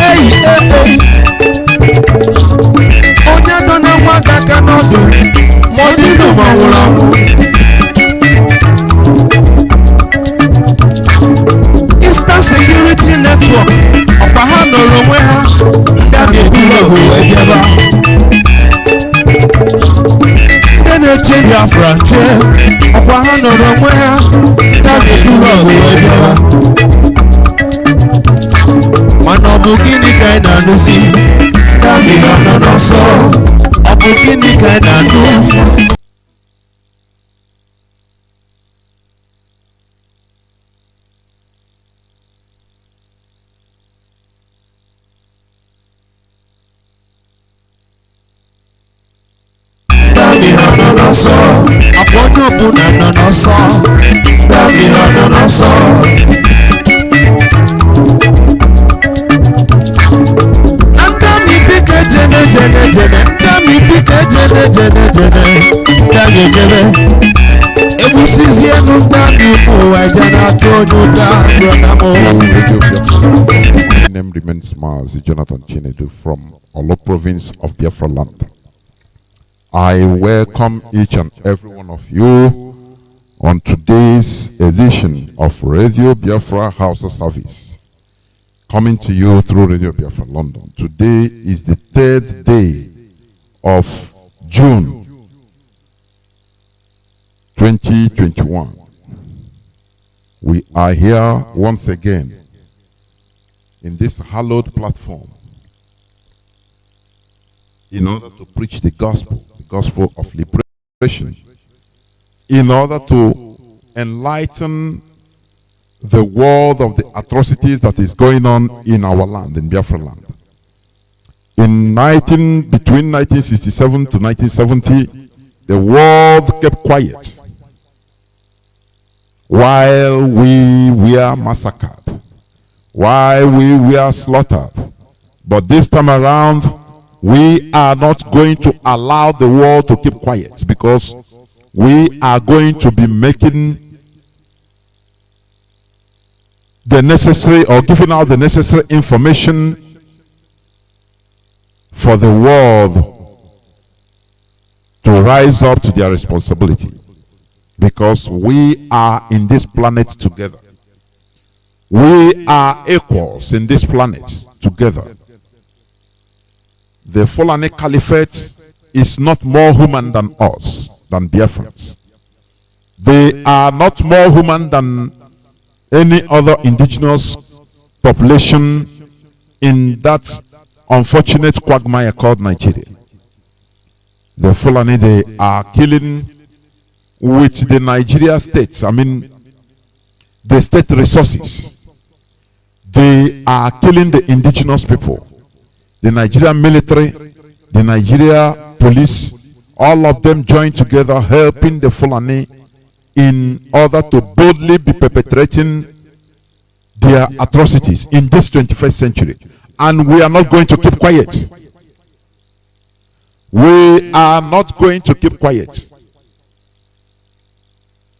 Hey, hey, hey. Onye dọ na nwa aka n'ọdụ, mọdụ ndụ gbanwụrụ anwụ. Eastern Security Network, ọkwa ha nọrọ onwe ha, ndị a ga-eburu ọgụ wee bịaba. Ndị na-eche Biafra nche, ọkwa ha nọrọ onwe ha, ndị a ga-eburu ọgụ wee bịaba. Mana ọ bụ gịnị ka anyị na-anụzi? Ndị a ga-anọ n'ọsọ, ọ bụ gịnị ka anyị na-anụ? Apọ̀jù òbú nànà n'ọsọ, dàbí nànà n'ọsọ. Ndàmì bíkẹ́ jẹnẹ jẹnẹ jẹnẹ, ndàmì bíkẹ́ jẹnẹ jẹnẹ jẹnẹ, dàbí jẹnẹ. Ebusizi ẹnu ndàmì mú ẹ̀jẹ̀ náà tó ojú ta gbọ̀nà mú. My name remains Mazi Johnathan Chinedu from Olo province of Biafra land. I welcome each and every one of you on today's edition of Radio Biafra HAUSA-SERVICE, coming to you through Radio Biafra London. Today is the 3rd day of June 2021. We are here once again in this hallowed platform in order to preach the gospel of liberation, in order to enlighten the world of the atrocities that is going on in our land, in Biafra land. Between 1967 to 1970, the world kept quiet while we were massacred, while we were slaughtered. But this time around, we are not going to allow the world to keep quiet, because we are going to be making the necessary, or giving out the necessary information for the world to rise up to their responsibility, because we are in this planet together. We are equals in this planet together. The Fulani caliphate is not more human than us, than Biafrans. They are not more human than any other indigenous population in that unfortunate quagmire called Nigeria. The Fulani, they are killing with the Nigeria states, the state resources. They are killing the indigenous people. The Nigerian military, the Nigeria police, all of them joined together helping the Fulani in order to boldly be perpetrating their atrocities in this 21st century. And we are not going to keep quiet. We are not going to keep quiet.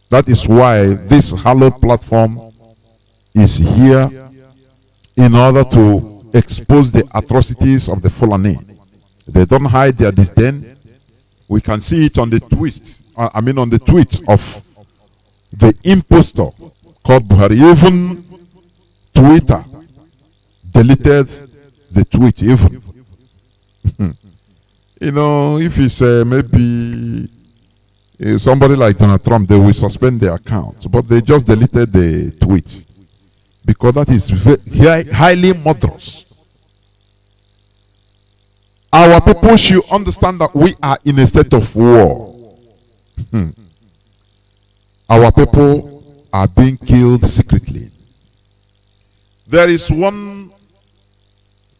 That is why this hallowed platform is here, in order to expose the atrocities of the Fulani. They don't hide their disdain. We can see it on the on the tweet of the impostor called Buhari. Even Twitter deleted the tweet. Even if it's maybe somebody like Donald Trump, they will suspend their account, but they just deleted the tweet, because that is highly murderous. Our people should understand that we are in a state of war. Our people are being killed secretly. There is one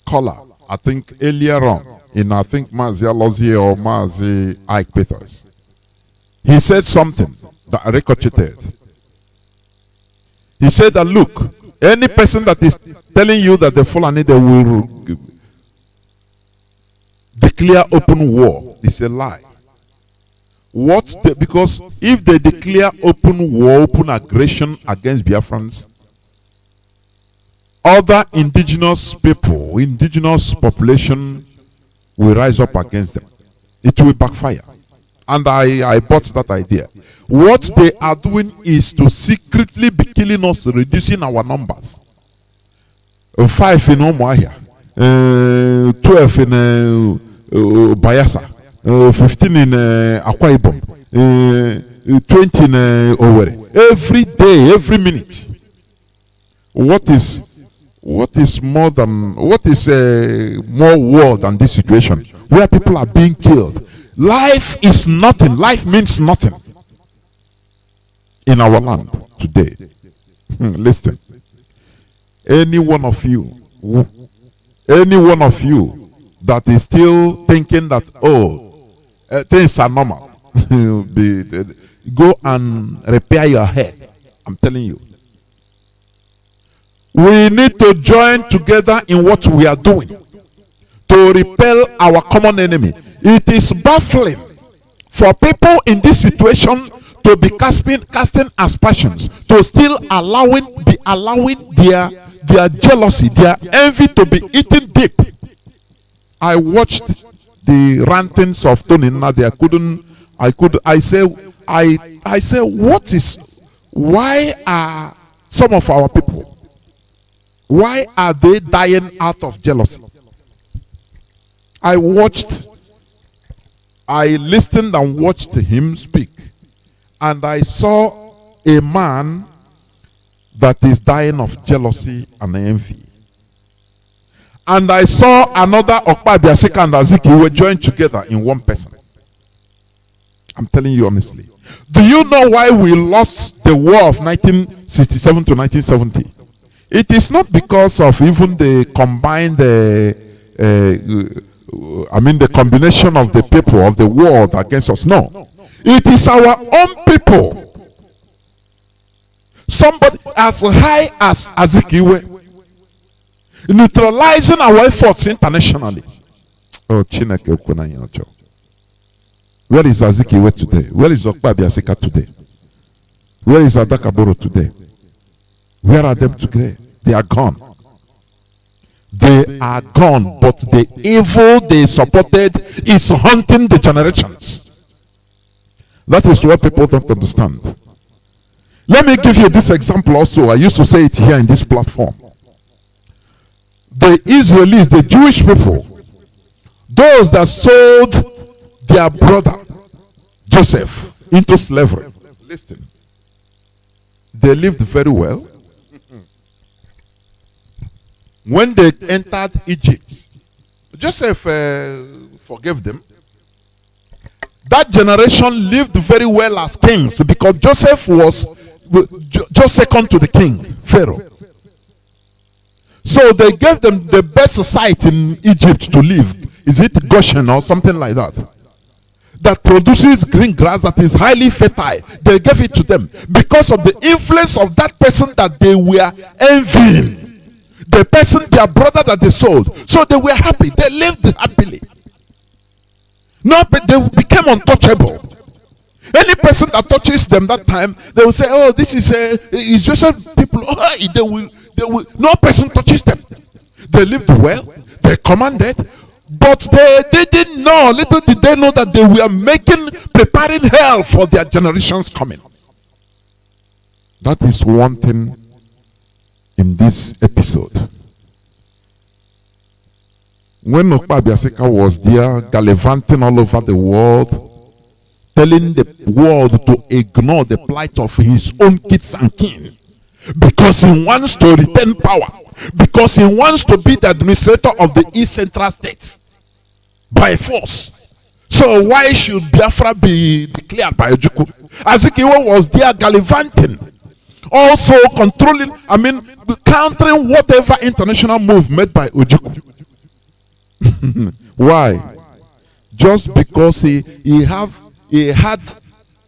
caller, I think earlier on, in Mazi Alozie or Mazi Ike Peters. He said something that ricocheted. He said that, look, any person that is telling you that the Fulani, they will declare open war, is a lie. Because if they declare open war, open aggression against Biafrans, other indigenous people, indigenous population will rise up against them. It will backfire. And I bought that idea. What they are doing is to secretly be killing us, reducing our numbers. 5 in Omoahia, 12 in Bayelsa, 15 in Akwa Ibom, 20 in Owerri. Every day, every minute. What is more war than this situation where people are being killed? Life is nothing. Life means nothing in our land today. Listen. Any one of you that is still thinking that things are normal, go and repair your head. I'm telling you. We need to join together in what we are doing to repel our common enemy. It is baffling for people in this situation to be casting aspersions, to still be allowing their jealousy, their envy to be eaten deep. I watched the rantings of Tony Nadia. I say, why are some of our people, why are they dying out of jealousy? I listened and watched him speak, and I saw a man that is dying of jealousy and envy. And I saw another Okpa Biasika and Aziki were joined together in one person. I'm telling you honestly. Do you know why we lost the war of 1967 to 1970? It is not because of even the combined, the combination of the people of the world against us. No. It is our own people. Somebody as high as Azikiwe neutralizing our efforts internationally. Oh, Chineke Ukwenanyocho. Where is Azikiwe today? Where is Okpa Biasika today? Where is Adakaboro today? Where are them today? They are gone. They are gone, but the evil they supported is haunting the generations. That is what people don't understand. Let me give you this example also. I used to say it here in this platform. The Israelis, the Jewish people, those that sold their brother Joseph into slavery, listen, they lived very well. When they entered Egypt, Joseph forgave them. That generation lived very well as kings because Joseph was just second to the king, Pharaoh. So they gave them the best site in Egypt to live. Is it Goshen or something like that? That produces green grass that is highly fertile. They gave it to them because of the influence of that person that they were envying. The person, their brother that they sold. So they were happy. They lived happily. No, but they became untouchable. Any person that touches them that time, they will say, "Oh, this is just people." Oh, they will. No person touches them. They lived well. They commanded, but they didn't know. Little did they know that they were preparing hell for their generations coming. That is one thing in this episode. When Okpa Biasika was there, gallivanting all over the world, telling the world to ignore the plight of his own kids and kin, because he wants to retain power, because he wants to be the administrator of the East Central States by force. So why should Biafra be declared by Ojukwu? Azikiwe was there gallivanting, also controlling, countering whatever international move made by Ojukwu. Why? Just because he had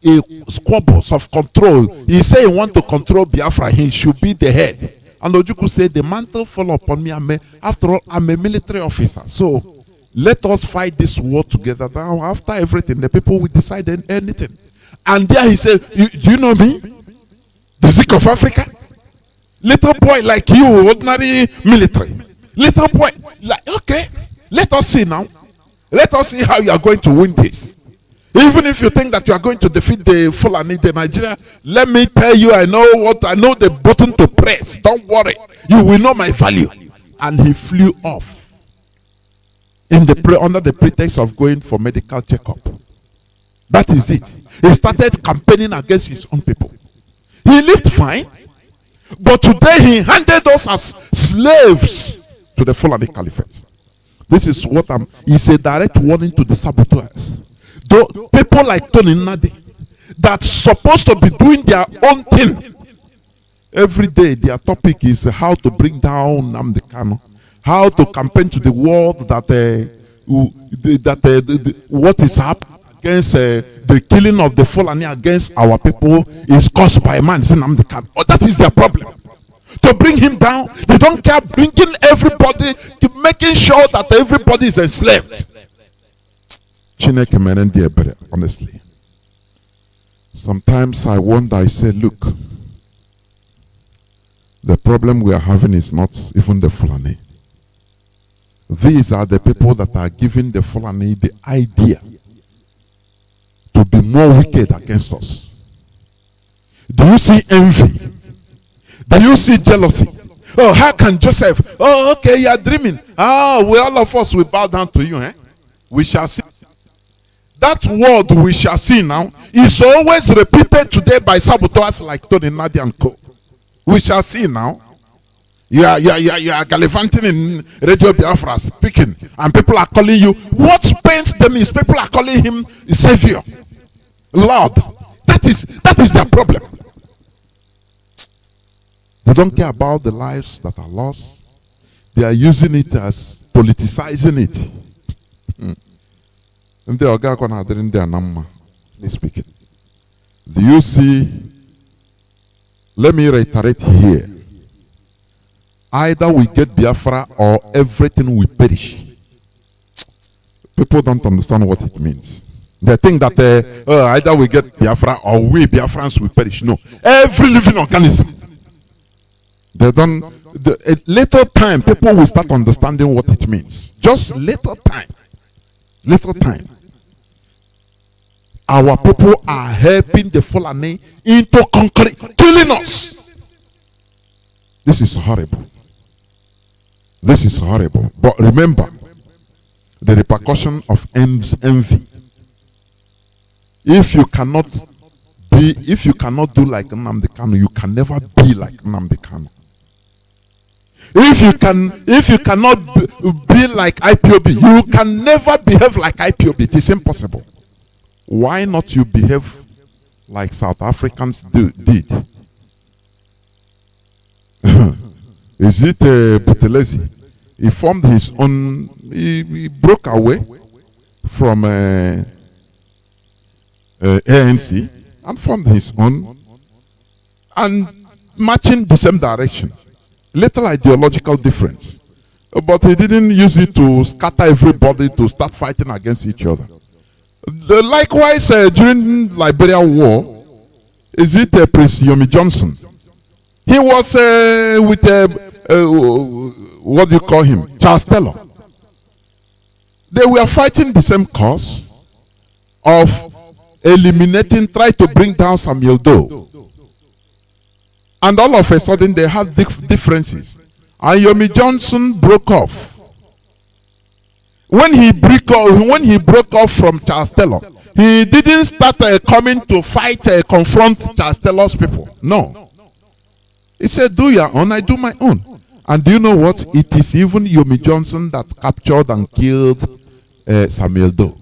a squabbles of control. He said he want to control Biafra. He should be the head. And Ojukwu said, the mantle fall upon me. After all, I'm a military officer. So Let us fight this war together. Now, after everything, the people will decide anything. And there he said, do you know me? The Zik of Africa? Little boy like you, ordinary military. Little boy, like, okay, let us see now. Let us see how you are going to win this. Even if you think that you are going to defeat the Fulani, the Nigeria, let me tell you, I know the button to press. Don't worry. You will know my value. And he flew off under the pretext of going for medical checkup. That is it. He started campaigning against his own people. He lived fine, but today he handed us as slaves to the Fulani caliphate. This is what it's a direct warning to the saboteurs. Though people like Tony Nadi, that's supposed to be doing their own thing. Every day their topic is how to bring down Nnamdi Kanu, how to campaign to the world that what is happening against the killing of the Fulani against our people is caused by a man, Nnamdi Kanu. Oh, that is their problem. To bring him down, they don't care bringing everybody, making sure that everybody is enslaved. Honestly, sometimes I wonder, I say, look, the problem we are having is not even the Fulani. These are the people that are giving the Fulani the idea to be more wicked against us. Do you see envy? Do you see jealousy? Oh, how can Joseph? Oh, okay, you are dreaming. Oh, all of us will bow down to you. We shall see. That word we shall see now is always repeated today by saboteurs like Tony Nadi and Co. We shall see now. You are gallivanting in Radio Biafra speaking, and people are calling you. What pains them is people are calling him Savior, Lord. That is their problem. They don't care about the lives that are lost. They are using it as politicizing it. And they are going to speaking. Do you see? Let me reiterate here. Either we get Biafra or everything will perish. People don't understand what it means. They think that either we get Biafra or we Biafrans will perish. No. Every living organism. They don't. A little time, people will start understanding what it means. Just little time. Little time. Our people are helping the Fulani into conquering, killing us. This is horrible. This is horrible. But remember, the repercussion of envy. If you cannot do like Nnamdi Kanu, you can never be like Nnamdi Kanu. If you cannot be like Ipob, you can never behave like Ipob. It is impossible. Why not you behave like South Africans did? Is it Buthelezi? He formed his own. He broke away from ANC and formed his own, and marching the same direction. Little ideological difference, but he didn't use it to scatter everybody to start fighting against each other. Likewise, during Liberia War, is it Prince Yomi Johnson? He was with what do you call him? Charles Taylor. They were fighting the same cause of eliminating, try to bring down Samuel Doe. And all of a sudden they had differences. And Yomi Johnson broke off. When he broke off from Charles Taylor, he didn't start coming to fight, confront Charles Taylor's people. No. He said, do your own, I do my own. And do you know what? It is even Yomi Johnson that captured and killed Samuel Doe.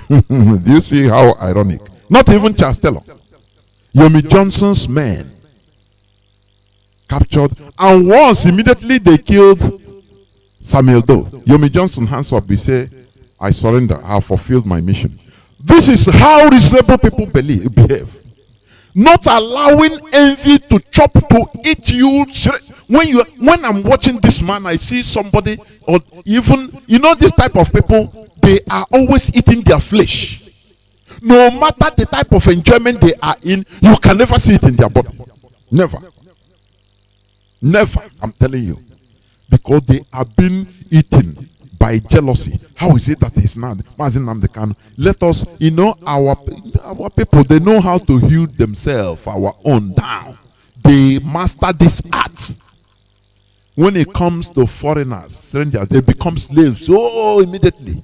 Do you see how ironic? Not even Charles Taylor. Yomi Johnson's men captured, and once immediately they killed Samuel Doe. Yomi Johnson hands up, he say, I surrender, I have fulfilled my mission. This is how reasonable people behave. Not allowing envy to chop, to eat you. when I'm watching this man, I see somebody, or even, this type of people, they are always eating their flesh. No matter the type of enjoyment they are in, you can never see it in their body. Never. Never, I'm telling you. Because they are being eaten by jealousy. How is it that it's not? Mazi Johnathan Chinedu. Let us, our people, they know how to heal themselves, our own down. They master this art. When it comes to foreigners, strangers, they become slaves. Oh, immediately.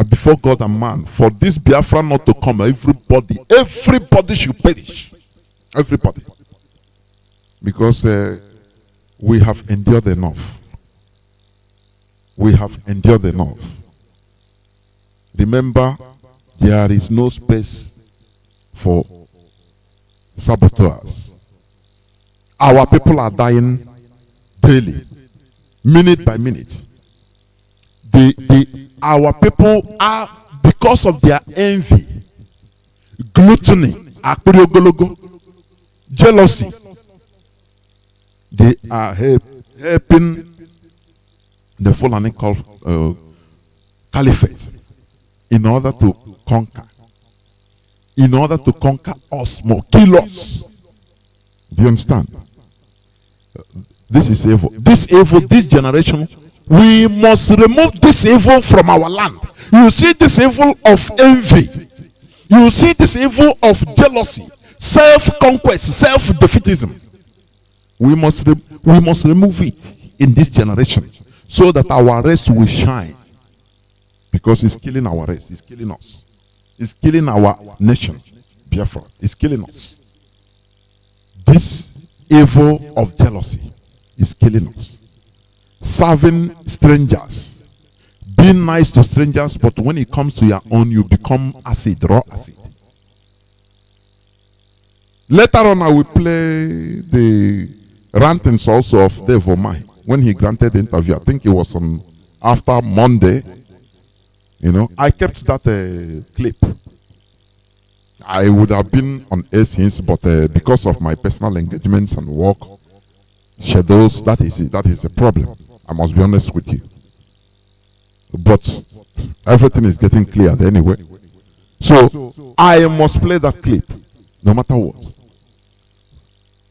Before God and man, for this Biafra not to come, everybody should perish. Everybody. Because we have endured enough. We have endured enough. Remember, there is no space for saboteurs. Our people are dying daily, minute by minute. Our people are, because of their envy, gluttony, jealousy, they are helping the Fulani caliphate in order to conquer. In order to conquer us more, kill us. Do you understand? This is evil. This evil, this generation, we must remove this evil from our land. You see this evil of envy. You see this evil of jealousy, self-conquest, self-defeatism. We must remove it in this generation so that our race will shine. Because it's killing our race, it's killing us. It's killing our nation, Biafra. It's killing us. This evil of jealousy is killing us. Serving strangers, being nice to strangers, but when it comes to your own, you become acid, raw acid. Later on, I will play the rantings also of Dave Omai when he granted the interview. I think it was on after Monday. I kept that clip. I would have been on air since, but because of my personal engagements and work schedules, that is a problem. I must be honest with you. But everything is getting cleared anyway. So I must play that clip, no matter what,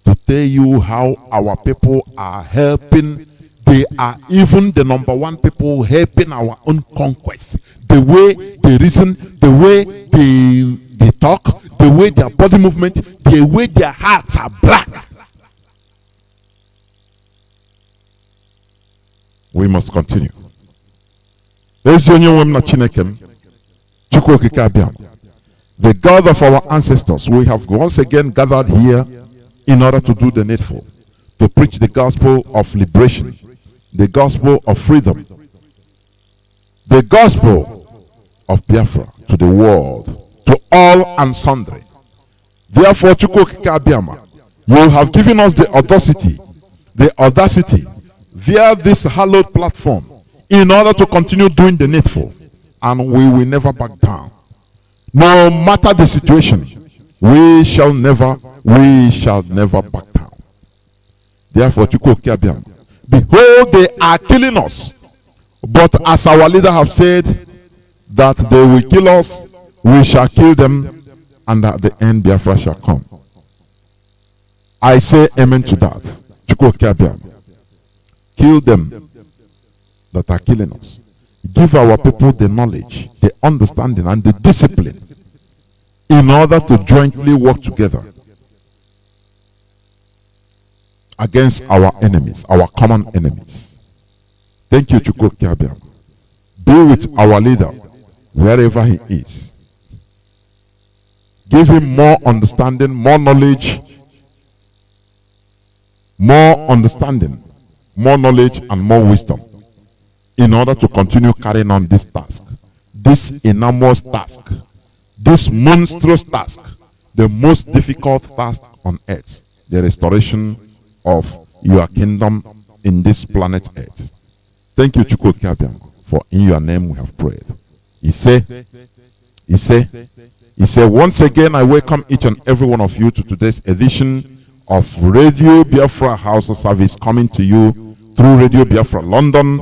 to tell you how our people are helping. They are even the number one people helping our own conquest. The way they reason, the way they talk, the way their body movement, the way their hearts are black. We must continue. The God of our ancestors, we have once again gathered here in order to do the needful, to preach the gospel of liberation, the gospel of freedom, the gospel of Biafra to the world, to all and sundry. Therefore, you have given us the audacity via this hallowed platform in order to continue doing the needful, and we will never back down. No matter the situation, we shall never back down. Therefore, behold, they are killing us. But as our leader have said that they will kill us, we shall kill them, and at the end Biafra shall come. I say amen to that. Kill them that are killing us. Give our people the knowledge, the understanding, and the discipline in order to jointly work together against our enemies, our common enemies. Thank you, Chukwu Kiabiam. Be with our leader wherever he is. Give him more understanding, more knowledge, more understanding, more knowledge, and more wisdom in order to continue carrying on this task, this enormous task, this monstrous task, the most difficult task on earth, the restoration of your kingdom in this planet earth. Thank you, Chukwu Kiabiam, for in your name we have prayed. He said, He said, once again, I welcome each and every one of you to today's edition of Radio Biafra HAUSA-SERVICE, coming to you through Radio Biafra London.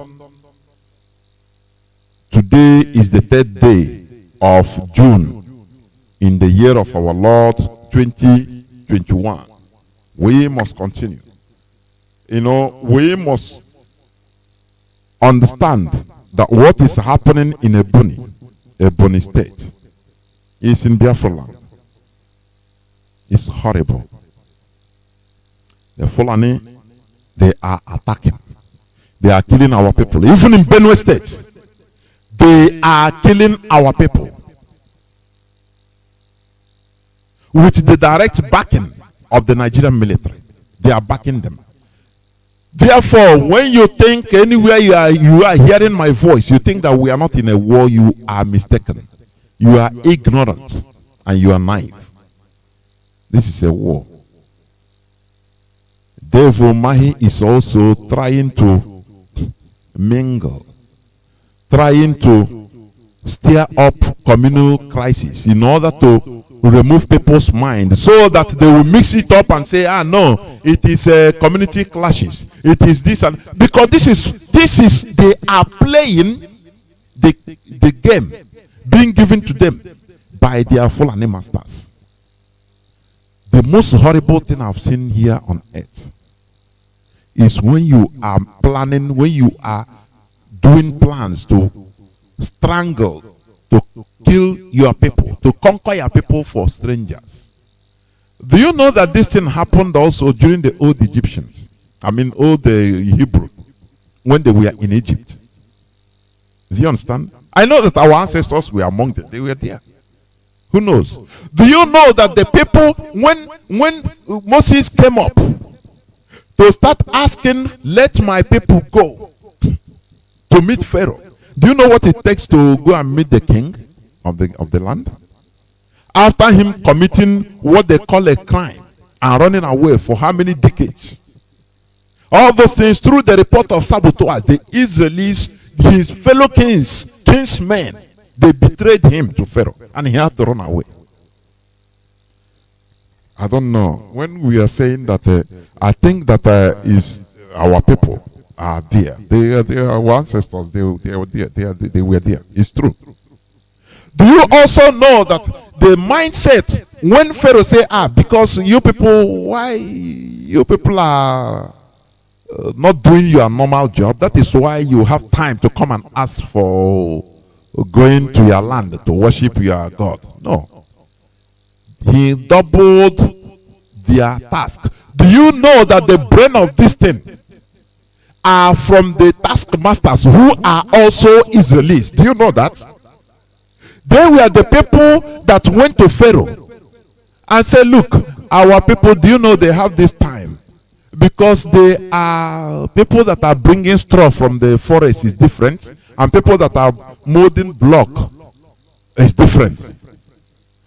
Today is the 3rd day of June in the year of our Lord 2021. We must continue. We must understand that what is happening in Ebony State, is in Biafra land. It's horrible. The Fulani, they are attacking. They are killing our people. Even in Benue State, they are killing our people. With the direct backing of the Nigerian military. They are backing them. Therefore, when you think anywhere you are hearing my voice, you think that we are not in a war, you are mistaken. You are ignorant and you are naive. This is a war. Devil Mahi is also trying to mingle, trying to stir up communal crisis in order to remove people's mind so that they will mix it up and say, no, it is community clashes. It is this, and because this is they are playing the game being given to them by their Fulani masters. The most horrible thing I've seen here on earth is when you are planning, when you are doing plans to strangle, to kill your people, to conquer your people for strangers. Do you know that this thing happened also during the old Egyptians? Old Hebrew, when they were in Egypt. Do you understand? I know that our ancestors were among them. They were there. Who knows? Do you know that the people, when Moses came up to start asking, let my people go to meet Pharaoh, do you know what it takes to go and meet the king of the land? After him committing what they call a crime and running away for how many decades? All those things, through the report of sabotage, the Israelis, his fellow kinsmen, they betrayed him to Pharaoh and he had to run away. I don't know. When we are saying that, I think that is our people are there. They are our ancestors. They were there. It's true. Do you also know that the mindset when Pharaoh say, because you people, why you people are not doing your normal job, that is why you have time to come and ask for going to your land to worship your God. No. He doubled their task. Do you know that the brain of this thing are from the taskmasters who are also Israelis? Do you know that? They were the people that went to Pharaoh and said, look, our people, do you know they have this time? Because they are people that are bringing straw from the forest is different, and people that are molding block is different.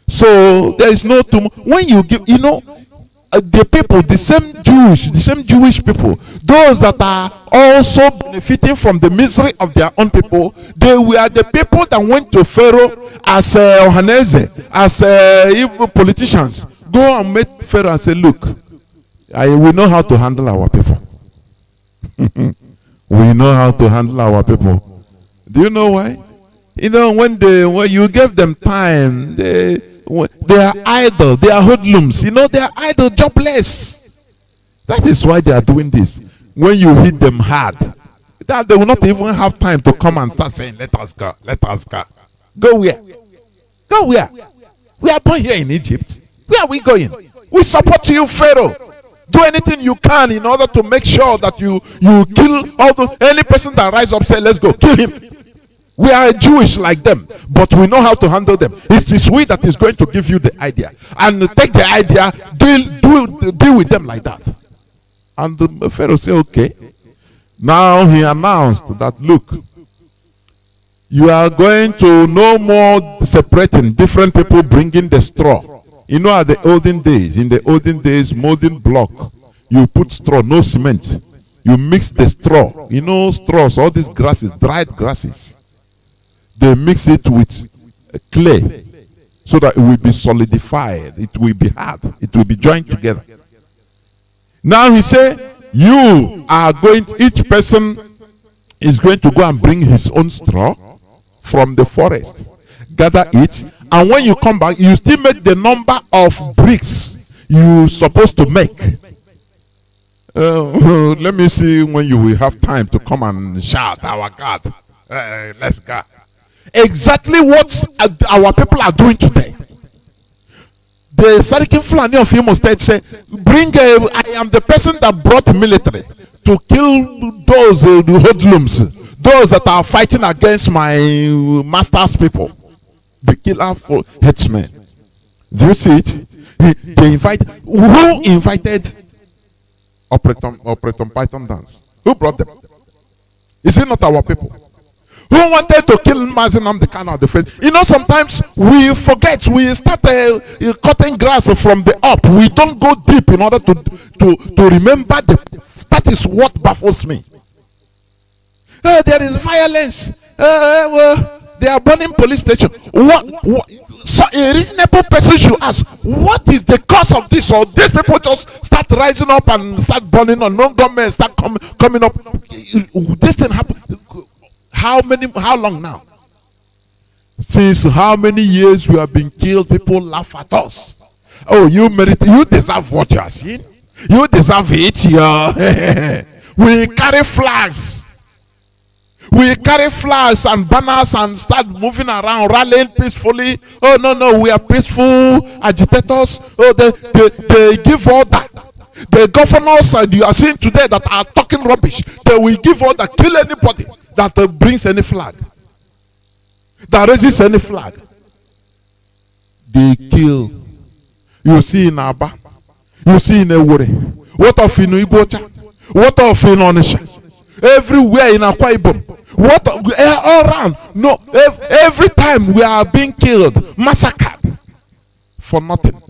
So there is no tomorrow. When you give, the people, the same Jewish people, those that are also benefiting from the misery of their own people, they were the people that went to Pharaoh as Ohaneze, as evil politicians. Go and meet Pharaoh and say, look, we know how to handle our people. We know how to handle our people. Do you know why? When you give them time, they are idle, they are hoodlums, they are idle, jobless. That is why they are doing this. When you hit them hard, that they will not even have time to come and start saying, let us go, let us go. Go where? Go where? We are born here in Egypt. Where are we going? We support you, Pharaoh. Do anything you can in order to make sure that you kill any person that rise up, say, let's go, kill him. We are Jewish like them, but we know how to handle them. It is we that is going to give you the idea. And take the idea, deal with them like that. And the Pharaoh said, okay. Now he announced that, look, you are going to no more separating different people bringing the straw. At the olden days, in the olden days, molding block, you put straw, no cement. You mix the straw. Straws, all these grasses, dried grasses. They mix it with clay. so that it will be solidified, it will be hard, it will be joined together. Now he said, you are going, each person is going to go and bring his own straw from the forest, gather it, and when you come back, you still make the number of bricks you supposed to make. Let me see when you will have time to come and shout, our God, let's go. Exactly what our people are doing today. The Sarikin Fulani of Imo State said, I am the person that brought military to kill those hoodlums, those that are fighting against my master's people, the killer for headsmen. Do you see it? Who invited Operation Python dance? Who brought them? Is it not our people? Who wanted to kill Mazi Johnathan Chinedu at the face? You know, sometimes we forget. We start cutting grass from the up. We don't go deep in order to remember that is what baffles me. There is violence. They are burning police station. So a reasonable person should ask, what is the cause of this? Or these people just start rising up and start burning, or no government start coming up. This thing happened. How long now? Since how many years we have been killed, people laugh at us. Oh, you deserve what you are seeing. You deserve it. Yeah. We carry flags. We carry flags and banners and start moving around, rallying peacefully. Oh, no, we are peaceful agitators. Oh, they give order. The governors you are seeing today that are talking rubbish, they will give order, kill anybody that brings any flag, that raises any flag. They kill. You see in Aba, you see in Ewure. What of in Igocha? What of in Onisha? Everywhere in Akwa Ibom. What all around? No, every time we are being killed, massacred for nothing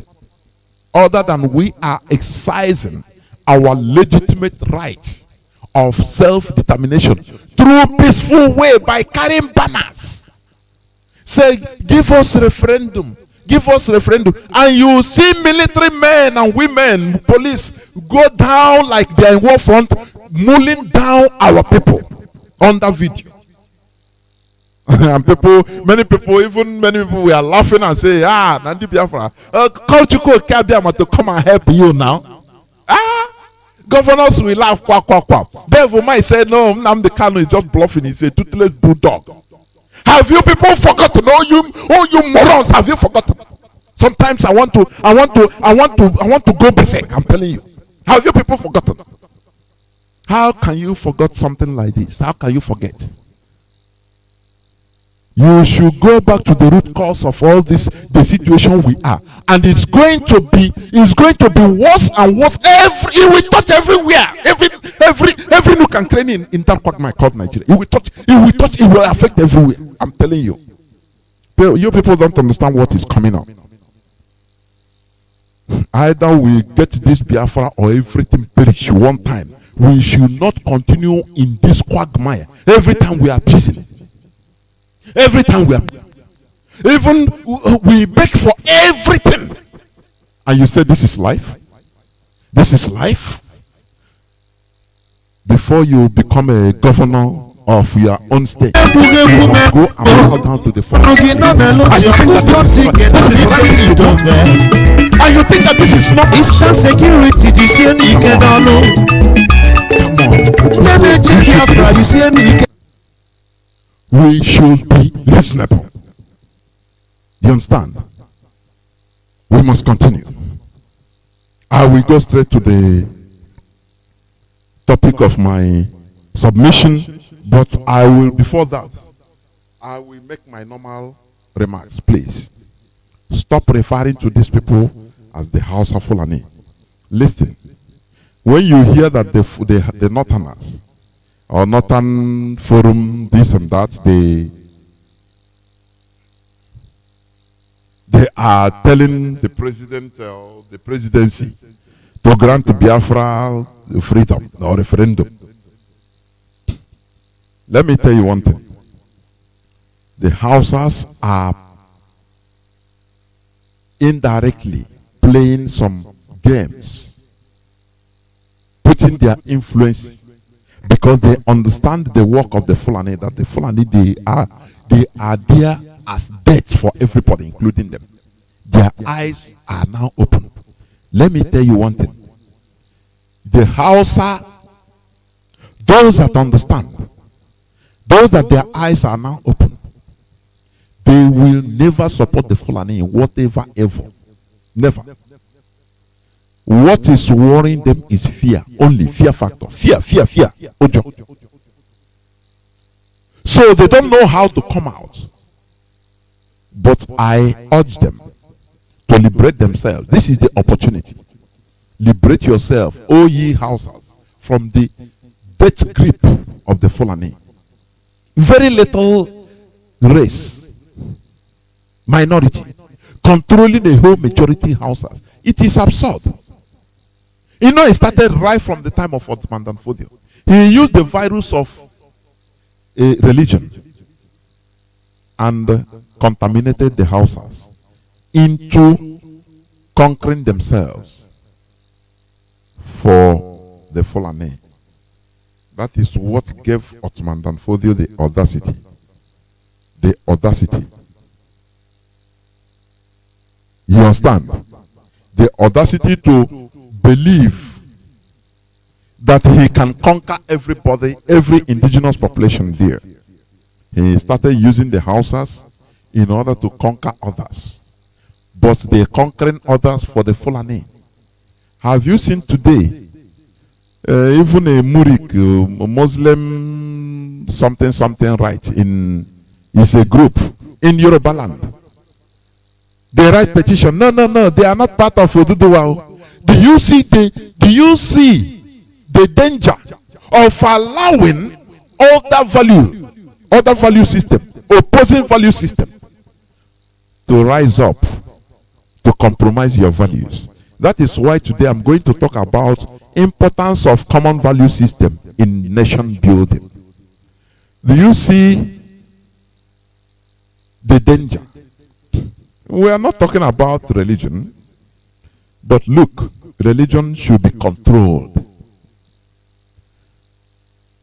other than we are exercising our legitimate right of self-determination through peaceful way by carrying banners. Say, give us referendum, give us referendum, and you see military men and women, police go down like they are in war front, mulling down our people on that video. And many people were laughing and say, Nandi Biafra, call Chuko Kabiama to come and help you now. Governors will laugh, quack, quack, quack. Therefore, might say, no, NNAMDI'S Kanu is just bluffing. He's a toothless bulldog. Have you people forgotten? Oh, you morons, have you forgotten? Sometimes I want to go basic. I'm telling you. Have you people forgotten? How can you forget something like this? How can you forget? You should go back to the root cause of all this, the situation we are, and it's going to be worse and worse. It will touch everywhere, every nook and cranny in that quagmire called Nigeria. It will affect everywhere. I'm telling you. You people don't understand what is coming up. Either we get this Biafra or everything perish one time. We should not continue in this quagmire. Every time we are prison. Every time we beg for everything, and you say this is life. This is life. Before you become a governor of your own state, you must go and bow down to the front. And you think that this is normal? Eastern security, come on. We should be reasonable. You understand? We must continue. I will go straight to the topic of my submission, but I will, before that, I will make my normal remarks. Please stop referring to these people as the Hausa-Fulani. Listen, when you hear that the Northerners or Northern Forum, this and that, they are telling the president or the presidency to grant Biafra freedom or referendum. Let me tell you one thing. The Hausas are indirectly playing some games, putting their influence, because they understand the work of the Fulani, that the Fulani, they are there as death for everybody, including them. Their eyes are now open. Let me tell you one thing. The Hausa, those that understand, those that their eyes are now open, they will never support the Fulani in whatever, ever. Never. What is worrying them is fear. Only fear factor. Fear. Ojo. So they don't know how to come out. But I urge them to liberate themselves. This is the opportunity. Liberate yourself, O ye Hausas, from the death grip of the Fulani. Very little race, minority, controlling the whole majority Hausas. It is absurd. You know, it started right from the time of Ottoman Danfodio. He used the virus of religion and contaminated the Hausas into conquering themselves for the Fulani. That is what gave Ottoman Danfodio the audacity. The audacity. You understand? The audacity to believe that he can conquer everybody, every indigenous population there. He started using the Hausas in order to conquer others. But they're conquering others for the Fulani. Have you seen today, even a Murik, a Muslim something right, is a group in Yoruba land. They write petition. No, they are not part of Oduduwa. Do you see the danger of allowing other value system, opposing value system, to rise up to compromise your values? That is why today I'm going to talk about importance of common value system in nation building. Do you see the danger? We are not talking about religion, but look, religion should be controlled.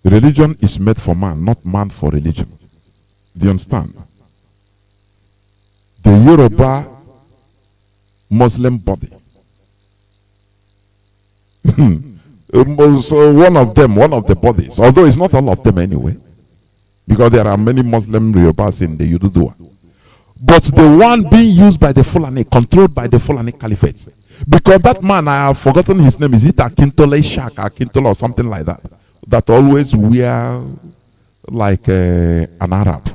Religion is made for man, not man for religion. Do you understand? The Yoruba Muslim body, one of the bodies, although it's not all of them anyway, because there are many Muslim Yorubas in the Yoruba. But the one being used by the Fulani, controlled by the Fulani caliphate. Because that man, I have forgotten his name, is it Akintole Shak, Akintola or something like that? That always wear like an Arab.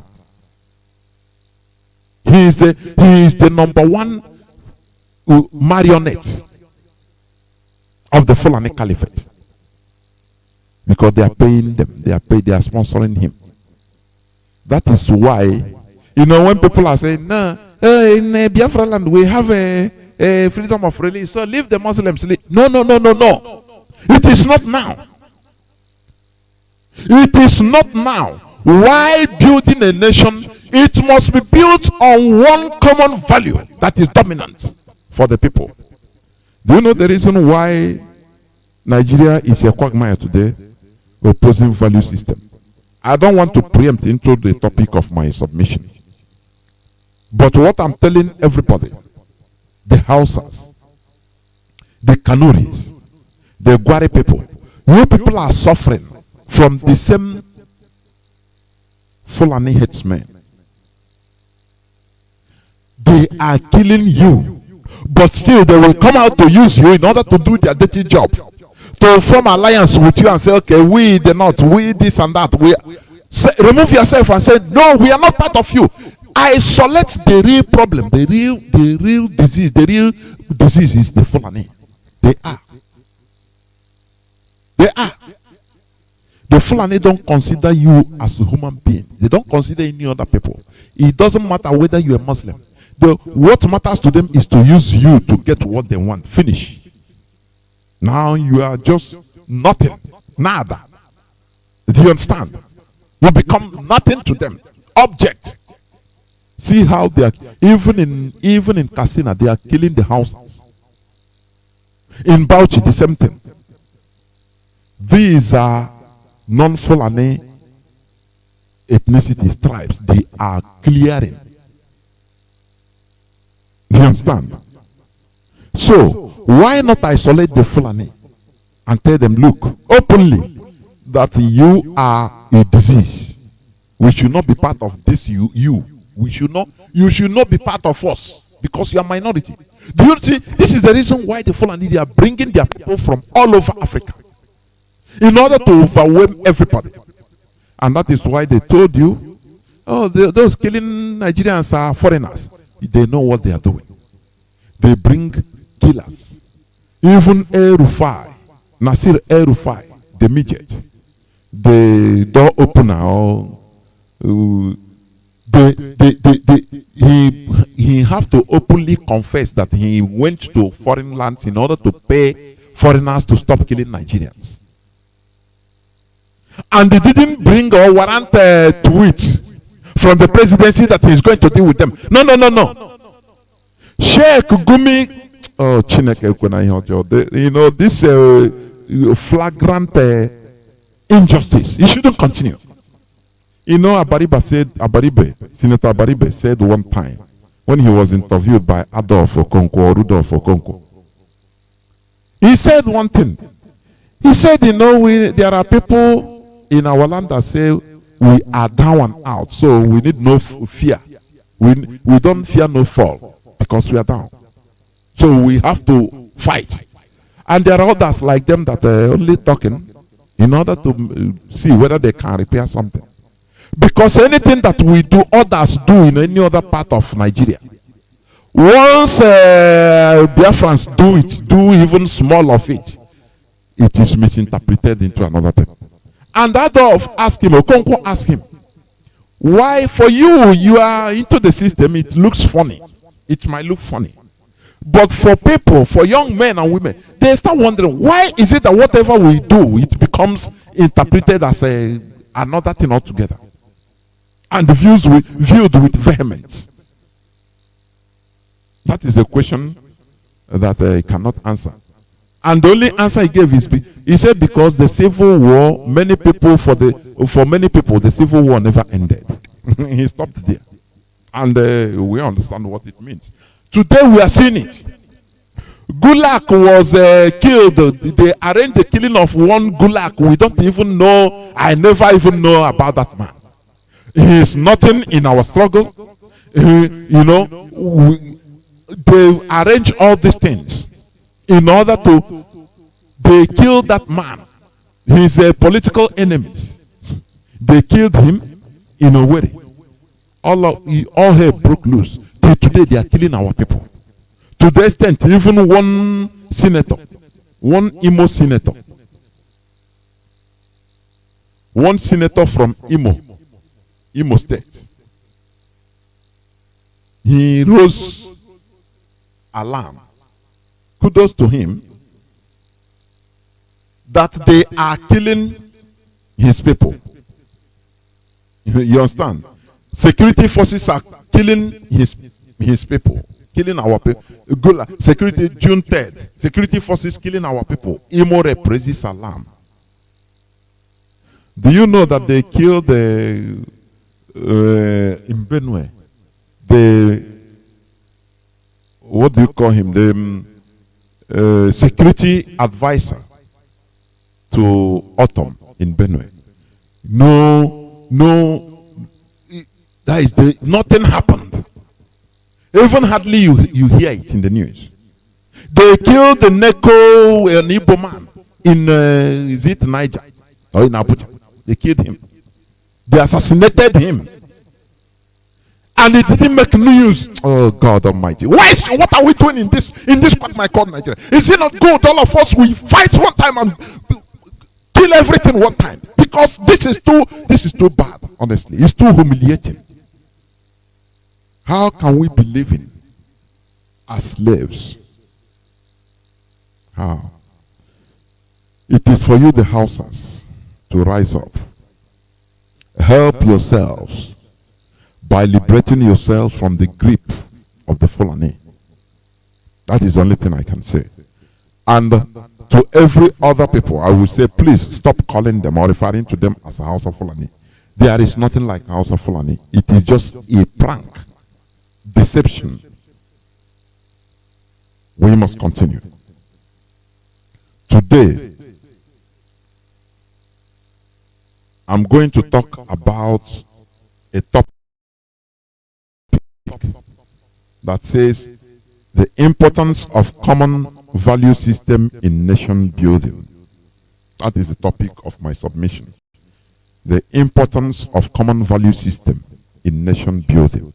He is the number one marionette of the Fulani caliphate. Because they are paying them, they are sponsoring him. That is why, you know, when people are saying, no, in Biafra land we have a freedom of religion, so leave the Muslims. No. It is not now. It is not now. While building a nation, it must be built on one common value that is dominant for the people. Do you know the reason why Nigeria is a quagmire today? Opposing value system. I don't want to preempt into the topic of my submission. But what I'm telling everybody, the Hausas, the Kanuris, the Gwari people, you people are suffering from the same Fulani headsmen. They are killing you, but still they will come out to use you in order to do their dirty job, to form alliance with you and say, okay, we the North, we this and that. Remove yourself and say, no, we are not part of you. Isolate the real problem, the real disease. The real disease is the Fulani. They are. The Fulani don't consider you as a human being. They don't consider any other people. It doesn't matter whether you're a Muslim. What matters to them is to use you to get what they want. Finish. Now you are just nothing. Nada. Do you understand? You become nothing to them. Object. See how they are, even in Katsina, they are killing the houses. In Bauchi, the same thing. These are non-Fulani ethnicities, tribes. They are clearing. Do you understand? So, why not isolate the Fulani and tell them, look, openly, that you are a disease. We should not be part of this, you should not be part of us because you are minority. Do you see? This is the reason why the Fulani, they are bringing their people from all over Africa in order to overwhelm everybody. And that is why they told you, oh, those killing Nigerians are foreigners. They know what they are doing. They bring killers. Even El-Rufai, Nasir El-Rufai, the midget, the door opener, or he have to openly confess that he went to foreign lands in order to pay foreigners to stop killing Nigerians. And they didn't bring or warrant tweets from the presidency that he's going to deal with them. No. Sheikh Gumi, oh, Chineke, you know, this flagrant injustice, it shouldn't continue. You know, Senator Abaribe said one time when he was interviewed by Rudolph Okonkwo, he said one thing. He said, you know, there are people in our land that say we are down and out, so we need no fear. We don't fear no fall because we are down. So we have to fight. And there are others like them that are only talking in order to see whether they can repair something. Because anything that we do, others do in any other part of Nigeria. Once Biafrans do even small of it, it is misinterpreted into another thing. And Adolf asked him, Okonkwo asked him, why for you are into the system, it looks funny. It might look funny. But for people, for young men and women, they start wondering, why is it that whatever we do, it becomes interpreted as another thing altogether? And viewed with vehemence. That is a question that I cannot answer. And the only answer he gave is, he said, because the civil war, for many people, the civil war never ended. He stopped there. And we understand what it means. Today we are seeing it. Gulak was killed. They arranged the killing of one Gulak. We don't even know. I never even know about that man. He is nothing in our struggle. You know, they arrange all these things in order to they kill that man. His political enemies. They killed him in a way. All hell broke loose. Today they are killing our people. To the extent, even one senator, one Imo senator from Imo State, he rose alarm. Kudos to him that they are killing his people. You understand? Security forces are killing his people, killing our people. Security, June 3rd, security forces killing our people. Imo raises alarm. Do you know that they killed in Benue, what do you call him? The security advisor to Autumn in Benue. That is nothing happened. Even hardly you hear it in the news. They killed the Neko, an Igbo man in is it Niger or in Abuja? They killed him. They assassinated him. And it didn't make news. Oh God Almighty! What are we doing in this quagmire called Nigeria? Is it not good? All of us we fight one time and kill everything one time, because this is too bad. Honestly, it's too humiliating. How can we be living as slaves? How? It is for you, the Hausas, to rise up. Help yourselves by liberating yourselves from the grip of the Fulani. That is the only thing I can say. And to every other people, I will say, please stop calling them or referring to them as a House of Fulani. There is nothing like House of Fulani. It is just a prank, deception. We must continue. Today, I'm going to talk about a topic that says the importance of common value system in nation building. That is the topic of my submission. The importance of common value system in nation building.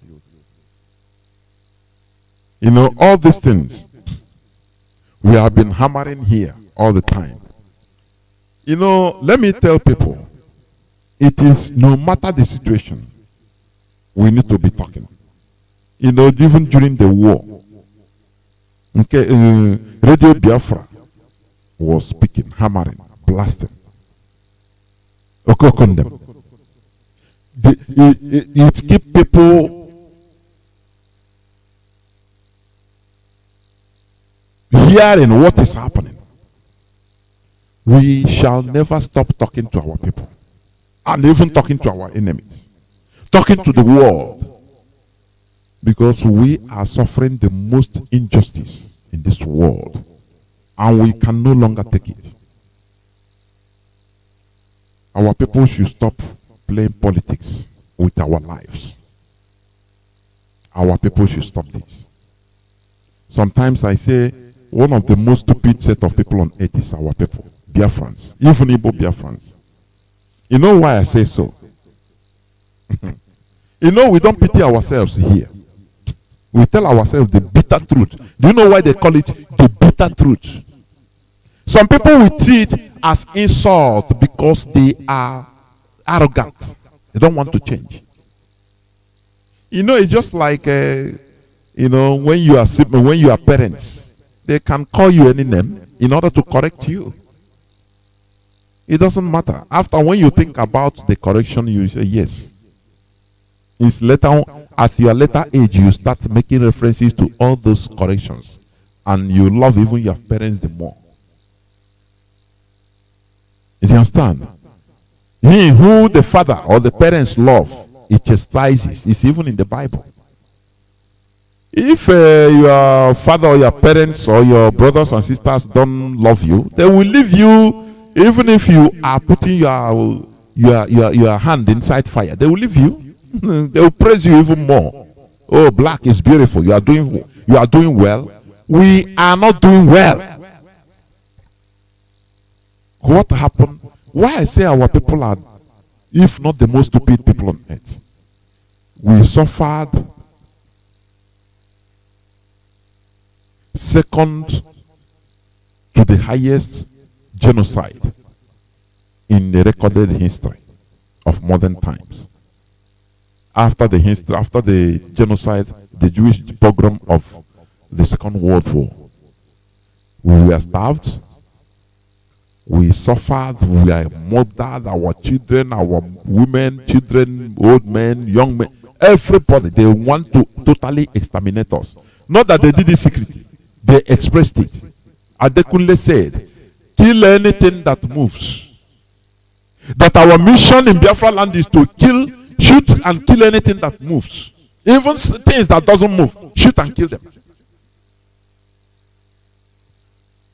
You know, all these things we have been hammering here all the time. You know, let me tell people, it is no matter the situation, we need to be talking. You know, even during the war, okay, Radio Biafra was speaking, hammering, blasting. Okokondem. It keeps people hearing what is happening. We shall never stop talking to our people, and even talking to our enemies, talking to the world, because we are suffering the most injustice in this world, and we can no longer take it. Our people should stop playing politics with our lives. Our people should stop this. Sometimes I say one of the most stupid set of people on earth is our people, Biafrans, even Ipob Biafrans. You know why I say so? You know, we don't pity ourselves here. We tell ourselves the bitter truth. Do you know why they call it the bitter truth? Some people will see it as insult because they are arrogant. They don't want to change. You know, it's just like, you know, when you are parents, they can call you any name in order to correct you. It doesn't matter. After, when you think about the correction, you say yes. It's later on, at your later age, you start making references to all those corrections, and you love even your parents the more. You understand? He who the father or the parents love, it chastises. It's even in the Bible. If your father or your parents or your brothers and sisters don't love you, they will leave you. Even if you are putting your hand inside fire, they will leave you. They will praise you even more. Oh, black is beautiful. You are doing well. We are not doing well. What happened? Why I say our people are, if not the most stupid people on earth? We suffered second to the highest genocide in the recorded history of modern times. After the genocide, the Jewish pogrom of the Second World War, we were starved, we suffered, we were murdered, our children, our women, children, old men, young men, everybody, they want to totally exterminate us. Not that they did it secretly, they expressed it. Adekunle said, kill anything that moves. That our mission in Biafra land is to shoot and kill anything that moves. Even things that doesn't move, shoot and kill them.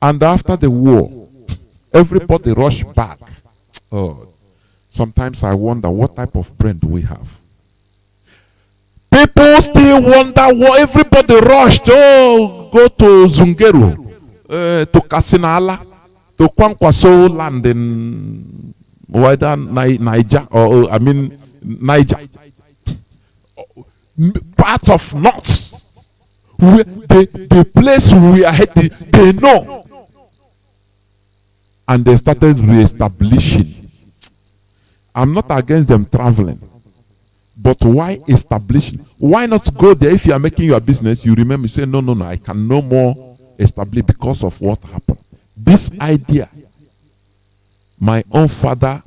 And after the war, everybody rushed back. Oh, sometimes I wonder what type of brain do we have? People still wonder what everybody rushed. Oh, go to Zungeru, to Kasinala, to Kwankwaso land in whether Niger or Niger, part of North, the place we are heading, they know. And they started re-establishing. I'm not against them traveling, but why establishing? Why not go there? If you are making your business, you remember, you say, no, I can no more establish because of what happened. This idea, my own father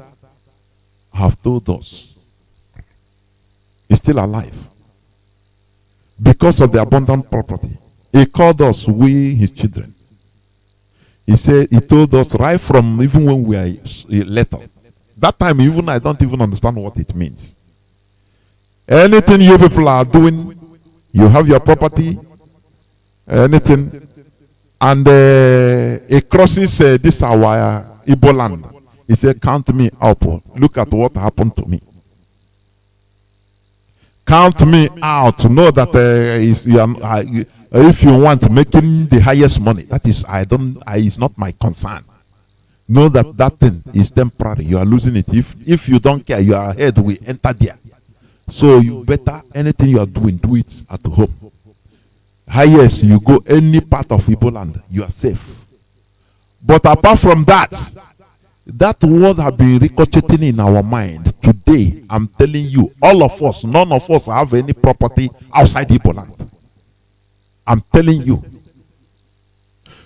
have told us. is still alive because of the abundant property. He called us, we his children. He said, he told us right from even when we are little. That time, even I don't even understand what it means. Anything you people are doing, you have your property, anything, and it crosses this our Igbo land. He said, count me up. Look at what happened to me. Count me out to know that if you want making the highest money, that is, it's not my concern. Know that that thing is temporary. You are losing it. If you don't care, your head will enter there. So you better, anything you are doing, do it at home. Highest, you go any part of Igbo land, you are safe. But apart from that, that word has been ricocheting in our mind. Today, I'm telling you, all of us, none of us have any property outside Igbo land. I'm telling you.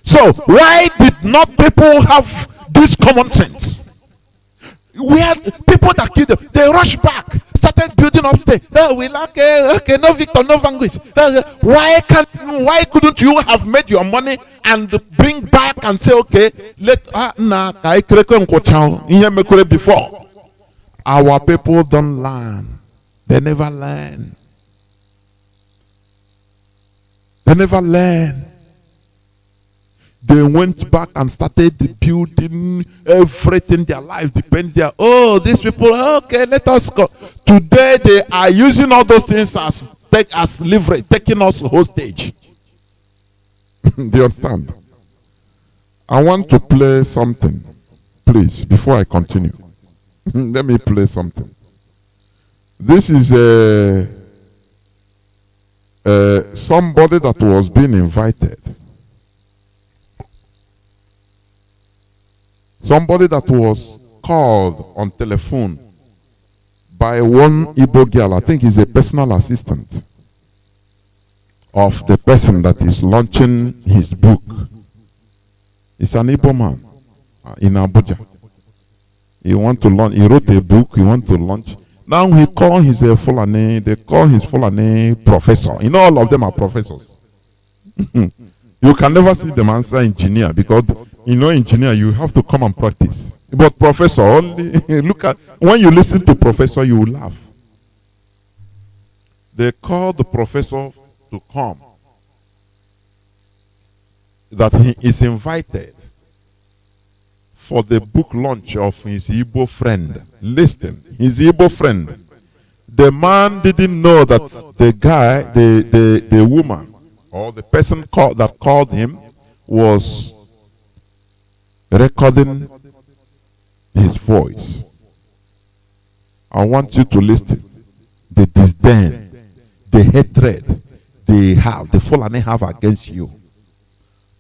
So, why did not people have this common sense? We had people that killed them. They rushed back, started building upstairs. Oh, we like okay, no Victor, no Vanquish. Why couldn't you have made your money and bring back and say, okay, before? Our people don't learn. They never learn. They never learn. They went back and started building everything. Their life depends there. Oh, these people, okay, let us go. Today they are using all those things as leverage, taking us hostage. Do you understand? I want to play something, please, before I continue. Let me play something. This is somebody that was being invited. Somebody that was called on telephone by one Igbo girl. I think he's a personal assistant of the person that is launching his book. He's an Igbo man in Abuja. He wrote a book, he want to launch. Now he call his Fulani, they call his Fulani professor. You know, all of them are professors. You can never see them answer engineer because, you know, engineer, you have to come and practice. But professor, only look at, when you listen to professor, you will laugh. They call the professor to come. That he is invited for the book launch of his Igbo friend. Listen, his Igbo friend. The man didn't know that the guy, the woman, or the person that called him was recording his voice. I want you to listen. The disdain, the hatred the Fulani have against you.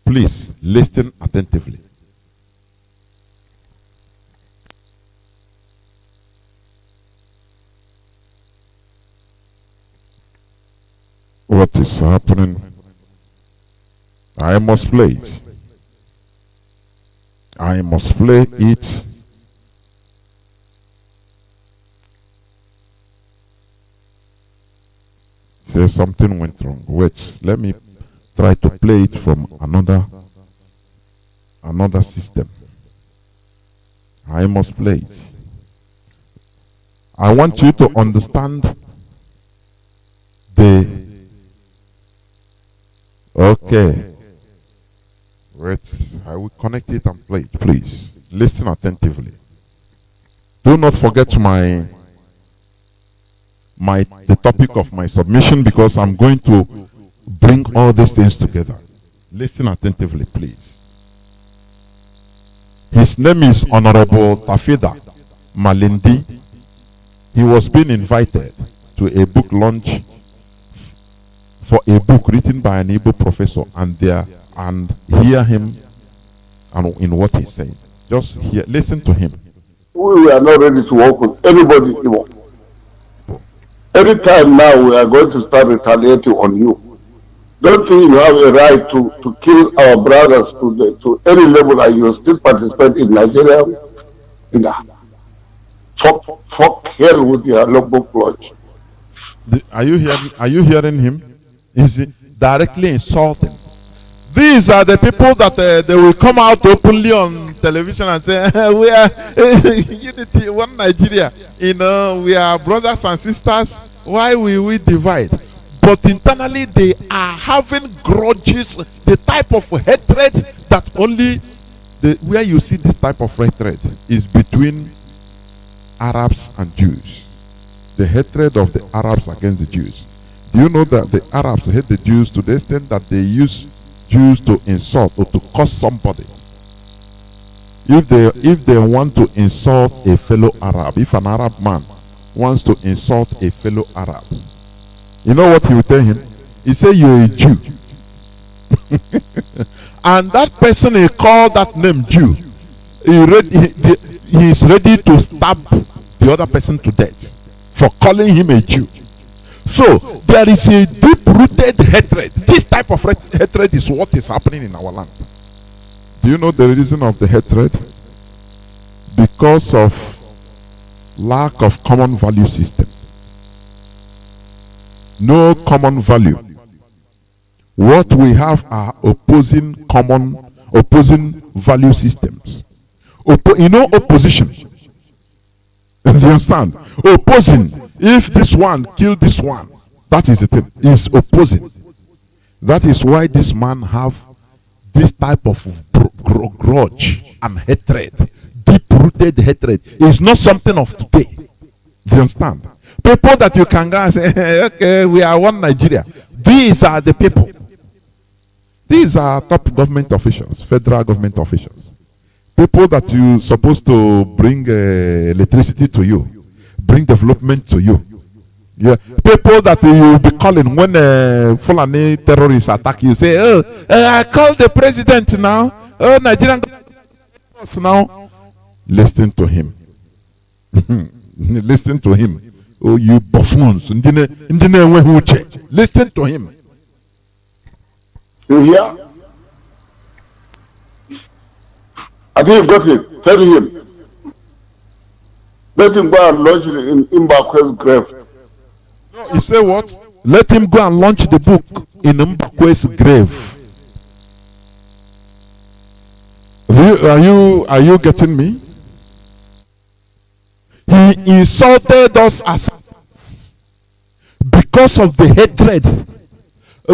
Please listen attentively. What is happening? I must play it. I must play it. Say something went wrong. Wait, let me try to play it from another system. I must play it. I want you to understand okay. Wait, I will connect it and play it, please. Listen attentively. Do not forget the topic of my submission, because I'm going to bring all these things together. Listen attentively, please. His name is Honorable Tafida Malindi. He was being invited to a book launch for a book written by an Igbo professor, and hear him and in what he's saying. Just listen to him. We are not ready to work with anybody anymore. Anytime now we are going to start retaliating on you. Don't think you have a right to kill our brothers to any level, and you still participate in Nigeria. Fuck hell with your local lodge. Are you hearing him? Is he directly insulting? These are the people that they will come out openly on television and say, we are unity, one Nigeria. You know, we are brothers and sisters. Why will we divide? But internally, they are having grudges, the type of hatred that only where you see this type of hatred is between Arabs and Jews. The hatred of the Arabs against the Jews. Do you know that the Arabs hate the Jews to the extent that they use Jews to insult or to curse somebody? If they want to insult a fellow Arab, if an Arab man wants to insult a fellow Arab, you know what he will tell him? He say, you're a Jew. And that person he called that name Jew, he is ready to stab the other person to death for calling him a Jew. So there is a deep-rooted hatred. This type of hatred is what is happening in our land. Do you know the reason of the hatred? Because of lack of common value system. No common value. What we have are opposing value systems. Opposition. You understand? Opposing. If this one kill this one, that is the thing. Is opposing. That is why this man have this type of grudge and hatred, deep-rooted hatred. It's not something of today. Do you understand? People that you can go and say, okay, we are one Nigeria. These are the people. These are top government officials, federal government officials. People that you supposed to bring electricity to you, bring development to you. Yeah. People that you will be calling when Fulani terrorists attack you, say, I call the president now. Oh, Nigerian now. Listen to him. Listen to him. Oh, you buffoons. Listen to him. You hear? I think you got it. Tell him. Let him go and launch it in Mbakwe's grave. No, he said what? Let him go and launch the book in Mbakwe's grave. Are you getting me? He insulted us as because of the hatred.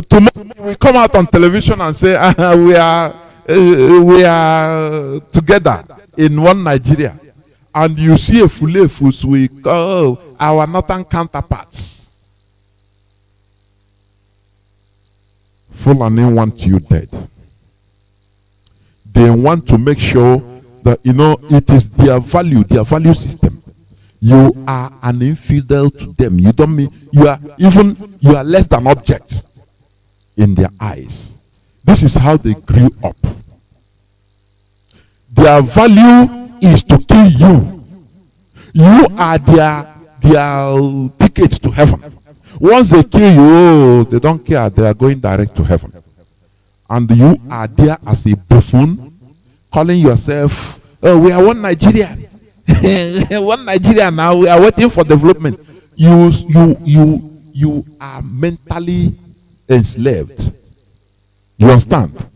Tomorrow we come out on television and say we are together in one Nigeria, and you see a Fulefus, we call our northern counterparts. Fulani want you dead. They want to make sure that it is their value system. You are an infidel to them. You don't mean you are less than object in their eyes. This is how they grew up. Their value is to kill you. You are their ticket to heaven. Once they kill you, they don't care. They are going direct to heaven. And you are there as a buffoon, calling yourself, oh, we are one Nigeria. One Nigeria now. We are waiting for development. You are mentally enslaved. You understand?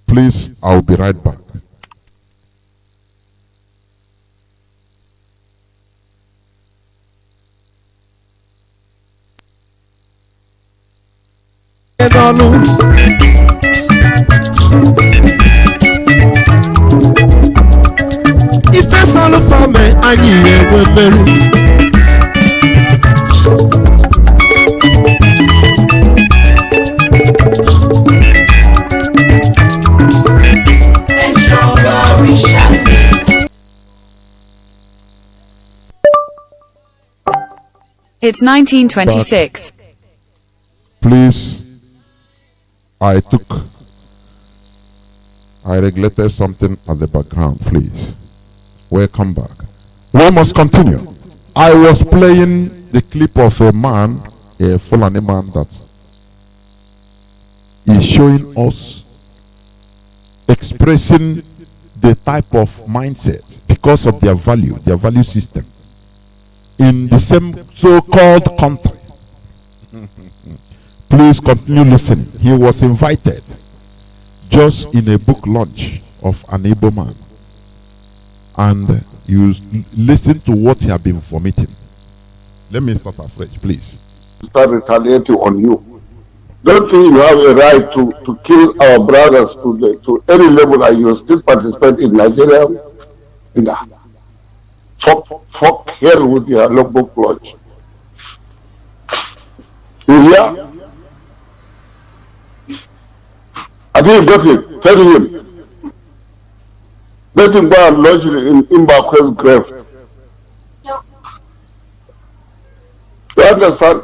Please, I'll be right back. Ife sọlụ fọme anyị enwe mmerụ. It's 1926. Please, I regulated something at the background, please. Welcome back. We must continue. I was playing the clip of a man, a Fulani man, that is showing us, expressing the type of mindset. because of their value system in the same so-called country. Please continue listening. He was invited just in a book launch of an Igbo man, and you listen to what he had been vomiting. Let me start afresh, please. Start retaliating on you. Don't think you have a right to kill our brothers to any level and you still participate in Nigeria. Fuck hell with your logbook launch. You hear? I didn't got it. Tell him. Let him go and lodge it in Mbakwe's grave. You understand?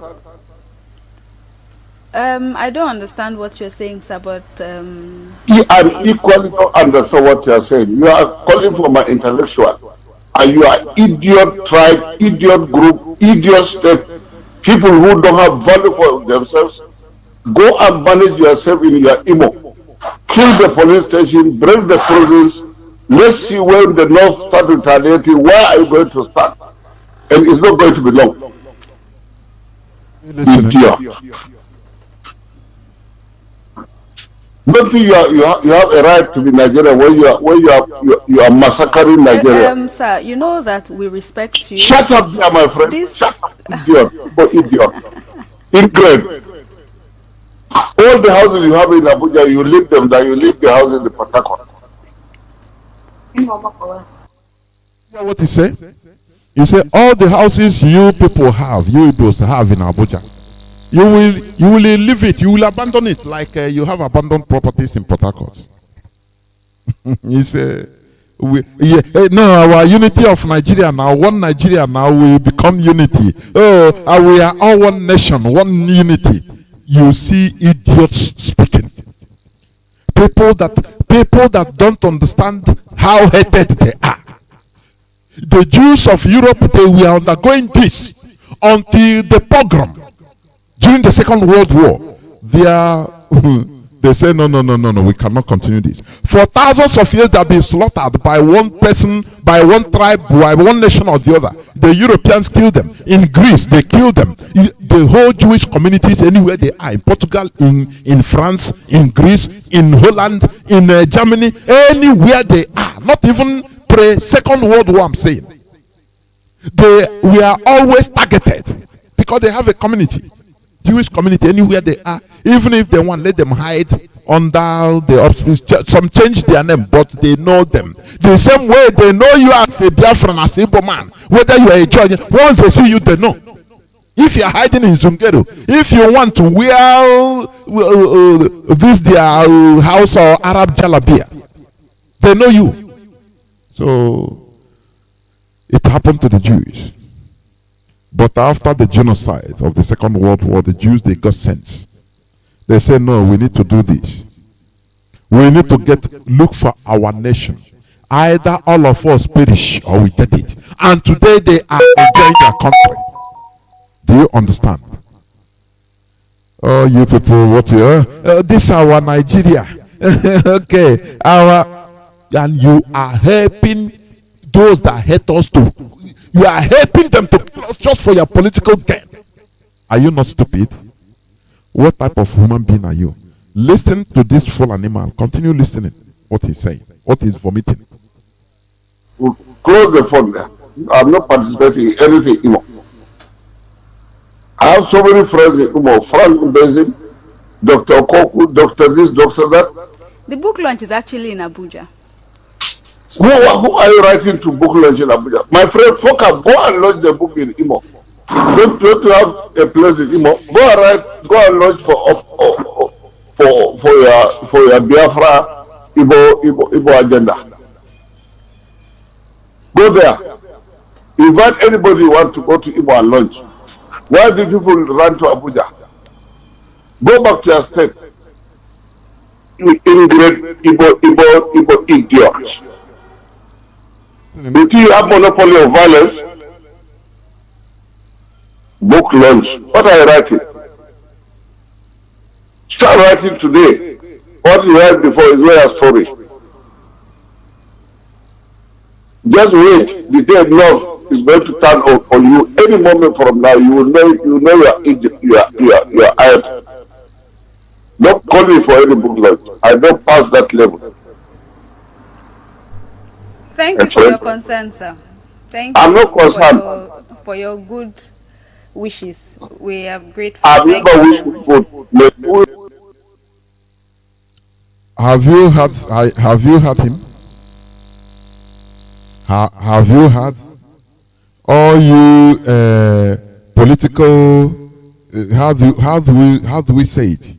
I don't understand what you're saying, sir, but I equally don't understand what you're saying. You are calling for my intellectual. And you are idiot tribe, idiot group, idiot state, people who don't have value for themselves. Go and manage yourself in your Imo. Kill the police station, break the prisons. Let's see when the North start retaliating. Where are you going to start? And it's not going to be long. Idiot. Don't think you have a right to be Nigeria when you are massacring Nigeria. Sir, you know that we respect you. Shut up there, my friend. Shut up, idiot. Oh, idiot. Ingrate. All the houses you have in Abuja, you leave them there. You leave the houses in Port Harcourt. You know what he said? He said all the houses you people have, you Igbos have in Abuja, you will leave it, you will abandon it like you have abandoned properties in Port Harcourt. He said, no, our unity of Nigeria now, one Nigeria now, we become unity. Oh, we are all one nation, one unity. You see idiots speaking. People that don't understand how hated they are. The Jews of Europe, they were undergoing this until the pogrom during the Second World War. They say no, we cannot continue this. For thousands of years they have been slaughtered by one person, by one tribe, by one nation or the other. The Europeans killed them. In Greece they killed them. The whole Jewish communities anywhere they are, in Portugal, in France, in Greece, in Holland, in Germany, anywhere they are, not even pre-Second World War, I'm saying, we are always targeted because they have a community, Jewish community, anywhere they are. Even if they want, let them hide under the auspices. Some change their name, but they know them. The same way they know you as a Biafran, as a Ipob man, whether you are a judge. Once they see you, they know. If you are hiding in Zungeru, if you want to wear this their house or Arab jalabia, they know you. So it happened to the Jews. But after the genocide of the Second World War, the Jews, they got sense. They said, no, we need to do this. We need to look for our nation. Either all of us perish or we get it. And today they are enjoying their country. Do you understand? Oh, you people, what you this is our Nigeria. Okay, and you are helping those that hate us you are helping them to kill us just for your political gain. Are you not stupid? What type of human being are you? Listen to this Fulani man. Continue listening what he's saying, what he's vomiting. We'll close the phone there. I'm not participating in anything anymore. I have so many friends in Umo, Frank Bezin, Dr. Koku, Dr. this, Dr. that. The book launch is actually in Abuja. Who are you writing to book launch in Abuja? My friend Foka, go and launch the book in Imo. Don't you have a place in Imo? Go and launch for your Biafra Igbo agenda. Go there. Invite anybody who wants to go to Igbo and launch. Why do people run to Abuja? Go back to your state. Ingrate Igbo idiots. If you have monopoly of violence, book launch. What are you writing? Start writing today. What you write before is not a story. Just wait. The day North is going to turn on you any moment from now. You will know. You know you are out. Don't call me for any book launch. I don't pass that level. Thank you for your concern, sir. Thank I'm you not concerned. for your good wishes. We are grateful. I've Thank never you wished very for much. food. Have you had him? Have you had all you political? How do we say it?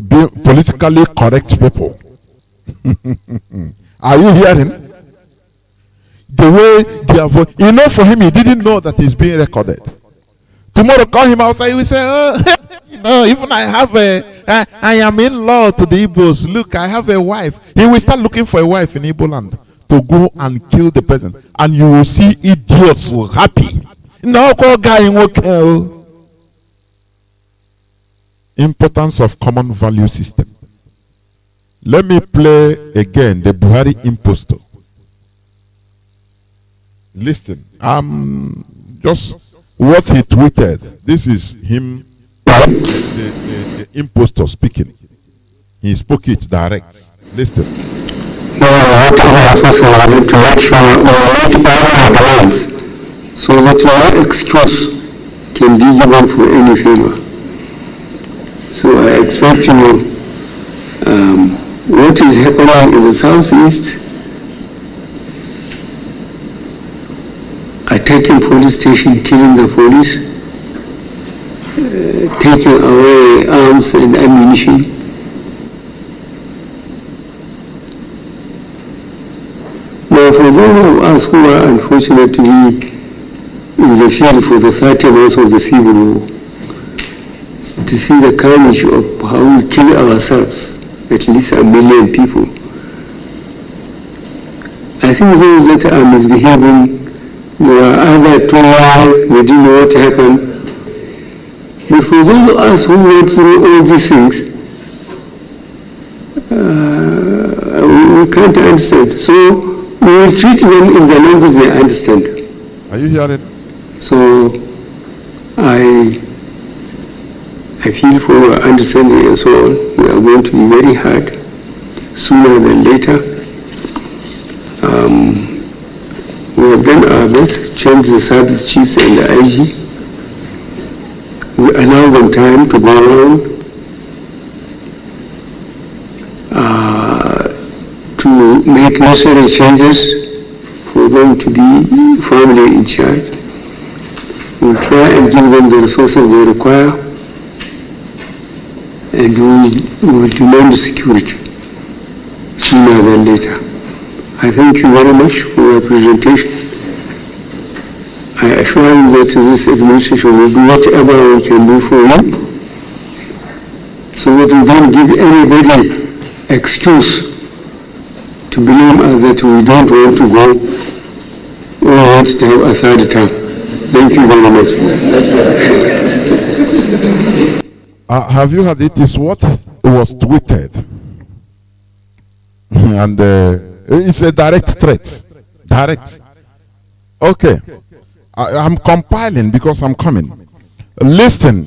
Be politically correct people. Are you hearing? The way they avoid, you know, for him, he didn't know that he's being recorded. Tomorrow, call him outside, he will say, oh, you know, even I am in law to the Igbos. Look, I have a wife. He will start looking for a wife in Igbo land to go and kill the person. And you will see idiots happy. No, guy will kill. Importance of common value system. Let me play again the Buhari impostor. Listen, just what he tweeted. This is him, the impostor speaking. He spoke it direct. Listen. To make sure meet all demands so that no excuse can be given for any failure. So I expect what is happening in the southeast, attacking police station, killing the police, taking away arms and ammunition. Now, for those of us who are unfortunately in the field for the 30 months of the civil war, to see the carnage of how we kill ourselves, at least 1 million people, I think those that are misbehaving, they are either too young, they didn't know what happened. But for those of us who went through all these things, we can't understand. So we will treat them in the language they understand. Are you hearing? So I feel for your understanding and so on. We are going to be very hard sooner than later. We have done our best, change the service chiefs and the IG. We allow them time to go around to make necessary changes for them to be firmly in charge. We'll try and give them the resources they require, and we will demand security sooner than later. I thank you very much for your presentation. I assure you that this administration will do whatever we can do for you, so that we don't give anybody excuse to blame us that we don't want to go or want to have a third time. Thank you very much. Have you heard it? Is what was tweeted. And it's a direct threat. Direct. Okay. I'm compiling because I'm coming. Listen.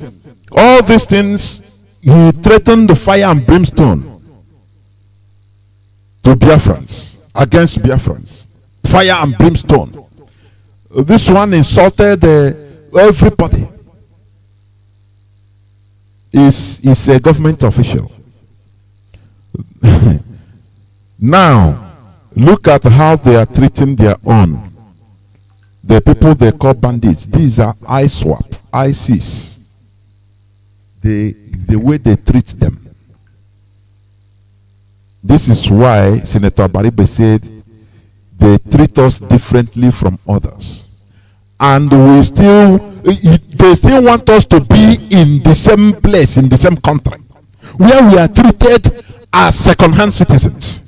All these things, he threatened the fire and brimstone to Biafrans, against Biafrans. Fire and brimstone. This one insulted everybody. Is a government official. Now, look at how they are treating their own. The people they call bandits. These are ISWAP, ISIS. The way they treat them. This is why Senator Baribe said they treat us differently from others. And they still want us to be in the same place, in the same country, where we are treated as second-hand citizens.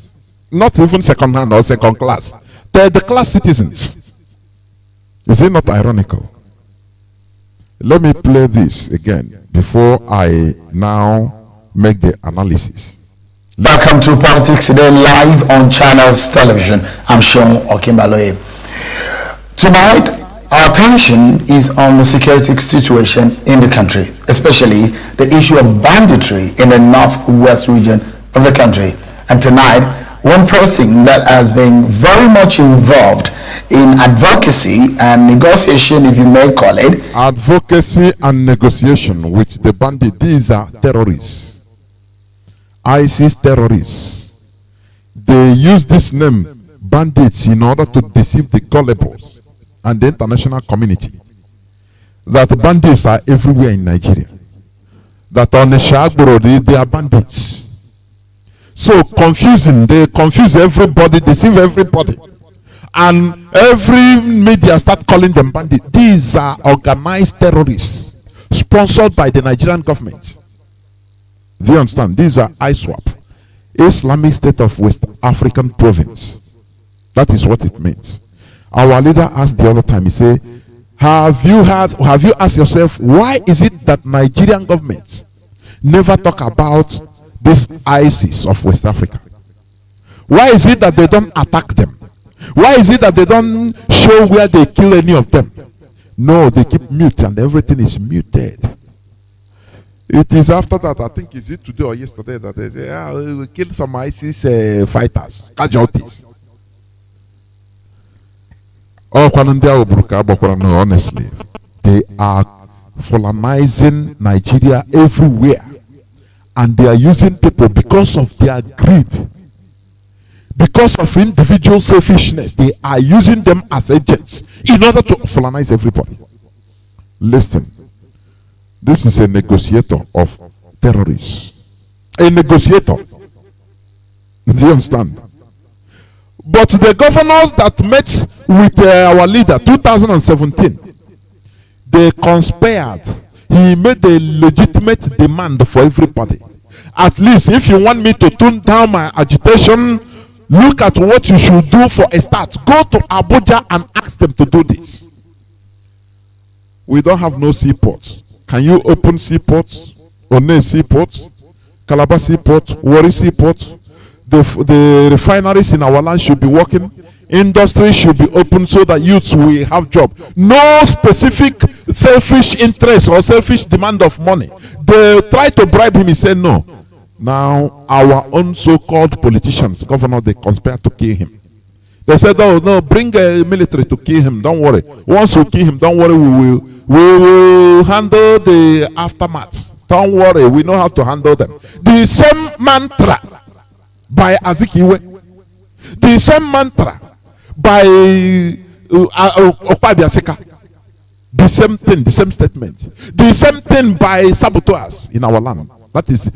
Not even second-hand or second class. They're the class citizens. Is it not ironical? Let me play this again before I now make the analysis. Welcome to Politics Today live on Channels Television. I'm Sean Okimbaloye. Tonight, our attention is on the security situation in the country, especially the issue of banditry in the northwest region of the country. And tonight, one person that has been very much involved in advocacy and negotiation, if you may call it. Advocacy and negotiation with the bandit. These are terrorists. ISIS terrorists. They use this name, bandits, in order to deceive the gullibles and the international community that bandits are everywhere in Nigeria. That on the Shagboro, they are bandits. So confusing, they confuse everybody, deceive everybody. And every media start calling them bandits. These are organized terrorists sponsored by the Nigerian government. Do you understand? These are ISWAP, Islamic State of West African Province. That is what it means. Our leader asked the other time, he said, have you asked yourself, why is it that Nigerian government never talk about this ISIS of West Africa? Why is it that they don't attack them? Why is it that they don't show where they kill any of them? No, they keep mute and everything is muted. It is after that, I think, is it today or yesterday, that they say, we killed some ISIS fighters, casualties. Honestly, they are Fulanizing Nigeria everywhere. And they are using people because of their greed. Because of individual selfishness, they are using them as agents in order to Fulanize everybody. Listen. This is a negotiator of terrorists. A negotiator. Do you understand? But the governors that met with our leader 2017, they conspired. He made a legitimate demand for everybody. At least if you want me to tone down my agitation, look at what you should do for a start. Go to Abuja and ask them to do this. We don't have no seaports. Can you open seaports? One seaports, Calabar seaport, Warri seaport. The refineries in our land should be working. Industry should be open so that youths will have job. No specific selfish interest or selfish demand of money. They try to bribe him. He said no. Now our own so-called politicians, governor, they conspire to kill him. They said, oh no, bring a military to kill him. Don't worry. Once we kill him, don't worry, we will handle the aftermath. Don't worry, we know how to handle them. The same mantra by Azikiwe, the same mantra by Okpabiaseka, the same thing, the same statement, the same thing by saboteurs in our land. That is,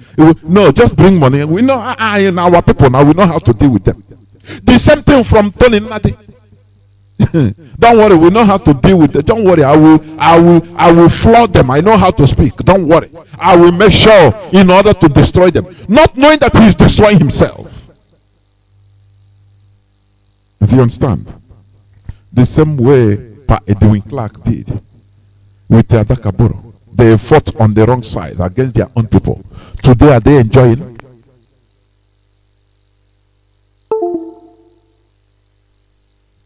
no, just bring money. We know in our people now, we know how to deal with them. The same thing from Tony Nadi. Don't worry, we know how to deal with it. Don't worry, I will flood them. I know how to speak. Don't worry. I will make sure in order to destroy them. Not knowing that he is destroying himself. If you understand? The same way Pa Edwin Clark did with Adakaboro. They fought on the wrong side against their own people. Today are they enjoying?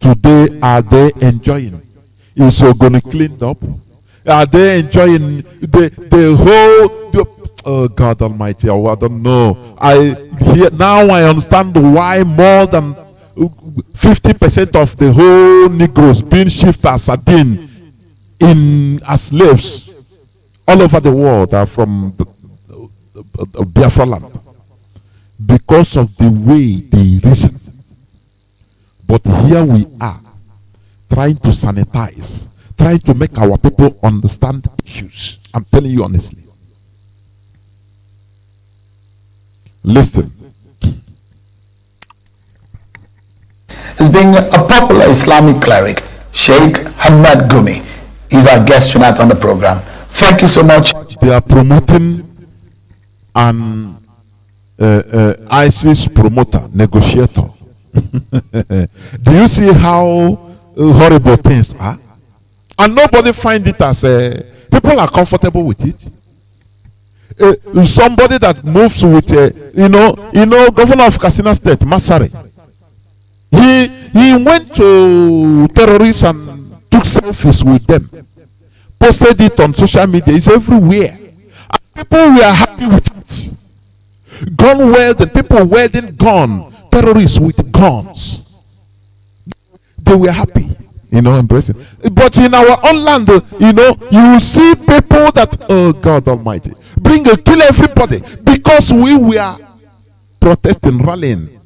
Today, are they enjoying? Is Ogoni cleaned up? Are they enjoying the whole? Oh God Almighty! I don't know. Now I understand why more than 50% of the whole Negroes being shipped as sardine as slaves all over the world are from the Biafra land because of the way they reason. But here we are, trying to sanitize, trying to make our people understand issues. I'm telling you honestly. Listen. As being a popular Islamic cleric, Sheikh Hamad Gumi is our guest tonight on the program. Thank you so much. They are promoting an ISIS promoter, negotiator. Do you see how horrible things are? And nobody find it as people are comfortable with it. somebody that moves with, Governor of Katsina State, Masari. He went to terrorists and took selfies with them, posted it on social media. It's everywhere. And people were happy with it. Gun welding, people welding gun, terrorists with guns. They were happy, embracing. But in our own land, you see people that, oh God Almighty, kill everybody because we were protesting, rallying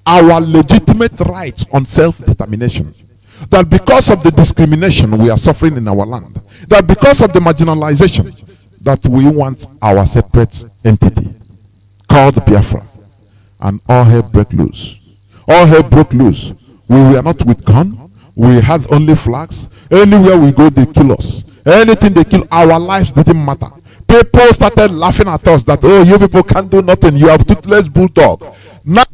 our legitimate rights on self-determination. That because of the discrimination we are suffering in our land, that because of the marginalization, that we want our separate entity called Biafra. And all hell broke loose. All hell broke loose. We were not with gun. We had only flags. Anywhere we go, they kill us. Anything they kill, our lives didn't matter. People started laughing at us that, oh, you people can't do nothing. You have toothless bulldog. Now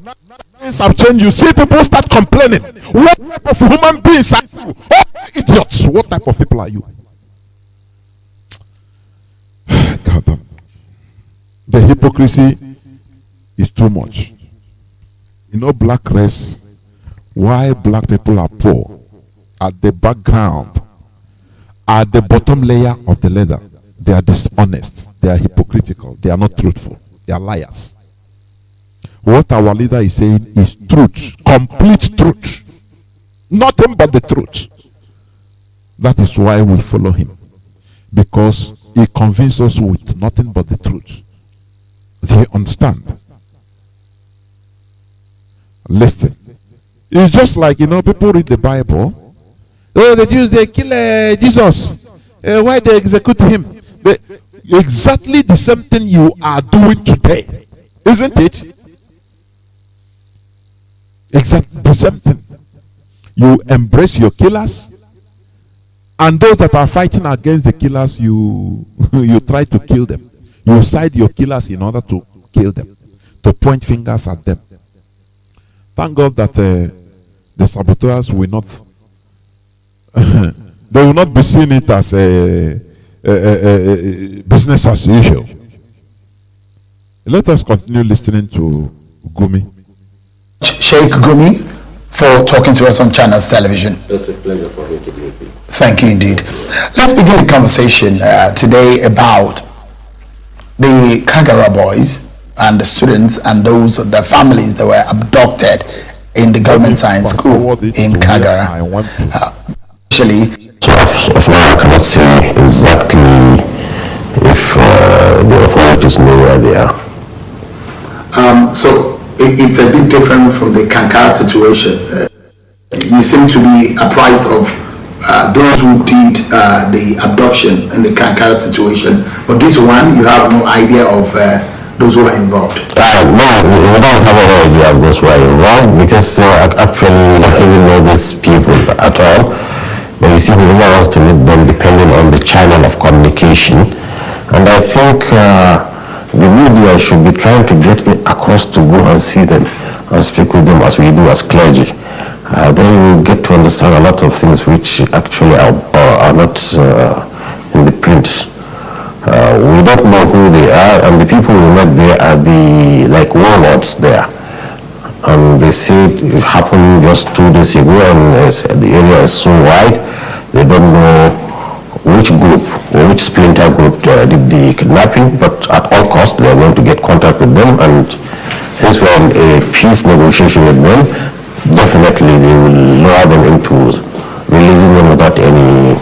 things have changed. You see people start complaining. What type of human beings are you? Oh, idiots. What type of people are you? God damn. The hypocrisy is too much. Black race, why black people are poor, at the background, at the bottom layer of the ladder, they are dishonest, they are hypocritical, they are not truthful, they are liars. What our leader is saying is truth, complete truth, nothing but the truth. That is why we follow him, because he convinces us with nothing but the truth. They understand. Listen, it's just like people read the Bible. Oh, the Jews, they kill Jesus. Why they execute him? Exactly the same thing you are doing today, isn't it? Exactly the same thing. You embrace your killers, and those that are fighting against the killers, you try to kill them. You side your killers in order to kill them, to point fingers at them. Thank God that the saboteurs will not they will not be seeing it as a business as usual. Let us continue listening to Gumi. Sheikh Gumi, for talking to us on Channels Television. It's a pleasure for me to be with you. Thank you indeed. Let's begin the conversation today about the Kagara boys and the students and the families that were abducted in the government science school in Kagara. Actually, Of now, I cannot say exactly if the authorities know where they are. So it's a bit different from the Kankara situation. You seem to be apprised of those who did the abduction in the Kankara situation, but this one you have no idea of those who are involved. No, we don't have any idea of those who are involved, because actually we don't even know these people at all. But you see, whoever wants to meet them depending on the channel of communication. And I think the media should be trying to get across to go and see them and speak with them as we do as clergy. Then you will get to understand a lot of things which actually are not in the print. We don't know who they are, and the people we met there are the warlords there. And they say it happened just 2 days ago, and the area is so wide, they don't know which group or which splinter group did the kidnapping, but at all costs they are going to get contact with them, and since we're in a peace negotiation with them, definitely they will lure them into releasing them without any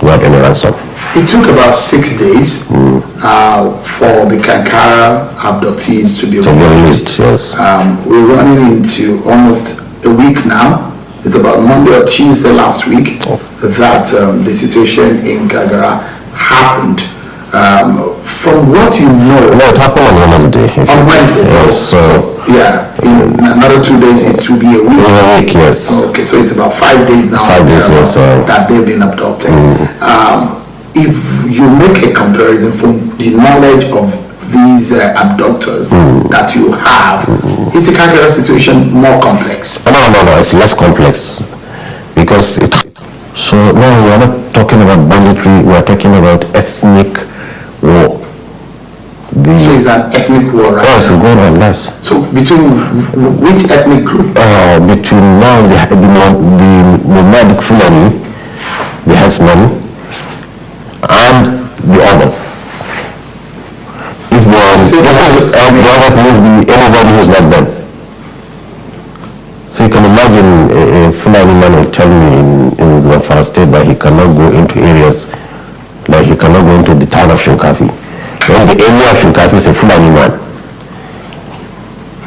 ransom. It took about 6 days for the Kankara abductees to be released. Yes. We're running into almost a week now. It's about Monday or Tuesday last week that the situation in Kagara happened. From what you know... No, it happened on Wednesday. On Wednesday? Yes. Yeah, in another 2 days it will be a week. A week, yes. Okay, so it's about 5 days now. 5 days, yes. That they've been abducted. If you make a comparison from the knowledge of these abductors that you have, is the Kagara situation more complex? No, it's less complex, because so now we are not talking about banditry, we are talking about ethnic war. an ethnic war, right? Yes, it's going on, yes. So between which ethnic group? Between now the nomadic Fulani, the headsmen, and the others. If the others means anybody who's not them. So you can imagine a Fulani man will tell me in Zamfara state that he cannot go into areas, like he cannot go into the town of Shinkafi. When the area of Shinkafi is a Fulani man.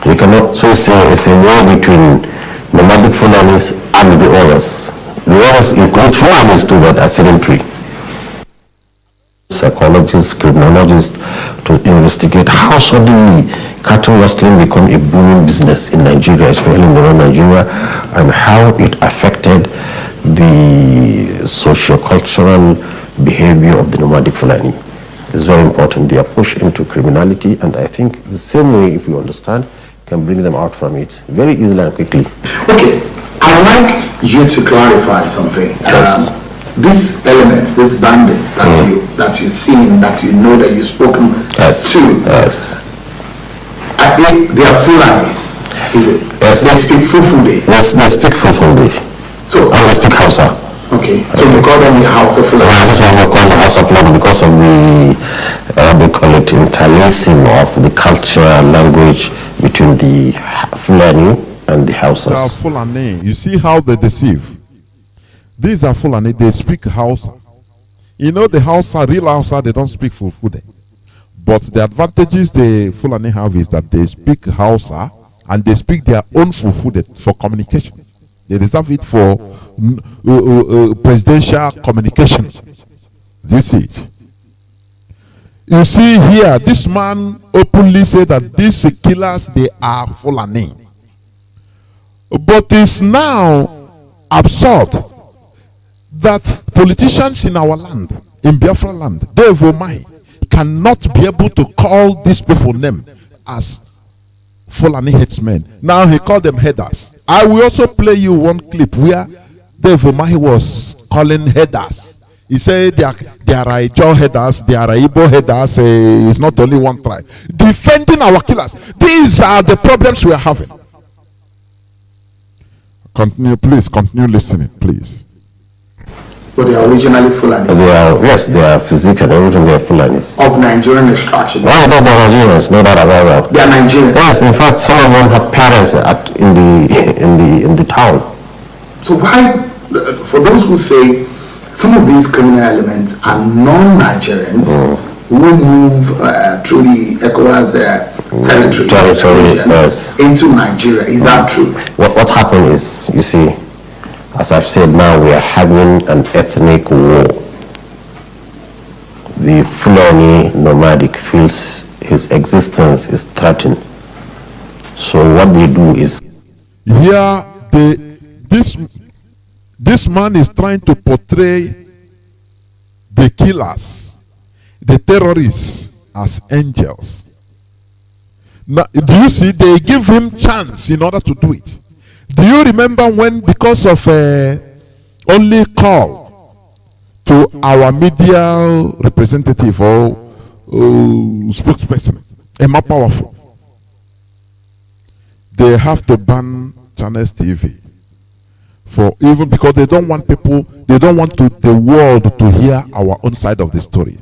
He cannot, so it's a war between nomadic Fulanis and the others. The others include Fulanis too that are sedentary. Psychologists, criminologists to investigate how suddenly cattle rustling become a booming business in Nigeria, especially in northern Nigeria, and how it affected the socio-cultural behavior of the nomadic Fulani. It's very important. They are pushed into criminality, and I think the same way, if you understand, can bring them out from it very easily and quickly. Okay, I'd like you to clarify something. Yes. These elements, these bandits that you've seen, that you know, that you've spoken Yes. to, Yes. they are Fulanis, is it? Yes. They speak Fulfulde. Yes, they speak Fulfulde. So, And they speak Hausa. okay, so you call them the Hausa Fulani. That's why we call the House of Fulani, because of the, we call it interlacing of the culture and language between the Fulani and the Hausas. They are Fulani. You see how they deceive. These are Fulani, they speak Hausa. You know the Hausa, real Hausa, they don't speak Fulfude. But the advantages the Fulani have is that they speak Hausa and they speak their own Fulfude for communication. They reserve it for presidential communication. Do you see it? You see here, this man openly said that these killers, they are Fulani. But it's now absurd that politicians in our land, in Biafra land, Devomai, cannot be able to call these people name as Fulani headsmen. Now he called them headers. I will also play you one clip where Devomai was calling headers. He said there are Ijo headers, there are Ibo headers, it's not only one tribe. Defending our killers. These are the problems we are having. Continue, please, continue listening, please. But they are originally Fulani. They are physical, everything, they are Fulanis. Of Nigerian extraction. Oh, they're Nigerians, no doubt about that. They are Nigerians. Yes, in fact, some of them have parents in the town. So why, for those who say some of these criminal elements are non-Nigerians who move through the ECOWAS territory yes, into Nigeria, is that true? What happened is, you see, as I've said now, we are having an ethnic war. The Fulani nomadic feels his existence is threatened. So what they do is, here this man is trying to portray the killers, the terrorists, as angels. Now, do you see, they give him chance in order to do it. Do you remember when, because of only call to our media representative or spokesperson, Emma Powerful, they have to ban Channels TV, for even because they don't want people, they don't want the world to hear our own side of the story.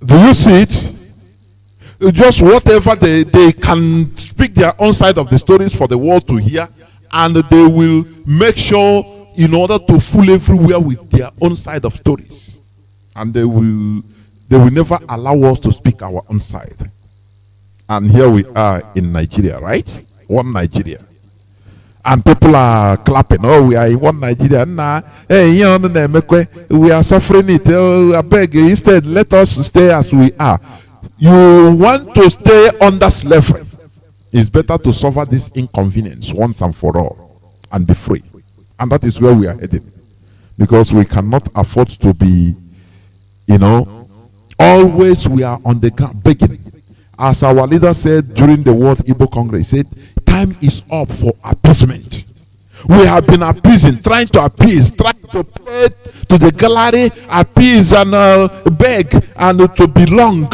Do you see it? Just whatever they can speak their own side of the stories for the world to hear, and they will make sure in order to fool everywhere with their own side of stories, and they will never allow us to speak our own side. And here we are in Nigeria, right? One Nigeria, and people are clapping. Oh, we are in one Nigeria. Nah, hey, we are suffering it. Oh, I beg you, instead let us stay as we are. You want to stay under slavery, it's better to suffer this inconvenience once and for all and be free. And that is where we are headed, because we cannot afford to be, always we are on the ground begging. As our leader said during the World Igbo Congress, he said, time is up for appeasement. We have been appeasing, trying to appease, trying to play to the gallery, appease and beg and to belong.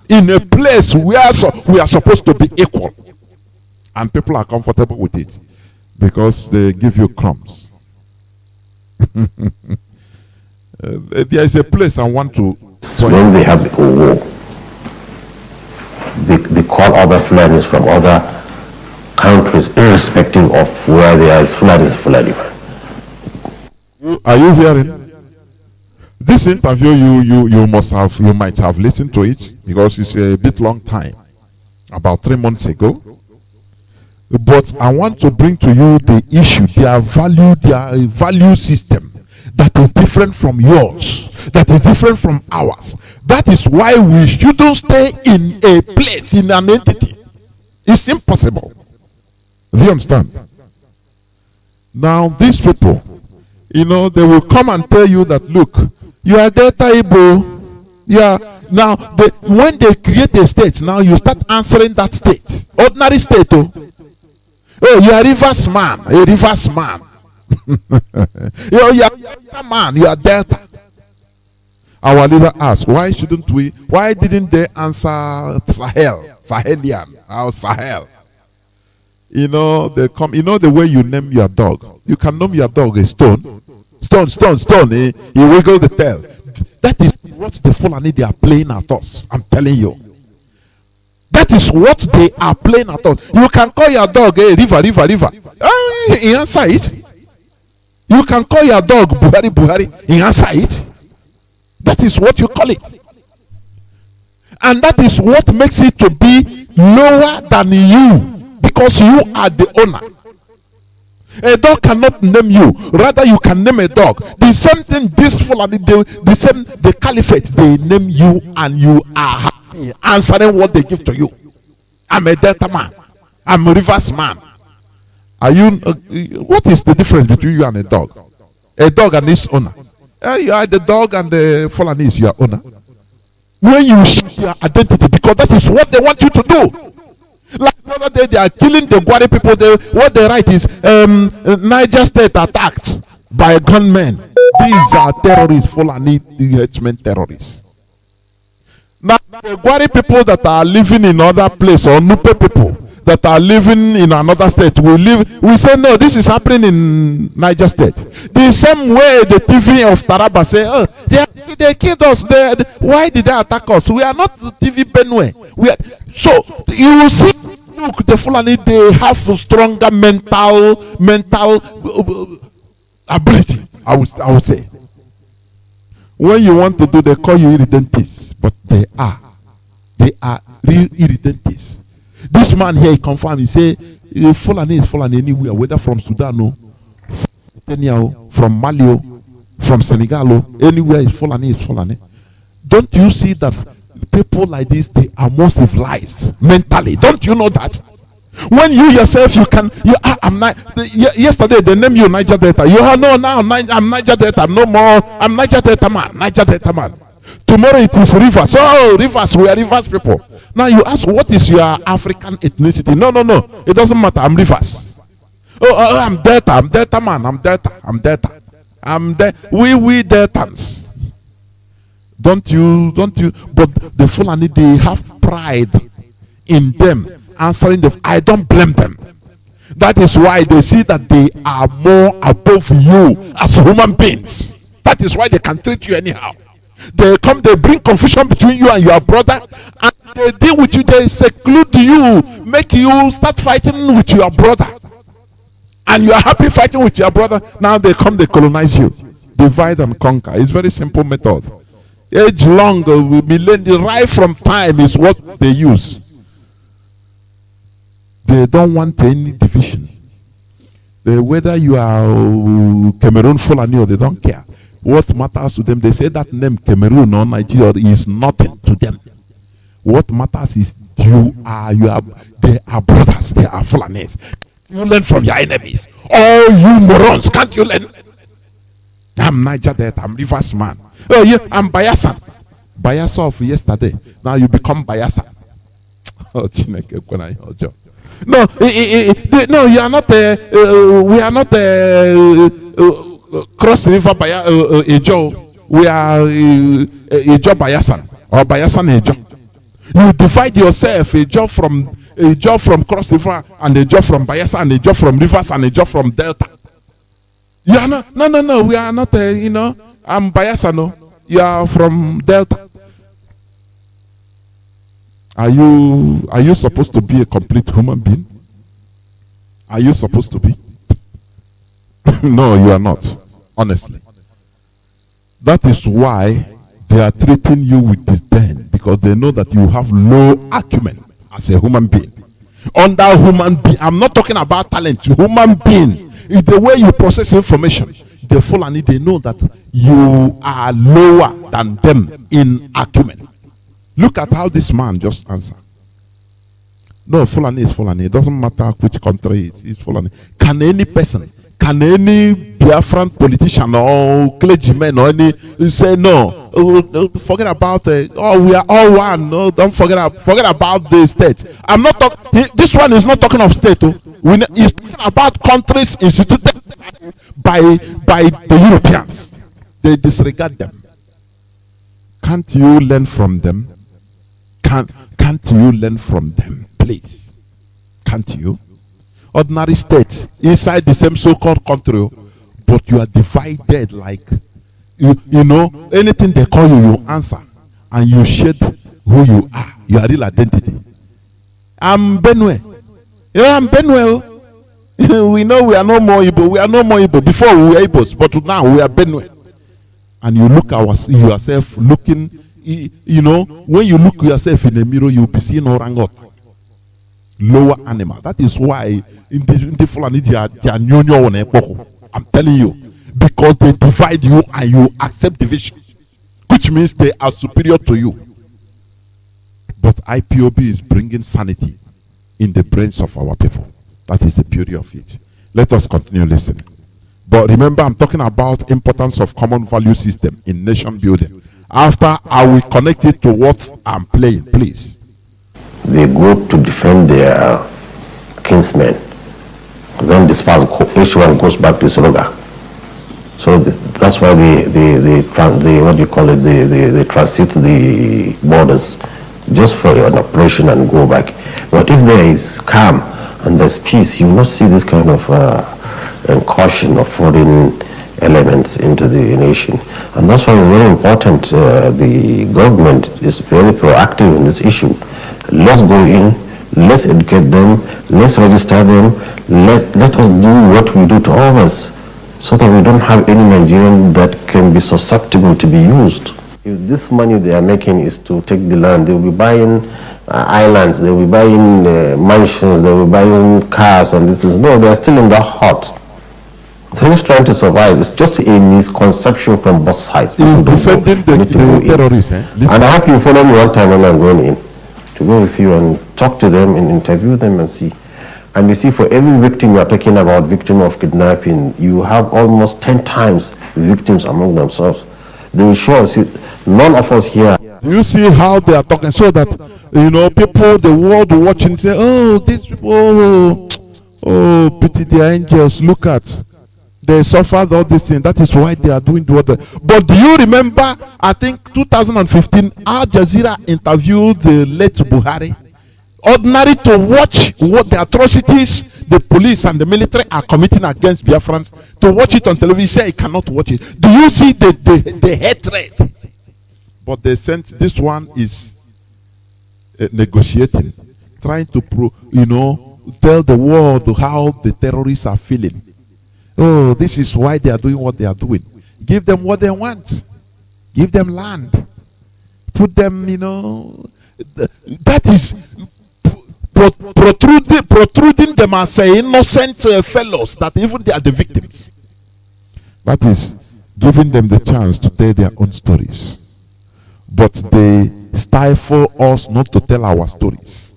in a place where we are supposed to be equal. And people are comfortable with it because they give you crumbs. There is a place I want to. When they have a war, they call other Fulanis from other countries, irrespective of where they are. Fulani is Fulani. Are you hearing? This interview, you might have listened to it because it's a bit long time, about 3 months ago. But I want to bring to you the issue, their value system that is different from yours, that is different from ours. That is why we shouldn't stay in a place, in an entity. It's impossible. Do you understand? Now, these people, they will come and tell you that, look, you are Delta Igbo. Yeah. Now, when they create a state, now you start answering that state. Ordinary state, oh, you are Rivers man, a Rivers man. You are Delta man, you are Delta. Our leader asked, why didn't they answer Sahelian, or Sahel? They come, the way you name your dog. You can name your dog a stone. Stone. He wiggle the tail. That is what the Fulani they are playing at us. I'm telling you. That is what they are playing at us. You can call your dog river. He answer it. You can call your dog Buhari. He answer it. That is what you call it. And that is what makes it to be lower than you, because you are the owner. A dog cannot name you. Rather, you can name a dog. The same thing, this Fulani, the caliphate, they name you and you are happy answering what they give to you. I'm a Delta man. I'm a Rivers man. Are you? What is the difference between you and a dog? A dog and its owner. You are the dog and the Fulani is your owner. When you share your identity, because that is what they want you to do. Like the other day, they are killing the Gwari people. What they write is Niger State attacked by gunmen. These are terrorists, Fulani henchmen terrorists. Now, the Gwari people that are living in other place, or Nupe people that are living in another state, we say no, this is happening in Niger State. The same way the TV of Taraba say, oh, they killed us. Why did they attack us? We are not the TV Benue. So you will see, look, the Fulani, they have a stronger mental ability. I would say. When you want to do, they call you irredentists, but they are real irredentists. This man here, he confirmed. He say, Fulani is Fulani anywhere, whether from Sudan or from Kenya, from Mali, from Senegal, anywhere is Fulani. Don't you see that people like this, they are more civilized mentally? Don't you know that? When you yourself, yesterday they named you Niger Delta. No, now I'm Niger Delta. No more. I'm Niger Delta man. Tomorrow it is Rivers. Oh, Rivers, we are Rivers people. Now you ask, what is your African ethnicity? No. It doesn't matter. I'm Rivers. Oh, I'm Delta man. I'm Delta. We Deltans. Don't you? But the Fulani, they have pride in them. Answering I don't blame them. That is why they see that they are more above you as human beings. That is why they can treat you anyhow. They bring confusion between you and your brother, and they deal with you, they seclude you, make you start fighting with your brother. And you are happy fighting with your brother. Now they colonize you. Divide and conquer. It's very simple method. Age long, millennium, right from time is what they use. They don't want any division. Whether you are Cameroon Fulani or they don't care. What matters to them, they say that name Cameroon or Nigeria is nothing to them. What matters is they are brothers, they are Fulanis. You learn from your enemies. All you morons, can't you learn? I'm Niger Delta, I'm Rivers man. Oh yeah, I'm Bayelsa. Bayelsa of yesterday. Now you become Bayelsa. Oh, Chineke, when I heard you. No, you are not. We are not Cross River Ejo. We are Ejo Bayasan or Bayasan Ejo. You divide yourself, a job from Cross River, and a job from Bayelsa, and a job from Rivers, and a job from Delta. You are not, no, we are not, I'm Bayelsa, no. You are from Delta. Are you supposed to be a complete human being? Are you supposed to be? No, you are not, honestly. That is why they are treating you with disdain, because they know that you have low acumen as a human being. Under human being, I'm not talking about talent. Human being is the way you process information. The Fulani, they know that you are lower than them in acumen. Look at how this man just answered. No, Fulani is Fulani. It doesn't matter which country it is Fulani. Can any person, can any Biafran politician or clergyman or any say no? Forget about it. Oh, we are all one. No, don't forget about the state. I'm not talking. This one is not talking of state. He's talking about countries instituted by the Europeans. They disregard them. Can't you learn from them? Can't you learn from them, please? Can't you? Ordinary state inside the same so-called country, but you are divided like you know anything they call you, you answer, and you shed who you are, your real identity. I'm Benue. I'm Benue. We know we are no more Igbo. We are no more Igbo. Before we were Igbos, but now we are Benue. And you look yourself looking. When you look yourself in the mirror, you'll be seeing orangot, lower animal. That is why in the Fulani they are nyonyo. I'm telling you, because they divide you and you accept division, which means they are superior to you. But IPOB is bringing sanity in the brains of our people. That is the beauty of it. Let us continue listening. But remember, I'm talking about importance of common value system in nation building. After, I will connect it to what I'm playing, please. They go to defend their kinsmen, then disperse. Each one goes back to his logger. So that's why they what do you call it? They transit the borders just for an operation and go back. But if there is calm and there's peace, you will not see this kind of incursion of foreign elements into the nation. And that's why it's very important. The government is very proactive in this issue. Let's go in, let's educate them, let's register them, let us do what we do to others, so that we don't have any Nigerian that can be susceptible to be used. If this money they are making is to take the land, they will be buying islands, they will be buying mansions, they will be buying cars, and this is, no, they are still in the hut. They're just trying to survive. It's just a misconception from both sides. He's defending the terrorists. And I hope you follow me one time when I'm going in, to go with you and talk to them and interview them and see. And you see, for every victim you are talking about, victim of kidnapping, you have almost 10 times victims among themselves. They will show us, none of us here. You see how they are talking, so that, people, the world watching say, oh, these people, oh, pity their angels, look at. They suffered all these things. That is why they are doing what. But do you remember, I think 2015, Al Jazeera interviewed the late Buhari. Ordinary to watch what the atrocities the police and the military are committing against Biafrans, to watch it on television, say he cannot watch it. Do you see the hatred? But they sent, this one is negotiating, trying to tell the world how the terrorists are feeling. Oh, this is why they are doing what they are doing. Give them what they want. Give them land. Put them, that is protruding them as innocent fellows, that even they are the victims. That is giving them the chance to tell their own stories. But they stifle us not to tell our stories.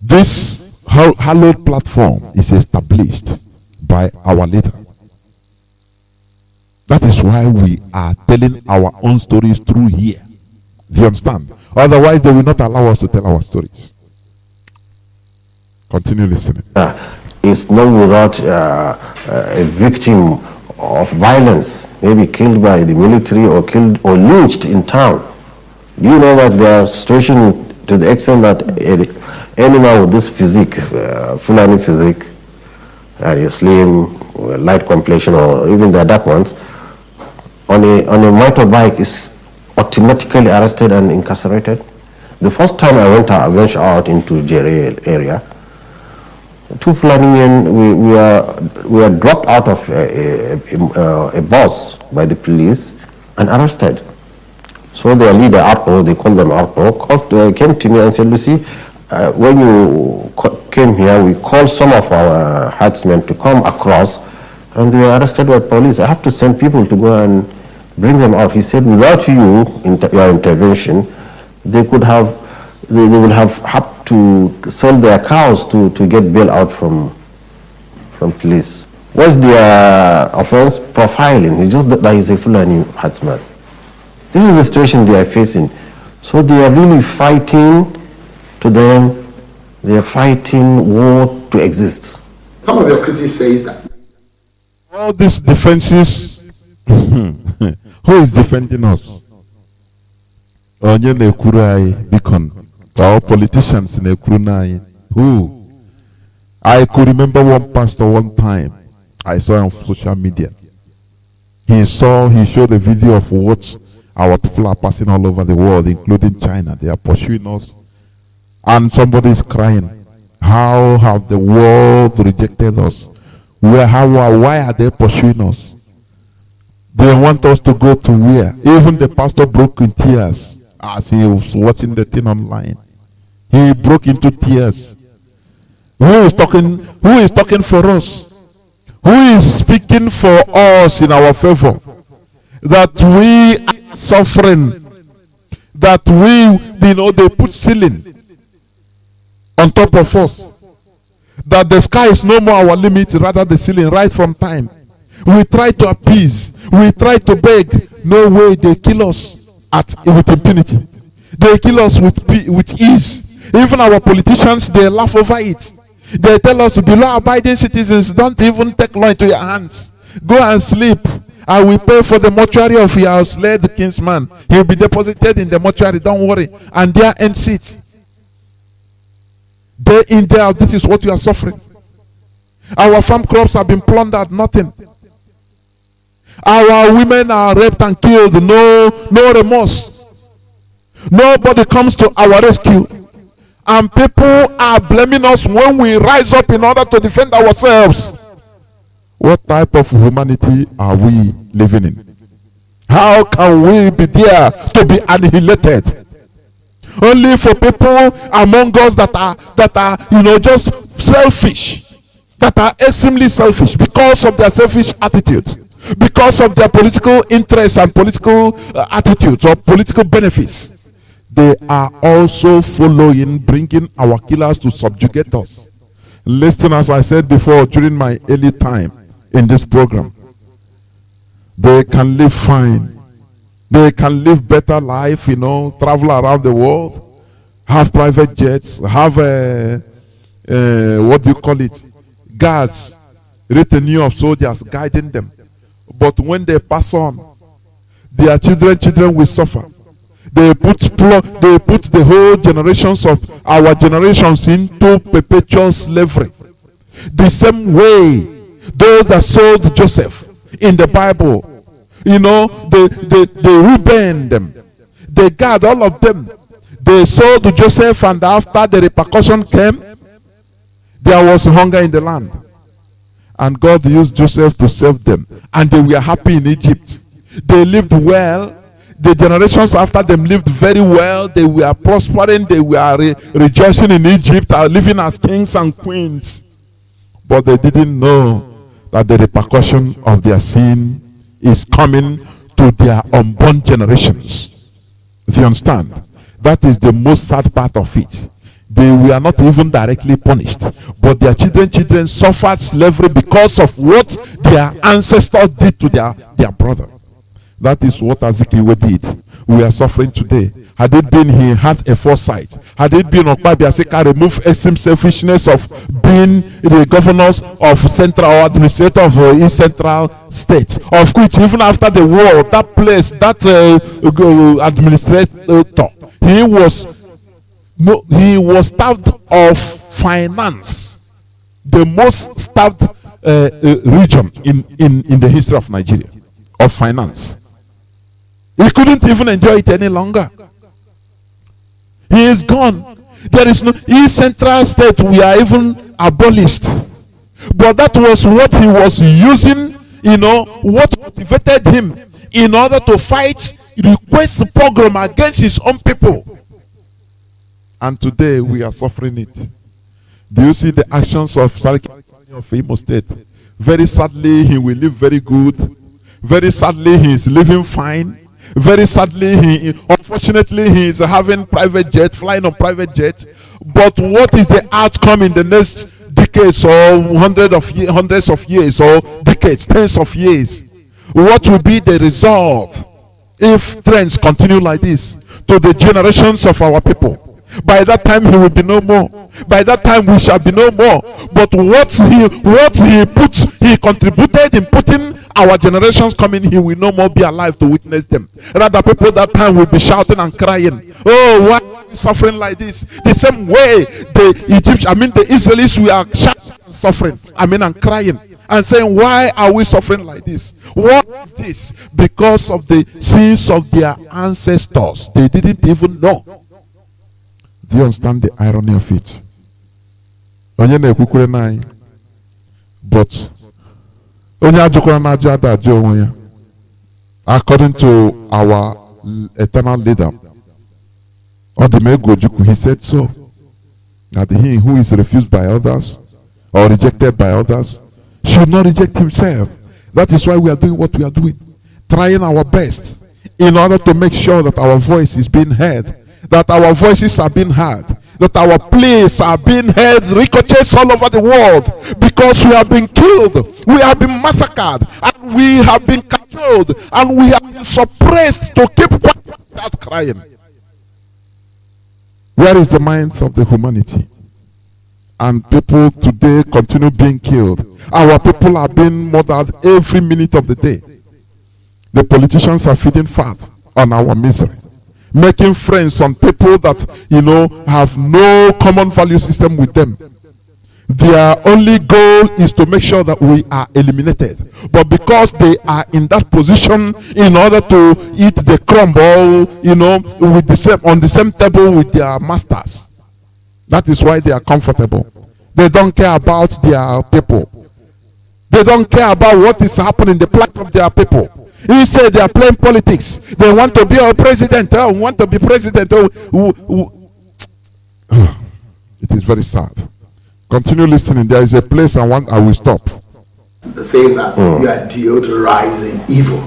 This hallowed platform is established by our leader. That is why we are telling our own stories through here. Do you understand? Otherwise, they will not allow us to tell our stories. Continue listening. It's not without a victim of violence, maybe killed by the military or killed or lynched in town. Do you know that their situation to the extent that any man with this physique, Fulani physique, a slim, light complexion, or even the dark ones, on a motorbike is automatically arrested and incarcerated? The first time I ventured out into Jere area, two Fulani men, we were dropped out of a bus by the police and arrested. So their leader, Arpo, they call them Arpo, came to me and said, Lucy, when you came here, we called some of our herdsmen to come across, and they were arrested by police. I have to send people to go and bring them out. He said, without your intervention, they would have had to sell their cows to get bail out from police. What's their offense? Profiling. It's just that he's a Fulani herdsman. This is the situation they are facing. So they are really fighting, to them, they are fighting war to exist. Some of your critics say that all these defenses, who is defending us? Onye na-ekwuru anyị bikon, our politicians na-ekwuru anyị. Who? I could remember one pastor one time I saw on social media. He showed a video of what our people are passing all over the world, including China. They are pursuing us. And somebody is crying. How have the world rejected us? Why are they pursuing us? They want us to go to where? Even the pastor broke in tears as he was watching the thing online. He broke into tears. Who is talking for us? Who is speaking for us in our favor? That we are suffering. That they put ceiling on top of us. That the sky is no more our limit, rather the ceiling right from time. We try to appease. We try to beg. No way, they kill us with impunity. They kill us with ease. Even our politicians, they laugh over it. They tell us, below-abiding citizens, don't even take law into your hands. Go and sleep. I will pay for the mortuary of your slain kinsman. He will be deposited in the mortuary, don't worry. And there ends it. Day in, day out, this is what you are suffering. Our farm crops have been plundered, nothing. Our women are raped and killed, no remorse. Nobody comes to our rescue. And people are blaming us when we rise up in order to defend ourselves. What type of humanity are we living in? How can we be there to be annihilated? Only for people among us that are just selfish, that are extremely selfish because of their selfish attitude, because of their political interests and political attitudes or political benefits. They are also bringing our killers to subjugate us. Listen, as I said before, during my early time in this program, they can live fine. They can live better life, travel around the world, have private jets, have guards, retinue of soldiers guiding them. But when they pass on, their children will suffer. They put the whole generations of our generations into perpetual slavery. The same way those that sold Joseph in the Bible, they Reuben them, they Gad, all of them, they sold Joseph, and after the repercussion came, there was hunger in the land. And God used Joseph to save them. And they were happy in Egypt. They lived well. The generations after them lived very well. They were prospering. They were rejoicing in Egypt, living as kings and queens. But they didn't know that the repercussion of their sin is coming to their unborn generations. Do you understand? That is the most sad part of it. They were not even directly punished, but their children suffered slavery because of what their ancestors did to their brother. That is what Azikiwe did. We are suffering today. Had it been he had a foresight, had it been Okpabiaseka remove extreme selfishness of being the governors of central or administrator of East Central State, of which even after the war, that place, that administrator, he was starved of finance, the most starved region in the history of Nigeria of finance. He couldn't even enjoy it any longer. He is gone. There is no East Central State. We are even abolished. But that was what he was using, what motivated him in order to fight, request pogrom against his own people. And today we are suffering it. Do you see the actions of Sarki of Imo State? Very sadly, he will live very good. Very sadly, he is living fine. Very sadly, unfortunately, he is having private jet, flying on private jet. But what is the outcome in the next decades or hundreds of years or decades, tens of years? What will be the result if trends continue like this to the generations of our people? By that time he will be no more. By that time we shall be no more. But what he contributed in putting our generations coming, he will no more be alive to witness them. Rather, people that time will be shouting and crying, oh, why are we suffering like this? The same way the Israelis, we are shouting and suffering, and crying and saying, why are we suffering like this? What is this? Because of the sins of their ancestors. They didn't even know. Do you understand the irony of it? But according to our eternal leader, he said so. That he who is refused by others or rejected by others should not reject himself. That is why we are doing what we are doing, trying our best in order to make sure that our voice is being heard, that our voices are being heard, that our pleas are being heard, ricochets all over the world, because we have been killed, we have been massacred, and we have been cajoled, and we have been suppressed to keep quiet without crying. Where is the minds of the humanity? And people today continue being killed. Our people are being murdered every minute of the day. The politicians are feeding fat on our misery, making friends on people that have no common value system with them. Their only goal is to make sure that we are eliminated. But because they are in that position, in order to eat the crumble, with on the same table with their masters, that is why they are comfortable. They don't care about their people. They don't care about what is happening in the plight of their people. He said they are playing politics. They want to be our president. Want to be president. It is very sad. Continue listening. There is a place I will stop. Saying that you are deodorizing evil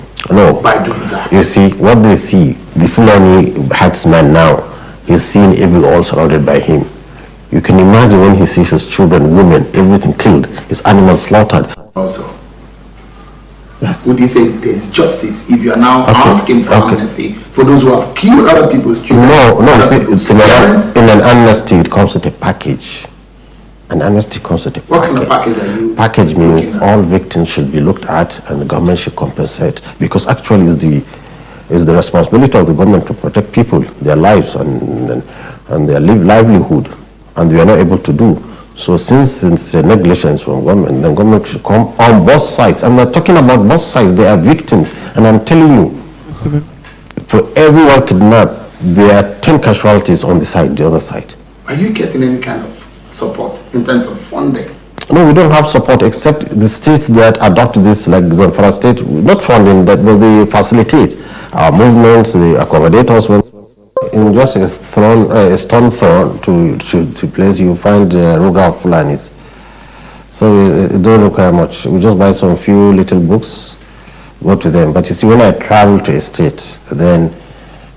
by doing that. You see, what they see, the Fulani herdsman now, he's seeing evil all surrounded by him. You can imagine when he sees his children, women, everything killed, his animals slaughtered. Also, yes. Would you say there's justice if you are now asking for amnesty for those who have killed other people's children? No, see, in an amnesty, it comes with a package. An amnesty comes with a package. What kind of package are you? Package means all victims should be looked at and the government should compensate, because actually it's the responsibility of the government to protect people, their lives and their livelihood, and we are not able to do. So since it's a negligence from government, then government should come on both sides. I'm not talking about both sides, they are victims. And I'm telling you, for everyone kidnapped, there are 10 casualties on the other side. Are you getting any kind of support in terms of funding? No, we don't have support except the states that adopt this, like Zamfara state, not funding, but they facilitate our movements, they accommodate us. In just a stone throw to place, you find Ruga of Fulanis. So it don't require much. We just buy some few little books, go to them. But you see, when I travel to a state, then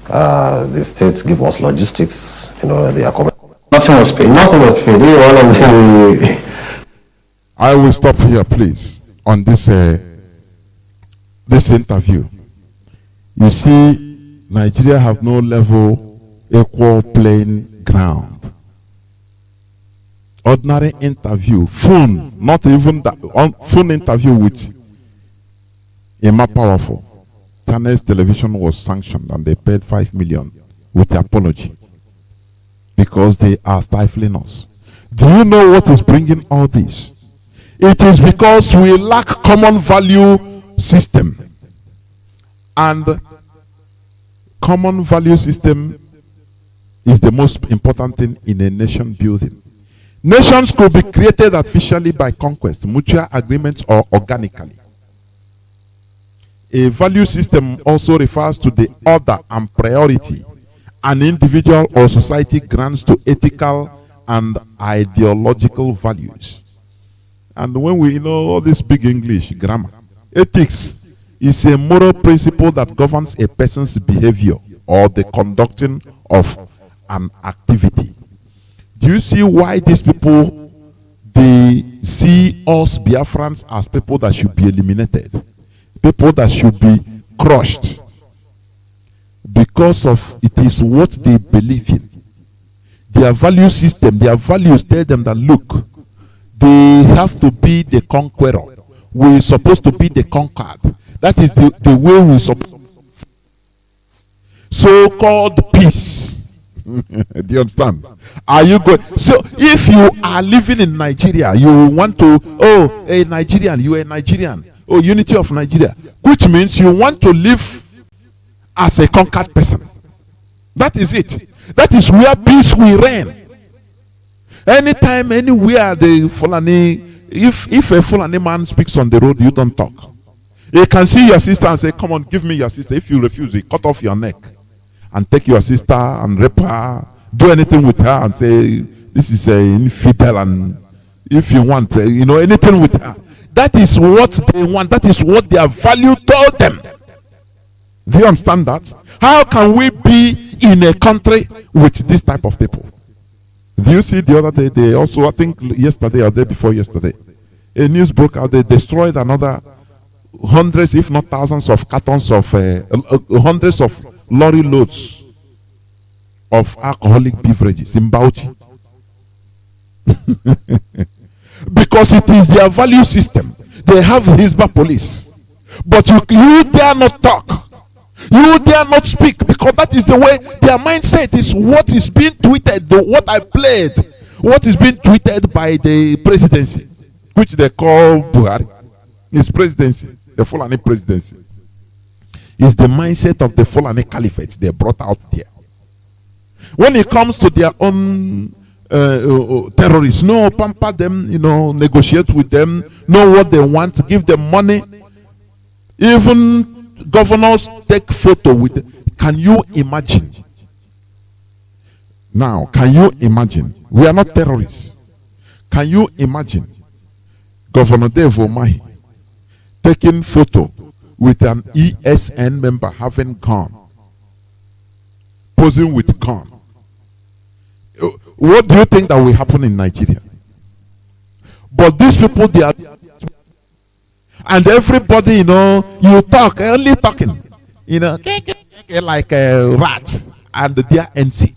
the states give us logistics, the accommodation. Nothing was paid. Nothing was paid. I will stop here, please, on this interview. You see, Nigeria have no level equal playing ground. Ordinary interview, phone, not even that, phone interview with Emma Powerful. Channels Television was sanctioned and they paid 5 million with apology because they are stifling us. Do you know what is bringing all this? It is because we lack common value system. And common value system is the most important thing in a nation building. Nations could be created artificially by conquest, mutual agreements, or organically. A value system also refers to the order and priority an individual or society grants to ethical and ideological values. And when we know all this big English grammar, ethics is a moral principle that governs a person's behavior or the conducting of an activity. Do you see why these people, they see us Biafrans as people that should be eliminated, people that should be crushed, because of it is what they believe in. Their value system, their values tell them that look, they have to be the conqueror. We're supposed to be the conquered. That is the way we supposed. So-called peace. Do you understand? Are you going? So if you are living in Nigeria, you want to, oh, a Nigerian, you are a Nigerian. Oh, unity of Nigeria. Which means you want to live as a conquered person. That is it. That is where peace will reign. Anytime, anywhere, the Fulani, if a Fulani man speaks on the road, you don't talk. You can see your sister and say, come on, give me your sister. If you refuse, you cut off your neck and take your sister and rape her, do anything with her and say, this is a infidel, and if you want, anything with her. That is what they want. That is what their value told them. Do you understand that? How can we be in a country with this type of people? Do you see the other day, they also, I think yesterday or day before yesterday, a news broke out, they destroyed another hundreds, if not thousands of cartons of, hundreds of lorry loads of alcoholic beverages in Bauchi. Because it is their value system. They have Hizbah police. But you dare not talk. You dare not speak, because that is the way their mindset is. What is being tweeted, what I played, what is being tweeted by the presidency, which they call Buhari, is presidency, the Fulani presidency, is the mindset of the Fulani caliphate they brought out there. When it comes to their own terrorists, no, pamper them, negotiate with them, know what they want, give them money. Even governors take photo with them. Can you imagine? Now, can you imagine? We are not terrorists. Can you imagine Governor Devo Mahi taking photo with an ESN member having gun, posing with gun? What do you think that will happen in Nigeria? But these people, they are, and everybody, you talk, only talking, like a rat, and they are NC,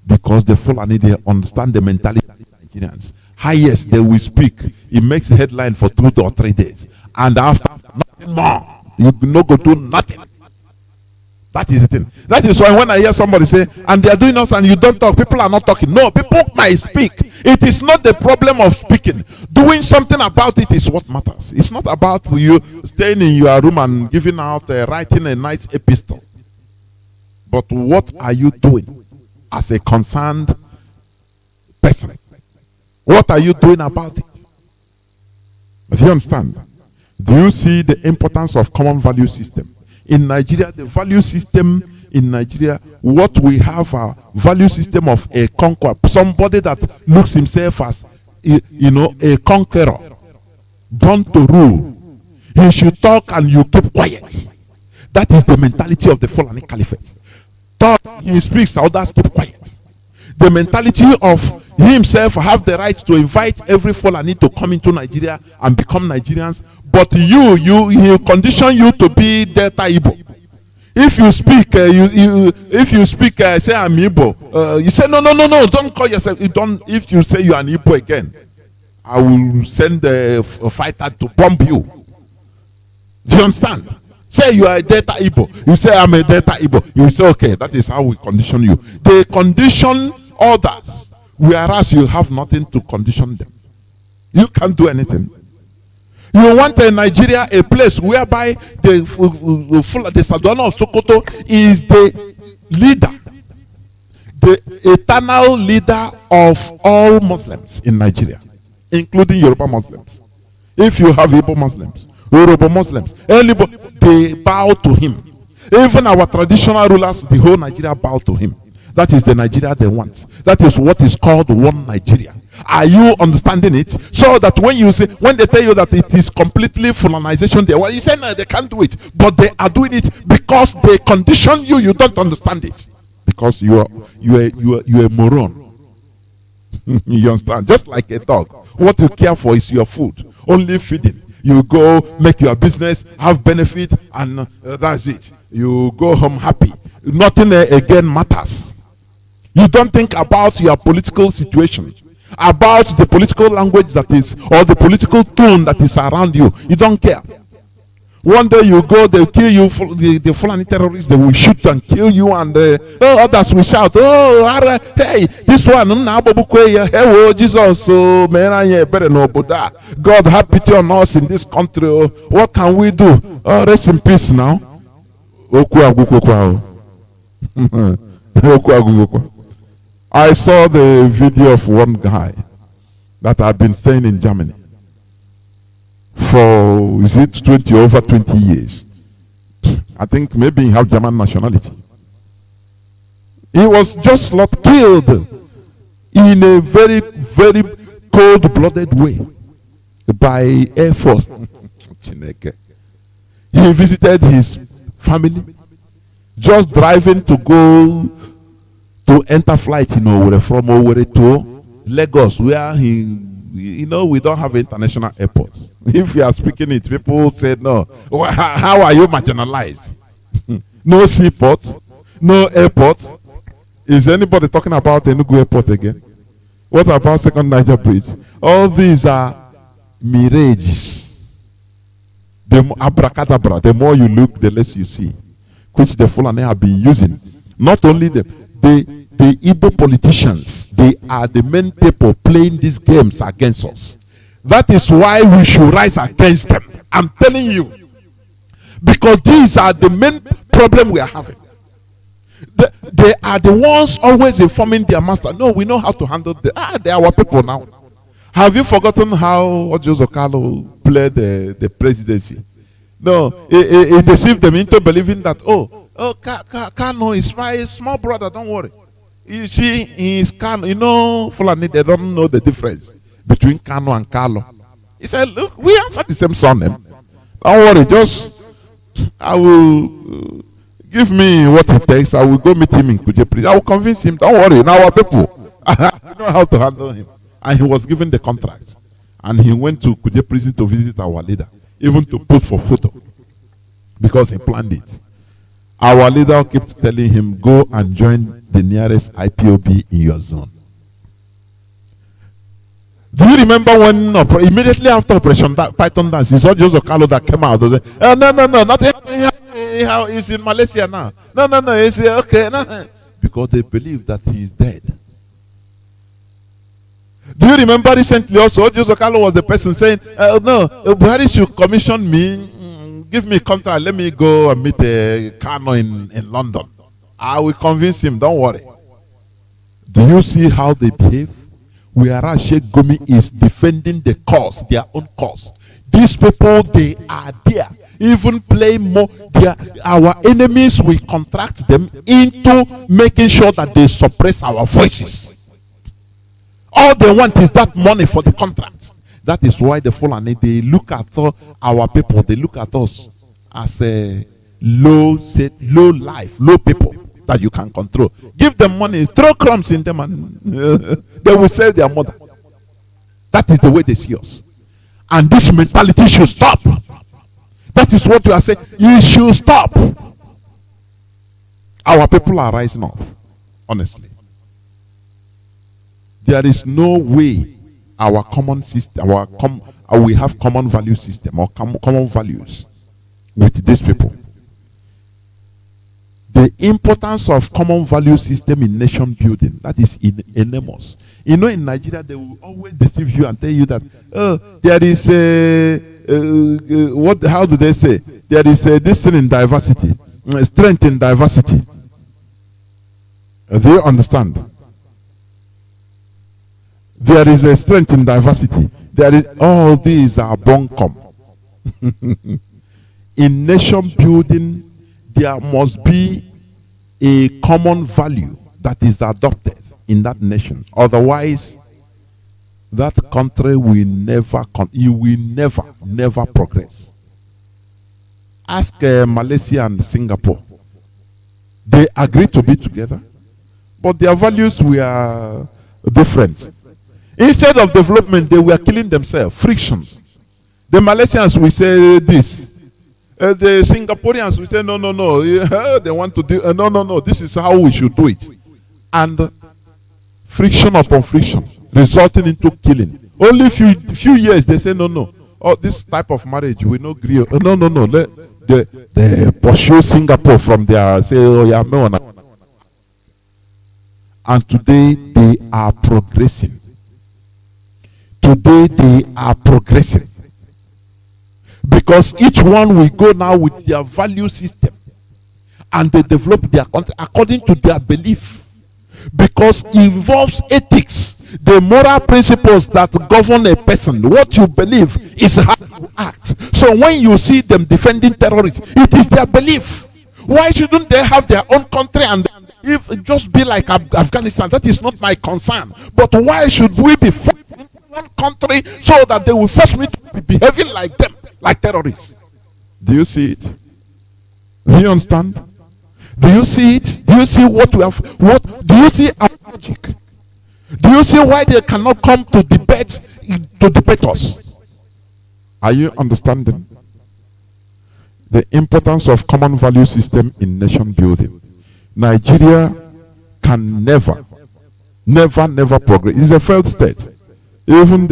because the Fulani, they understand the mentality of Nigerians. Highest they will speak, it makes a headline for 2 or 3 days, and after nothing more, you no go do nothing. That is the thing. That is why when I hear somebody say, and they are doing us and you don't talk, people are not talking. No, people might speak. It is not the problem of speaking. Doing something about it is what matters. It's not about you staying in your room and giving out, writing a nice epistle. But what are you doing as a concerned person? What are you doing about it? Do you understand? Do you see the importance of common value system? In Nigeria, the value system in Nigeria, what we have a value system of a conqueror, somebody that looks himself as, a conqueror, born to rule. He should talk and you keep quiet. That is the mentality of the Fulani caliphate. Talk, he speaks, others keep quiet. The mentality of himself have the right to invite every Fulani to come into Nigeria and become Nigerians, but he condition you to be Delta Ipob. If you speak, if you speak, say I'm Igbo, you say no, don't call yourself. You don't. If you say you are an Igbo again, I will send a fighter to bomb you. Do you understand? Say you are a Delta Igbo. You say I'm a Delta Igbo. You say okay, that is how we condition you. They condition others, whereas you have nothing to condition them. You can't do anything. You want a Nigeria, a place whereby the Sadwana of Sokoto is the leader, the eternal leader of all Muslims in Nigeria, including Yoruba Muslims. If you have Igbo Muslims, Yoruba Muslims, anybody, they bow to him. Even our traditional rulers, the whole Nigeria bow to him. That is the Nigeria they want. That is what is called one Nigeria. Are you understanding it? So that when you say, when they tell you that it is completely Fulanization there, well, you say no, they can't do it, but they are doing it because they condition you. You don't understand it because you are a moron. You understand? Just like a dog, what you care for is your food, only feeding. You go make your business, have benefit, and that's it. You go home happy. Nothing again matters. You don't think about your political situation, about the political language that is, or the political tone that is around you. You don't care. One day you go, they'll kill you, the Fulani terrorists, they will shoot and kill you, and others will shout, oh, hey, this one, hey, Jesus, God have pity on us in this country. What can we do? Oh, rest in peace now. I saw the video of one guy that had been staying in Germany for, is it over 20 years? I think maybe he have German nationality. He was just not killed in a very, very cold-blooded way by Air Force. He visited his family, just driving to go to enter flight, from Owerri to Lagos, where we don't have international airports. If you are speaking it, people said, no, how are you marginalized? No seaport, no airport. Is anybody talking about Enugu Airport again? What about Second Niger Bridge? All these are mirages. The abracadabra, the more you look, the less you see, which the Fulani have been using. Not only the Igbo politicians, they are the main people playing these games against us. That is why we should rise against them. I'm telling you. Because these are the main problem we are having. They are the ones always informing their master. No, we know how to handle them. They are our people now. Have you forgotten how Ojo Kalo played the presidency? No, he deceived them into believing that, Kanu is my small brother, don't worry. You see, he is Kanu. Fulani, they don't know the difference between Kanu and Kalo. He said, look, we answer the same surname. Don't worry, I will give me what it takes. I will go meet him in Kuje prison. I will convince him, don't worry, now our people. I know how to handle him. And he was given the contract. And he went to Kuje prison to visit our leader, even to pose for photo, because he planned it. Our leader kept telling him, go and join the nearest IPOB in your zone. Do you remember when immediately after Operation Python Dance, he saw Joseph Carlo that came out? No, not how he's in Malaysia now. No, he's okay. No. Because they believe that he is dead. Do you remember recently also, Joseph Carlo was the person saying, no, Buhari should commission me, give me a contract, let me go and meet Kanu in London. I will convince him, don't worry. Do you see how they behave? Whereas Sheikh Gumi is defending the cause, their own cause. These people, they are there. Even play more. Our enemies, we contract them into making sure that they suppress our voices. All they want is that money for the contract. That is why the Fulani, they look at our people, they look at us as a low life, low people that you can control. Give them money, throw crumbs in them, and they will sell their mother. That is the way they see us. And this mentality should stop. That is what we are saying. You should stop. Our people are rising up, honestly. There is no way our common system, we have common value system or common values with these people. The importance of common value system in nation building, that is enormous. You know, in Nigeria, they will always deceive you and tell you that there is how do they say? There is this thing in diversity, strength in diversity. Do you understand? There is a strength in diversity. There is, all these are bunkum. In nation building, there must be a common value that is adopted in that nation. Otherwise, that country will never progress. Ask Malaysia and Singapore. They agreed to be together, but their values were different. Instead of development, they were killing themselves. Frictions. The Malaysians will say this. The Singaporeans will say, no. They want to do, no. This is how we should do it. And friction upon friction, resulting into killing. Only few years, they say, no. Oh, this type of marriage, we no agree. No. They pursue Singapore from there. Say, oh, yeah, no. And today, they are progressing. Today, they are progressing. Because each one will go now with their value system. And they develop their country according to their belief. Because it involves ethics. The moral principles that govern a person. What you believe is how you act. So when you see them defending terrorists, it is their belief. Why shouldn't they have their own country and if just be like Afghanistan? That is not my concern. But why should we be fighting one country so that they will force me to be behaving like them, like terrorists? Do you see it? Do you understand? Do you see it? Do you see what we have? What do you see our logic? Do you see why they cannot come to debate us? Are you understanding the importance of common value system in nation building? Nigeria can never progress. It's a failed state. Even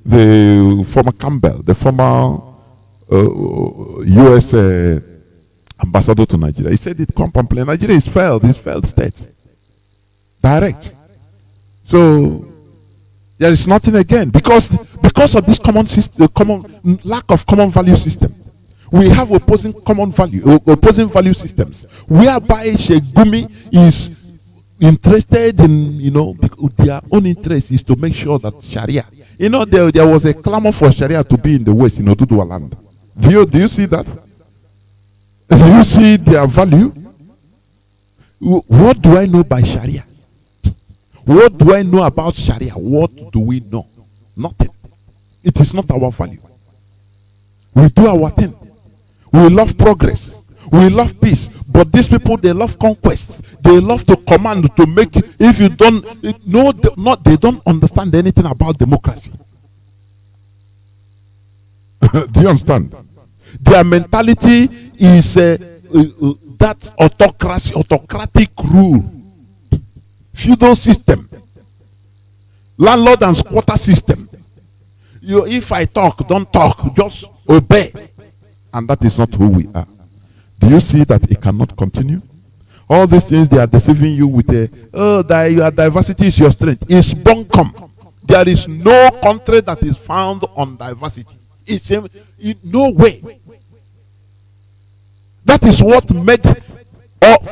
the former Campbell, the former U.S. ambassador to Nigeria, he said it can't complain. Nigeria is failed. It's failed state. Direct. So there is nothing again because of this common system, lack of common value system. We have opposing value systems, whereby Sheikh Gumi is interested in, their own interest is to make sure that Sharia. There was a clamor for Sharia to be in the West, in Oduduwa land. Do you see that? Do you see their value? What do I know by Sharia? What do I know about Sharia? What do we know? Nothing. It is not our value. We do our thing. We love progress. We love peace. But these people, they love conquest. They love to command, to make. If you don't know, they don't understand anything about democracy. Do you understand? Their mentality is that autocratic rule. Feudal system, landlord and squatter system. If I talk, don't talk, just obey. And that is not who we are. Do you see that it cannot continue? All these things, they are deceiving you with your diversity is your strength. It's bunkum. There is no country that is found on diversity. It's in no way. That is what made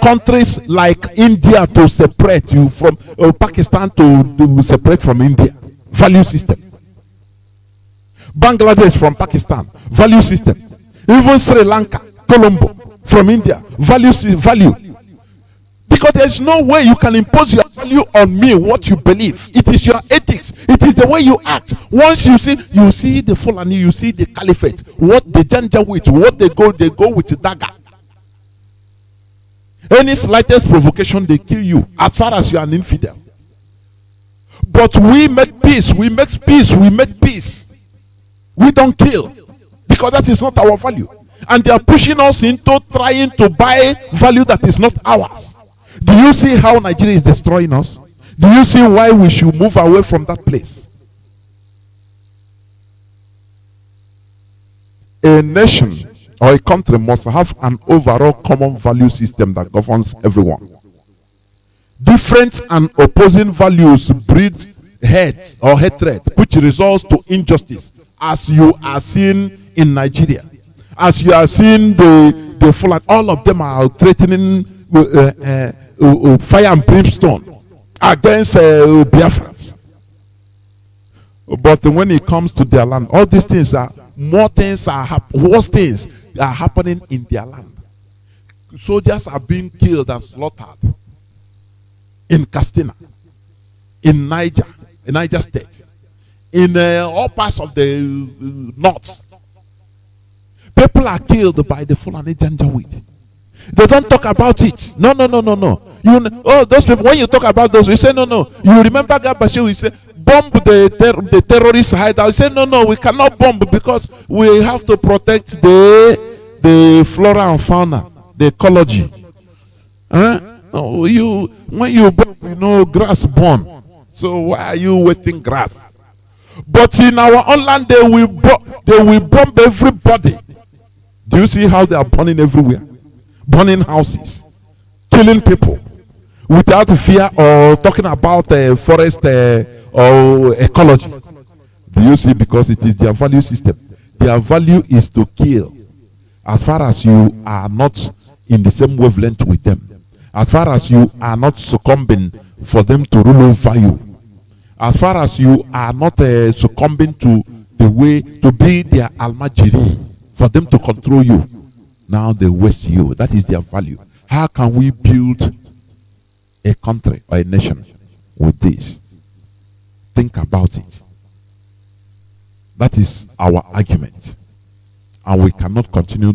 countries like India to separate you from Pakistan to separate from India. Value system. Bangladesh from Pakistan. Value system. Even Sri Lanka, Colombo from India. Value. Because there is no way you can impose your value on me, what you believe. It is your ethics. It is the way you act. Once you see the Fulani, you see the caliphate. What they Janjaweed, what they go with the dagger. Any slightest provocation, they kill you as far as you are an infidel. But we make peace. We make peace. We make peace. We don't kill because that is not our value. And they are pushing us into trying to buy value that is not ours. Do you see how Nigeria is destroying us? Do you see why we should move away from that place? A nation or a country must have an overall common value system that governs everyone. Different and opposing values breed hate or hatred, which results to injustice, as you are seeing in Nigeria. As you are seeing the Fulani, all of them are threatening fire and brimstone against Biafrans. But when it comes to their land, all these things are worse things are happening in their land. Soldiers are being killed and slaughtered in Castina, in Niger State, in all parts of the north. People are killed by the Fulani Janjaweed. They don't talk about it. No. Those people, when you talk about those, you say, no. You remember Gabashi, we say, bomb the terrorist hideout. You say, no, we cannot bomb because we have to protect the flora and fauna, the ecology. No, when you bomb, grass born. So why are you wasting grass? But in our own land, they will bomb everybody. Do you see how they are burning everywhere? Burning houses, killing people without fear or talking about forest or ecology. Do you see? Because it is their value system. Their value is to kill. As far as you are not in the same wavelength with them, as far as you are not succumbing for them to rule over you, as far as you are not succumbing to the way to be their almajiri, for them to control you, now they waste you. That is their value. How can we build a country or a nation with this? Think about it. That is our argument. And we cannot continue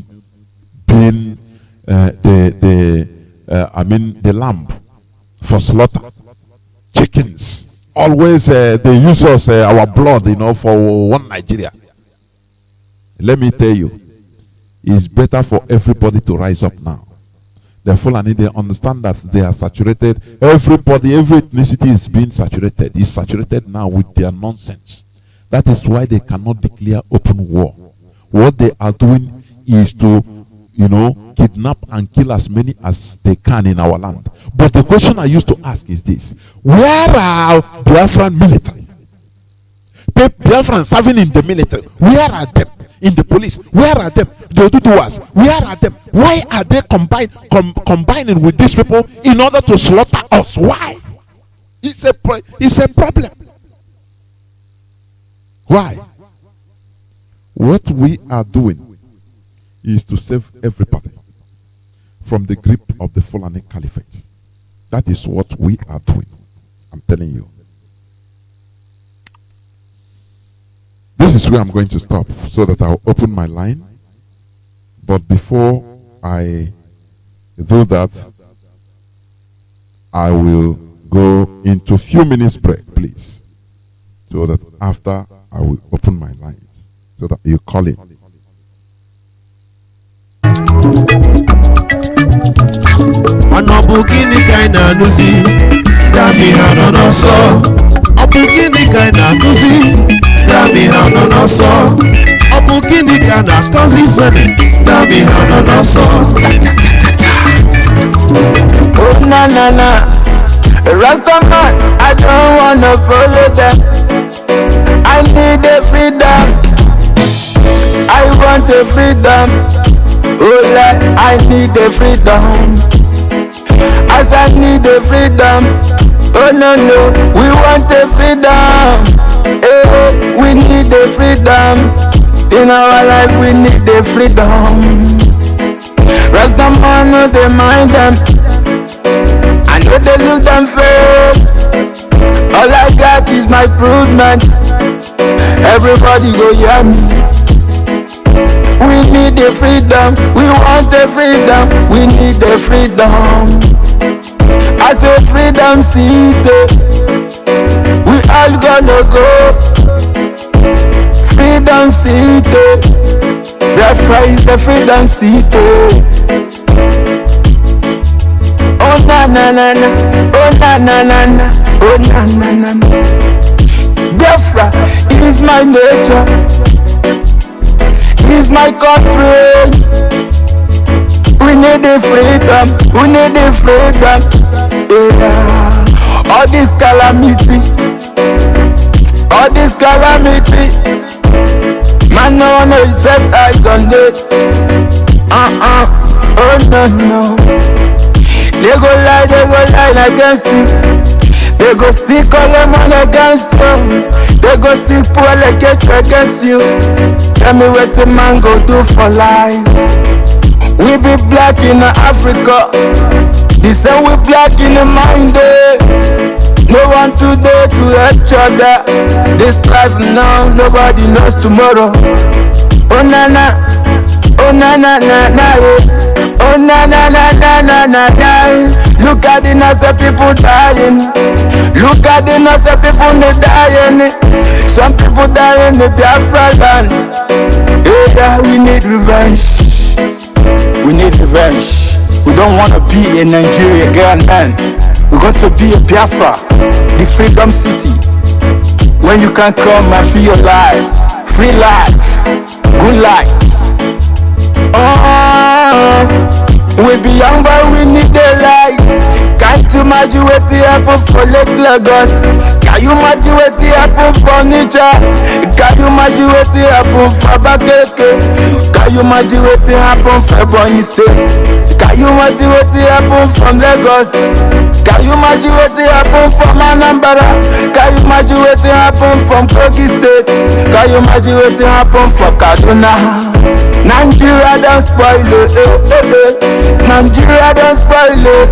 being the lamb for slaughter. Chickens. Always they use us, our blood, for one Nigeria. Let me tell you, it's better for everybody to rise up now. The Fulani, they understand that they are saturated. Everybody, every ethnicity is being saturated. It's saturated now with their nonsense. That is why they cannot declare open war. What they are doing is to, kidnap and kill as many as they can in our land. But the question I used to ask is this: where are Biafran military? Biafrans serving in the military, where are them? In the police, where are them? The Oduduwas, where are them? Why are they combining with these people in order to slaughter us? Why? It's a problem. Why? What we are doing is to save everybody from the grip of the Fulani caliphate. That is what we are doing. I'm telling you. This is where I'm going to stop so that I'll open my line. But before I do that, I will go into a few minutes break, please. So that after I will open my lines so that you call in. Dami ha no no so Obu gini ka na kozi fene Dami ha no no so Oh na na na Rastaman, I don't wanna follow them. I need a freedom. I want a freedom. Oh Lord, I need a freedom. As I need a freedom. Oh no, we want a freedom. We need the freedom. In our life we need the freedom. Rastaman, no they mind them. I know they look them face. All I got is my improvement. Everybody go hear me. We need the freedom. We want the freedom. We need the freedom. I say freedom city. We all gonna go. Freedom city. The Biafra is the freedom city. Oh na na na na, oh na na na na, oh na na na na. Biafra is my nature, is my country. We need the freedom, we need the freedom. Yeah. All this calamity, all this calamity. Man, no one is set eyes on it. Oh no no. They go lie against you. They go stick all them on against you. They go stick poor against you. Tell me what the man go do for life. We be black in Africa, the same we black in the mind. No one today to each other. This life now, nobody knows tomorrow. Oh na na, oh na na na na, oh na na na na na na na. Look at the innocent people dying. Look at the innocent people dying. Some people dying in the Biafra land. Yeah, we need revenge. We need revenge. We don't want to be in Nigeria again. We're going to be a Biafra, the freedom city, when you can come and feel your life, free life, good life. Oh, we be young but we need the light. Can't you imagine what happen for Lake Lagos? Can you imagine what happen for Niger? Can you imagine what happen for Abakaliki? Can you imagine what happen for Ebonyi State? Can you imagine what happen from Lagos? Can you imagine what happen from Anambra? Can you imagine what happen from Kogi State? Can you imagine what happen from Kaduna? Nigeria don't spoil it, Nigeria don't spoil it.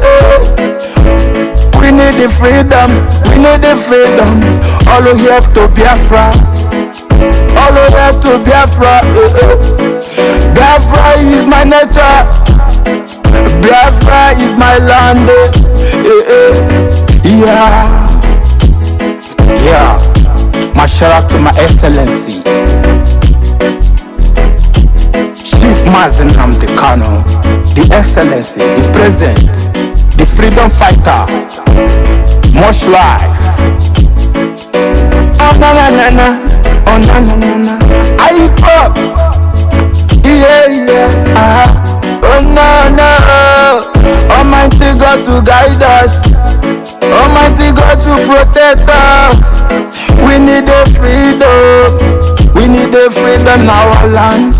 We need the freedom, we need the freedom. All we have to Biafra, all we have to Biafra. Biafra is my nature, Biafra is my land. Yeah. My shout out to my Excellency Chief Mazi Johnathan Kanu, the Excellency, the President, the freedom fighter. Much life. Oh na na na na, oh na na na na. Ipob, yeah. Oh no no. Almighty God to guide us, Almighty God to protect us. We need the freedom, we need the freedom in our land.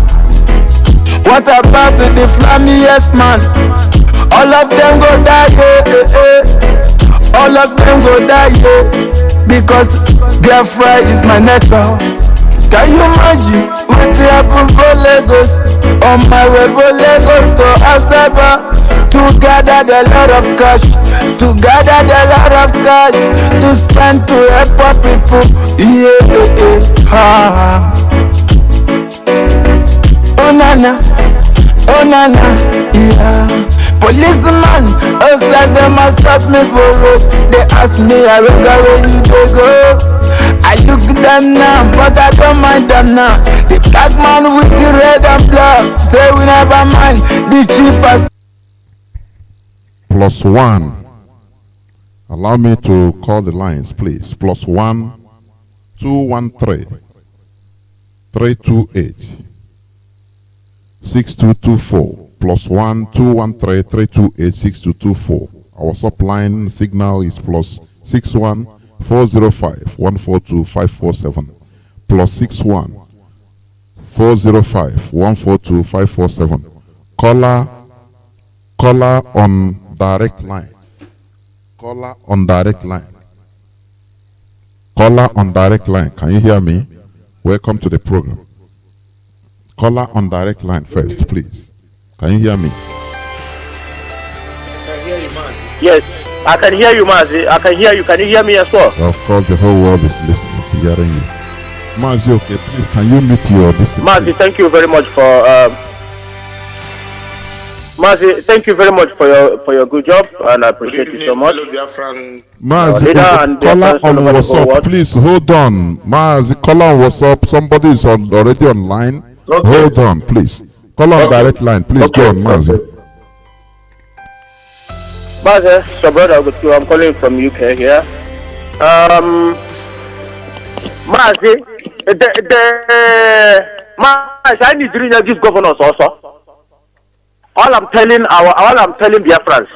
What about the Fulani, yes man? All of them go die, all of them go die, because Biafra is my nature. Can you imagine what happened for Lagos? On my way from Lagos to Asaba, to gather a lot of cash, to gather a lot of cash, to spend to help our people. Oh nana, yeah. Policeman, outside they must stop me for road. They ask me, Aroga, where you dey go? I look them now, but I don't mind them now. The black man with the red and black say we never mind the cheapest. +1. Allow me to call the lines, please. +1 213 328 6224. +1 213 328 6224. Our subline signal is +61 405 142 547. +61 405 142 547. Caller on direct line. Caller on direct line. Caller on direct line. Can you hear me? Welcome to the program. Caller on direct line first, please. Can you hear me? Yes, I can hear you, Mazi. I can hear you. Can you hear me as well? Of course, the whole world is listening, is hearing you. Mazi, okay, please, can you mute your discipline? Mazi, thank you very much for Mazi, thank you very much for your good job, and I appreciate it so much. Mazi, caller on WhatsApp, please hold on. Mazi, caller on WhatsApp, somebody is already online. Okay. Hold on, please. Call on direct line, please. Go on, Mazi. Mazi, so brother, I'm calling from UK here. Mazi, Mazi, I need to these governors also. All I'm telling Biafrans,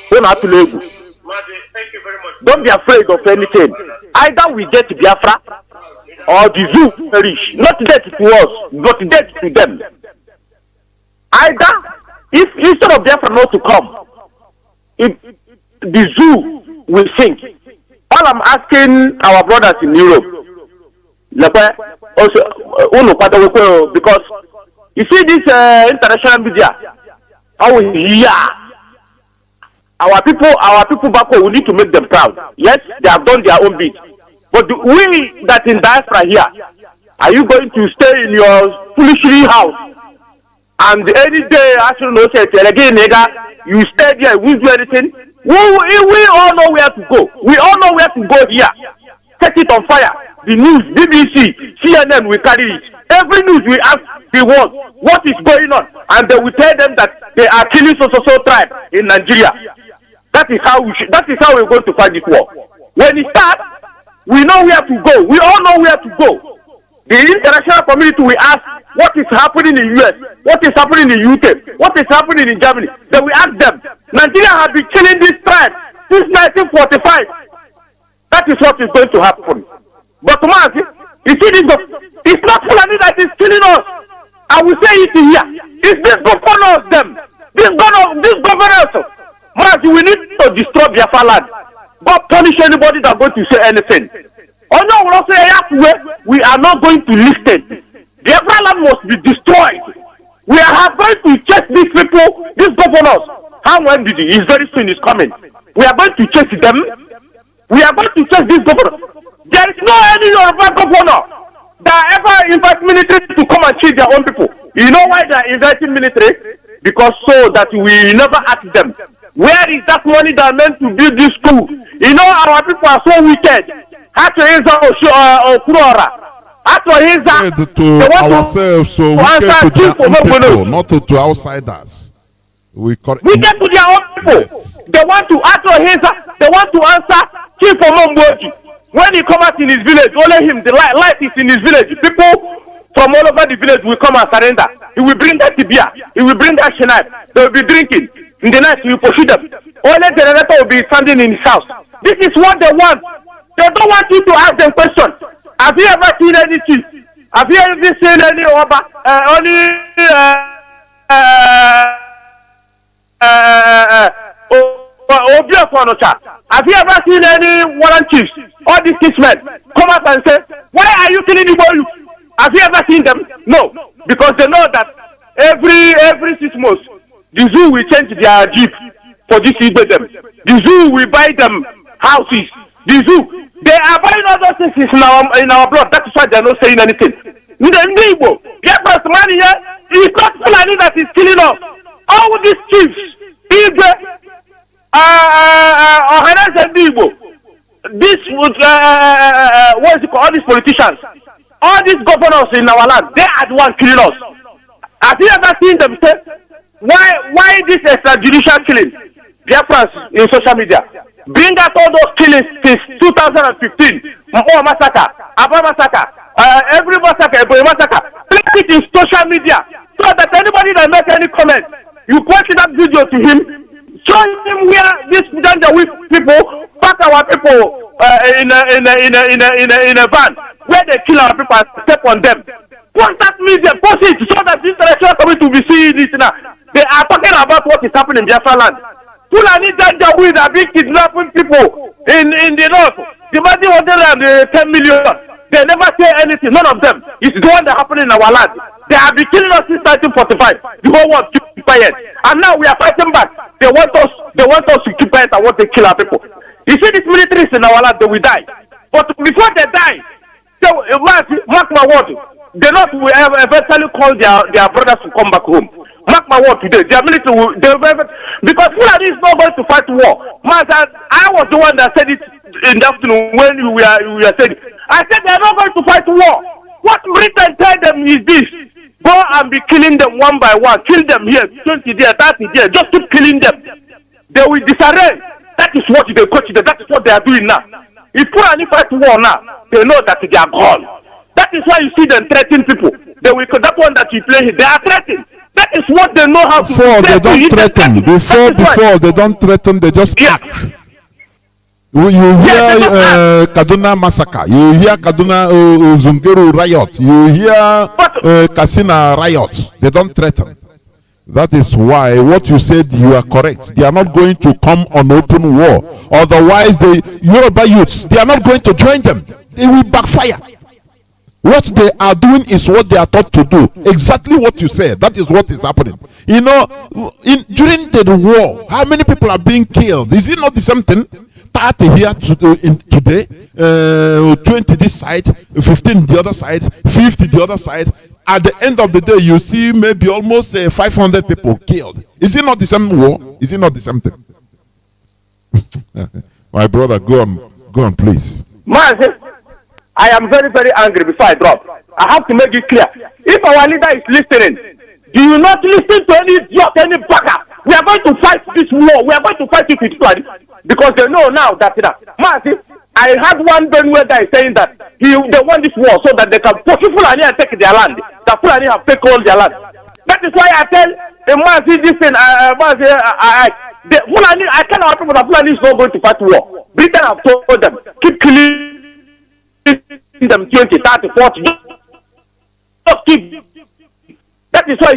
don't have to leave. Thank you very much. Don't be afraid of anything. Either we get Biafra or the zoo perish. Not death to us, but death to them. Either, if instead of Biafra not to come, if the zoo will sink. All I'm asking our brothers in Europe, because you see this international media, our people back home, we need to make them proud. Yes, they have done their own bit. But we that in diaspora here, are you going to stay in your foolishly house? And any day, actually, no say, again, nigga, you stay there, we do anything. We all know where to go. We all know where to go here. Set it on fire. The news, BBC, CNN will carry it. Every news we ask the world what is going on, and they will tell them that they are killing so tribe in Nigeria. That is how we're going to fight this war. When it starts, we know where to go. We all know where to go. The international community will ask what is happening in US, what is happening in UK, what is happening in Germany. They will ask them. Nigeria has been killing this tribe since 1945. That is what is going to happen. But Mazi, you see this, it's not Fulani that is killing us. I will say it here. It's this governors, them. This governors. Mazi, we need to destroy Biafra land. God punish anybody that is going to say anything. Oh no, we are not going to listen. Biafra land must be destroyed. We are going to chase these people, these governors. How when did he? Very soon is coming. We are going to chase them. We are going to chase these governors. There is no any Yoruba governor that ever invite military to come and cheat their own people. You know why they are inviting military? Because so that we never ask them, where is that money that meant to build this school? You know our people are so wicked. How to answer Okurora? How to answer to ourselves, so we get to their own people, not to outsiders. We get to their own people. Yes. They want to answer. They want to answer Chief Omomboji. When he come out in his village, only him, the light is in his village. People from all over the village will come and surrender. He will bring that beer. He will bring that shenai. They will be drinking. In the night, he will pursue them. Only the generator will be standing in his house. This is what they want. They don't want you to ask them questions. Have you ever seen any chief? Have you ever seen any Oba? Have you ever seen any warrant chiefs? All these kismen come up and say, why are you killing the boy? Have you ever seen them? No. Because they know that every 6 months, the zoo will change their jeep for this to them. The zoo will buy them houses. The zoo, they are buying all those things in our blood. That is why they are not saying anything. Biafra's money here, it's not Fulani that is killing us. All these chiefs, this would what is it called? All these politicians, all these governors in our land, they are the ones killing us. Have you ever seen them say why this extrajudicial killing? Biafrans in social media bring out all those killings since 2015. Massacre, Aba massacre, every massacre, Eboe massacre. Place it in social media so that anybody that makes any comment, you point that video to him, show him where these with people pack our people in a van where they kill our people and step on them. Post that media, post it so that this international community will be seeing it now. They are talking about what is happening in Biafra land. Fulani Janjaweed are being kidnapping people in the north. The money 110 million. They never say anything. None of them. It's the one that happening in our land. They have been killing us since 1945. The whole world keep quiet. And now we are fighting back. They want us to keep quiet and want to kill our people. You see these militaries in our land, they will die. But before they die, mark my word, they not will eventually call their brothers to come back home. Mark my word today, their military will, because Fulani is not going to fight war. I was the one that said it in the afternoon when we were saying it. I said they are not going to fight war. What Britain tell them is this: Go and be killing them one by one. Kill them here, 20 there, 30 there. Just keep killing them. They will disarray. That is what they coach them. That is what they are doing now. If Fulani fight war now, they know that they are gone. That is why you see them threatening people. They will, that one that you play, they are threatening. That is what they know how to do. Before they don't threaten. Before they don't threaten, they just act. You hear Kaduna massacre. You hear Kaduna Zungeru riot. You hear Kasina riot. They don't threaten. That is why what you said, you are correct. They are not going to come on open war. Otherwise, the Yoruba youths, they are not going to join them. They will backfire. What they are doing is what they are taught to do. Exactly what you said. That is what is happening. You know, during the war, how many people are being killed? Is it not the same thing? 30 here today, 20 this side, 15 the other side, 50 the other side. At the end of the day, you see maybe almost 500 people killed. Is it not the same war? Is it not the same thing? My brother, go on, please. Mazi, I am very, very angry before I drop. I have to make it clear. If our leader is listening, do you not listen to any idiot, any bugger? We are going to fight this war. We are going to fight it with Fulani. Because they know now that, Mazi, I had one Benue guy saying that they want this war so that they can pursue Fulani and take their land. The Fulani have taken all their land. That is why I tell Mazi this thing. The Fulani, I tell our people that Fulani is not going to fight war. Britain have told them, keep killing them 20, 30, 40. Just keep. That is why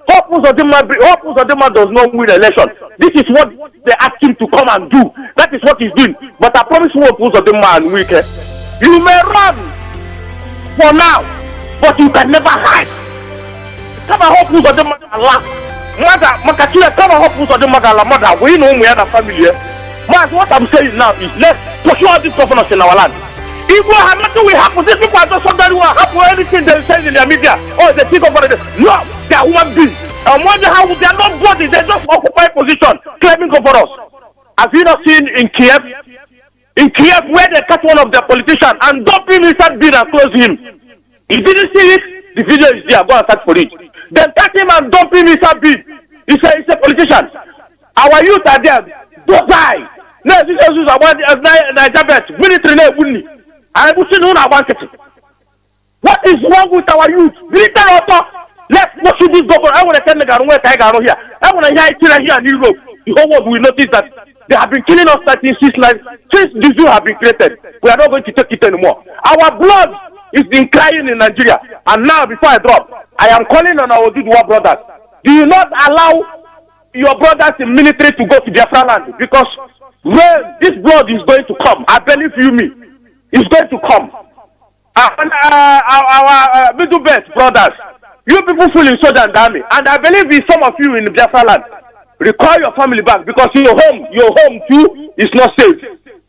Hopus Odema does not win election. This is what they asked him to come and do. That is what he's doing. But I promise you, Hopus Odema and Wike, you may run for now, but you can never hide. Come on, Hopus Odema Allah. Mother, Makachila, come on, Hopus Odema Allah. Mother, we know we have a family. Mas, what I'm saying now is let's pursue all these governors in our land. If what will happen, these people are just somebody who are happy with anything they say in their media. Oh, they think about it. No, they are human beings. And wonder how they are not bodies, they just occupy position, claiming for us. Have you not seen in Kiev? In Kiev, where they cut one of their politicians and dump him inside bin and close him. If you didn't see it, the video is there. Go and search for it. Then cut him and dump him inside bin. He's a politician. Our youth are there. Don't die. No, this is about Nigeria military. I will see no one. What is wrong with our youth? Military author. Let's pursue this government. I want to tell the Garo here. I want to hear it here in Europe. The whole world will notice that they have been killing us since the zoo have been created. We are not going to take it anymore. Our blood is been crying in Nigeria. And now, before I drop, I am calling on our Dudwa brothers. Do you not allow your brothers in military to go to Biafra land? Because when this blood is going to come, I believe me, it's going to come. And our middle best brothers, you people full in Sudan army, and I believe in some of you in Biafra land. Recall your family back because your home too is not safe.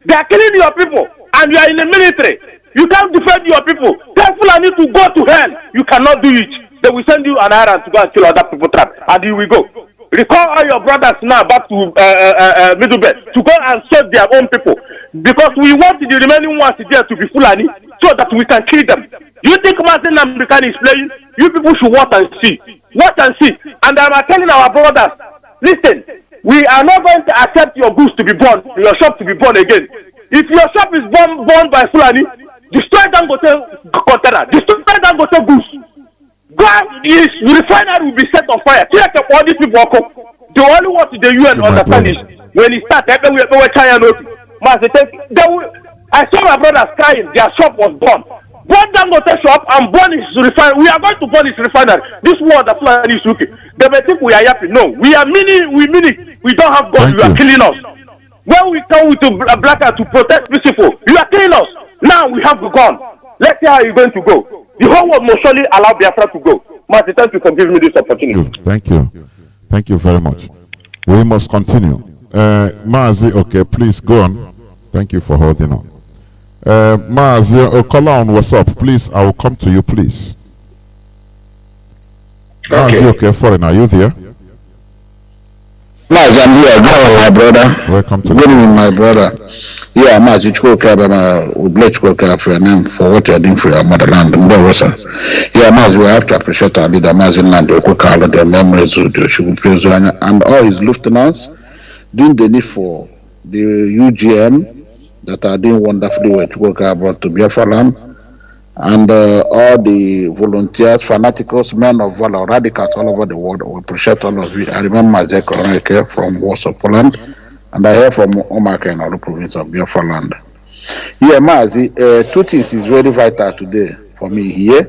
They are killing your people, and you are in the military. You can't defend your people. Tell Fulani to go to hell. You cannot do it. They will send you an errand to go and kill other people trap, and you will go. Recall all your brothers now back to Middle Belt to go and save their own people, because we want the remaining ones there to be Fulani so that we can kill them. You think Mazi Johnathan is playing? You people should watch and see. Watch and see. And I'm telling our brothers, listen, we are not going to accept your goods to be born, your shop to be born again. If your shop is born by Fulani, destroy Dangote container, destroy Dangote goods. God is refinery will be set on fire. Check up all these people. The only what the UN understand is when it starts, I saw my brothers crying, their shop was burned. Burn Dangote shop and burn his refinery. We are going to burn his refinery. This war that Fulani is looking. They may think we are happy. No, we are meaning, we mean it. We don't have guns, you are killing us. When we come with a black to protest peaceful, you are killing us. Now we have the gun. Let's see how you're going to go. The whole world must surely allow Biafra to go. Mazi, thank you for giving me this opportunity. Thank you. Thank you very much. We must continue. Mazi, okay, please go on. Thank you for holding on. Mazi, Okola, what's up? Please, I will come to you, please. Mazi, okay, foreign, are you there? Mazi, I'm here. Go on, my brother. Welcome to good evening, my brother. Yeah, Mazi Johnathan, we bless you for your name for what you're doing for your motherland. Yeah, Mazi, we have to appreciate our leader, Mazi Nando, the memories of the Shugu and all his lieutenants doing the need for the UGM that are doing wonderfully what Chukwuka brought to Biafra land, and all the volunteers, fanaticals, men of valor, radicals all over the world. We appreciate all of you. I remember Mazi Johnathan from Warsaw, Poland, and I hear from Omaka in other province of Biafra land. Yeah, Mazi, two things is very vital today for me here.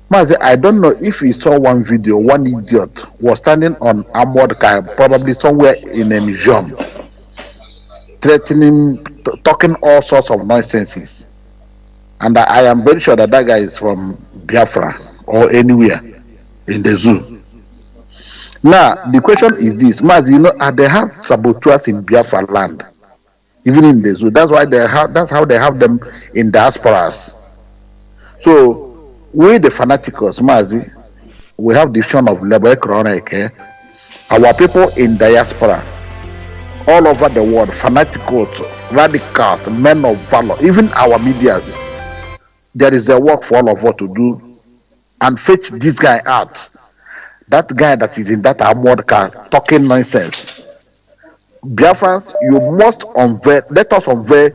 Mazi, I don't know if you saw one video, one idiot was standing on armored car, probably somewhere in a museum, threatening, talking all sorts of nonsenses. And I am very sure that that guy is from Biafra or anywhere in the zoo. Now, the question is this, Mazi, you know, they have saboteurs in Biafra land, even in the zoo. That's why that's how they have them in diasporas. So, we the fanaticals, Mazi, we have division of labor, our people in diaspora, all over the world, fanaticals, radicals, men of valor, even our medias. There is a work for all of us to do and fetch this guy out. That guy that is in that armored car talking nonsense. Biafrans, you must unveil, let us unveil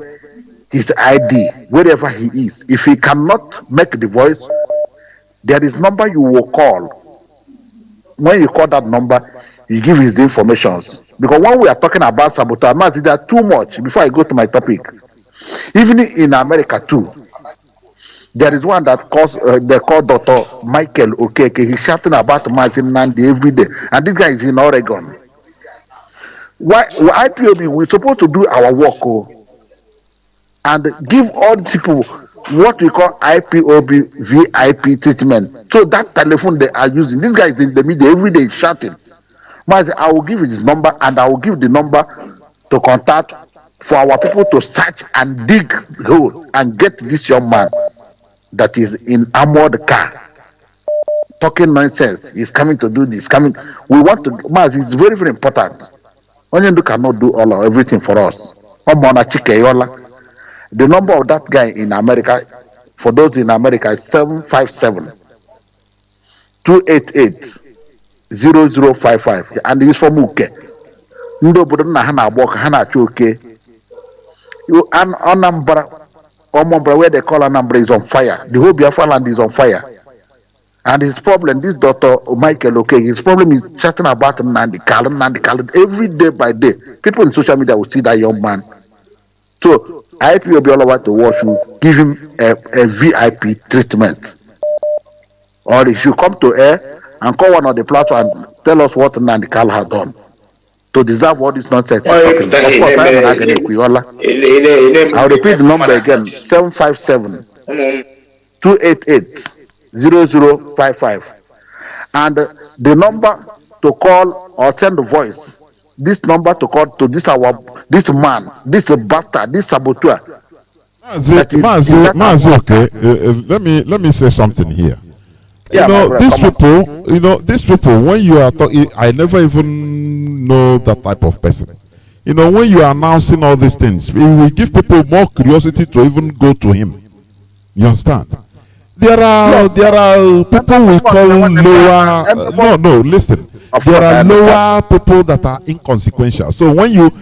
his ID wherever he is. If he cannot make the voice, there is number you will call. When you call that number, you give his informations. Because when we are talking about sabotage, there are too much. Before I go to my topic, even in America too, there is one that calls they call Dr. Michael Okeke. He's shouting about Mazi Nandi every day, and this guy is in Oregon. Why IPOB? We're supposed to do our work, and give all the people what we call IPOB VIP treatment. So that telephone they are using, this guy is in the media every day shouting. Mazi, I will give his number, and I will give the number to contact for our people to search and dig hole and get this young man that is in armored car talking nonsense. He's coming to do this. We want to. Mazi, it's very, very important. Onyendu cannot do all or everything for us. The number of that guy in America, for those in America, is 757-288-0055, and he's from Uke. Ndo obodo na ha na-agba ha na-achọ oke. Anambra, where they call Anambra, is on fire. The whole Biafra land is on fire. And his problem, this Dr. Michael Okeke, his problem is chatting about Nandi Kalen every day by day. People in social media will see that young man. So IPOB all over to watch you, give him a VIP treatment. Or he should come to air and call one of the platform and tell us what Nandi Kal had done to deserve all this nonsense. Of course, I'll repeat the number again, 757-288-0055. And the number to call or send a voice, this number to call to this man, this bastard, this saboteur. Mazi, okay. Let me say something here. Yeah, these people, when you are talking, I never even know that type of person. When you are announcing all these things, it will give people more curiosity to even go to him. You understand? There are people we call lower. Listen. There are lower people that are inconsequential. So when you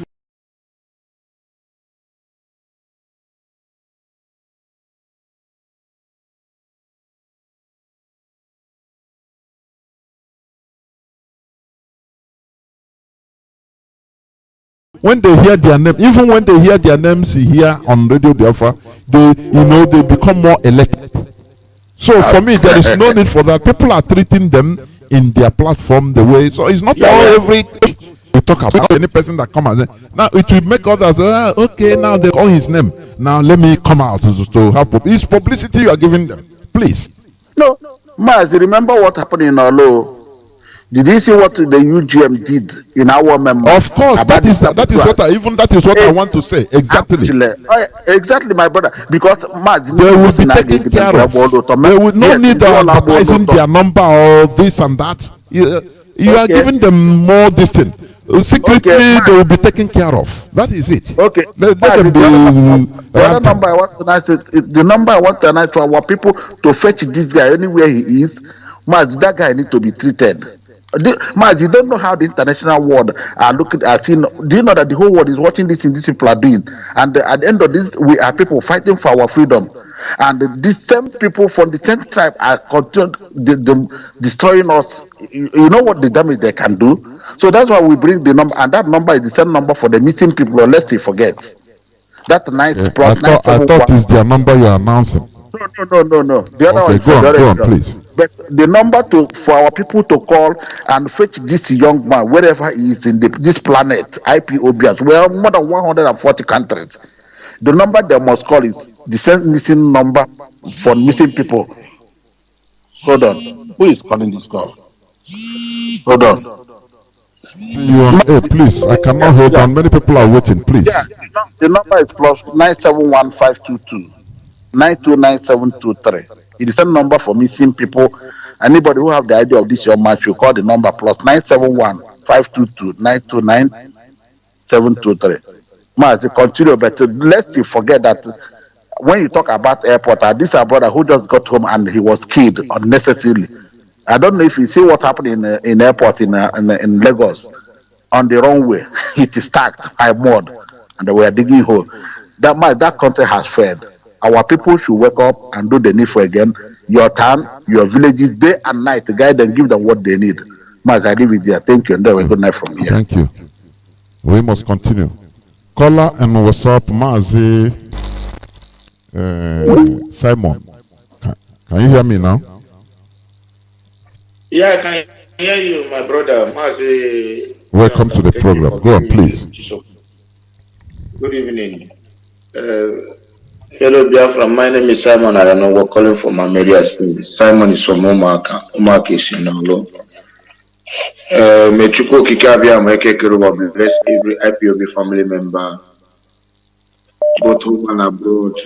when they hear their name, even when they hear their names here on Radio Biafra, they become more elected. So for me, there is no need for that. People are treating them in their platform the way. So it's not every we talk about any person that come out. Now it will make others okay. Now they call his name. Now let me come out to help. It's publicity you are giving them. Please. No, Mazi, remember what happened in Olo? Did you see what the UGM did in our memory? Of course, that is what I want to say. Exactly. Exactly, my brother. Because they will be taken care of. They will not need advertising their number or this and that. You are giving them more distance. secretly Okay, they will be taken care of. That is it. Okay. Let Mazi, them be. the other number I want to announce the number I want to announce to our people to fetch this guy anywhere he is. Mazi, that guy need to be treated. Mazi, you don't know how the international world are looking at seeing. Do you know that the whole world is watching this in this people are doing? And at the end of this, we are people fighting for our freedom. And these same people from the same tribe are destroying us. You know what the damage they can do? So that's why we bring the number, and that number is the same number for the missing people, unless they forget. That night plus I thought it's their number you're announcing. No. The other one. Go on, please. But the number for our people to call and fetch this young man wherever he is in this planet, IPOBs. We are more than 140 countries. The number they must call is the same missing number for missing people. Hold on. Who is calling this call? Hold on. Hey, please, I cannot hold on. Many people are waiting, please. Yeah, the number is plus 971-522 929723. It's the same number for missing people. Anybody who have the idea of this young man should call the number plus 971-522 929723. Mazi, continue, but lest you forget that when you talk about airport, this is a brother who just got home and he was killed unnecessarily. I don't know if you see what happened in airport in Lagos on the runway. It is stacked by mud, and they were digging hole. That country has failed. Our people should wake up and do the needful again. Your town, your villages, day and night, guide them, give them what they need. Mazi, I leave it there. Thank you, and then good night from here. Thank you. We must continue. Caller and what's up, Mazi Simon? Can you hear me now? Yeah, I can hear you, my brother. Mazi. Welcome to the program. Go on, please. Good evening. Fellow Biafra, my name is Simon. I know we're calling from Mameria Spain. Simon is from Omaka is in Olo. Mechuko Kikabia, Meke Keruba, bless every IPOB family member, both home and abroad.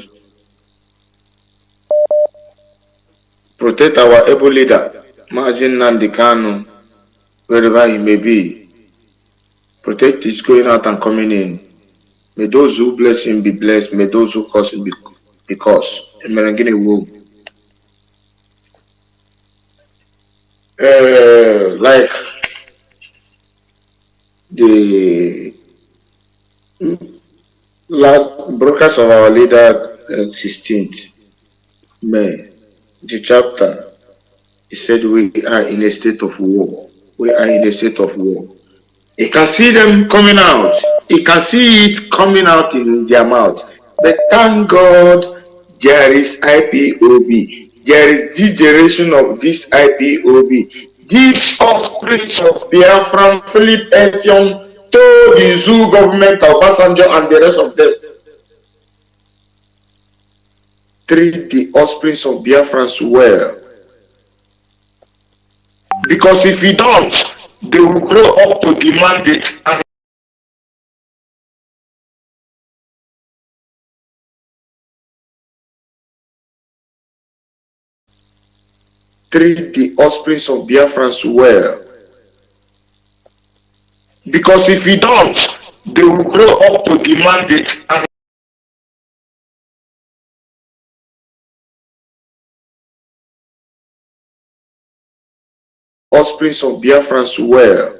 Protect our able leader, Mazi Kanu, wherever he may be. Protect his going out and coming in. May those who bless him be blessed. May those who curse him be cursed. Like the last broadcast of our leader, 16th May, the chapter, he said we are in a state of war. We are in a state of war. You can see them coming out. You can see it coming out in their mouth. But thank God there is IPOB. There is this generation of this IPOB. These offspring of Biafran, Philip Effiong, told the zoo government of Obasanjo and the rest of them. Treat the offspring of Biafrans well. Because if you don't, they will grow up to demand it. And treat the offspring of Biafrans well. Because if you don't, they will grow up to demand it. And offspring of Biafrans well.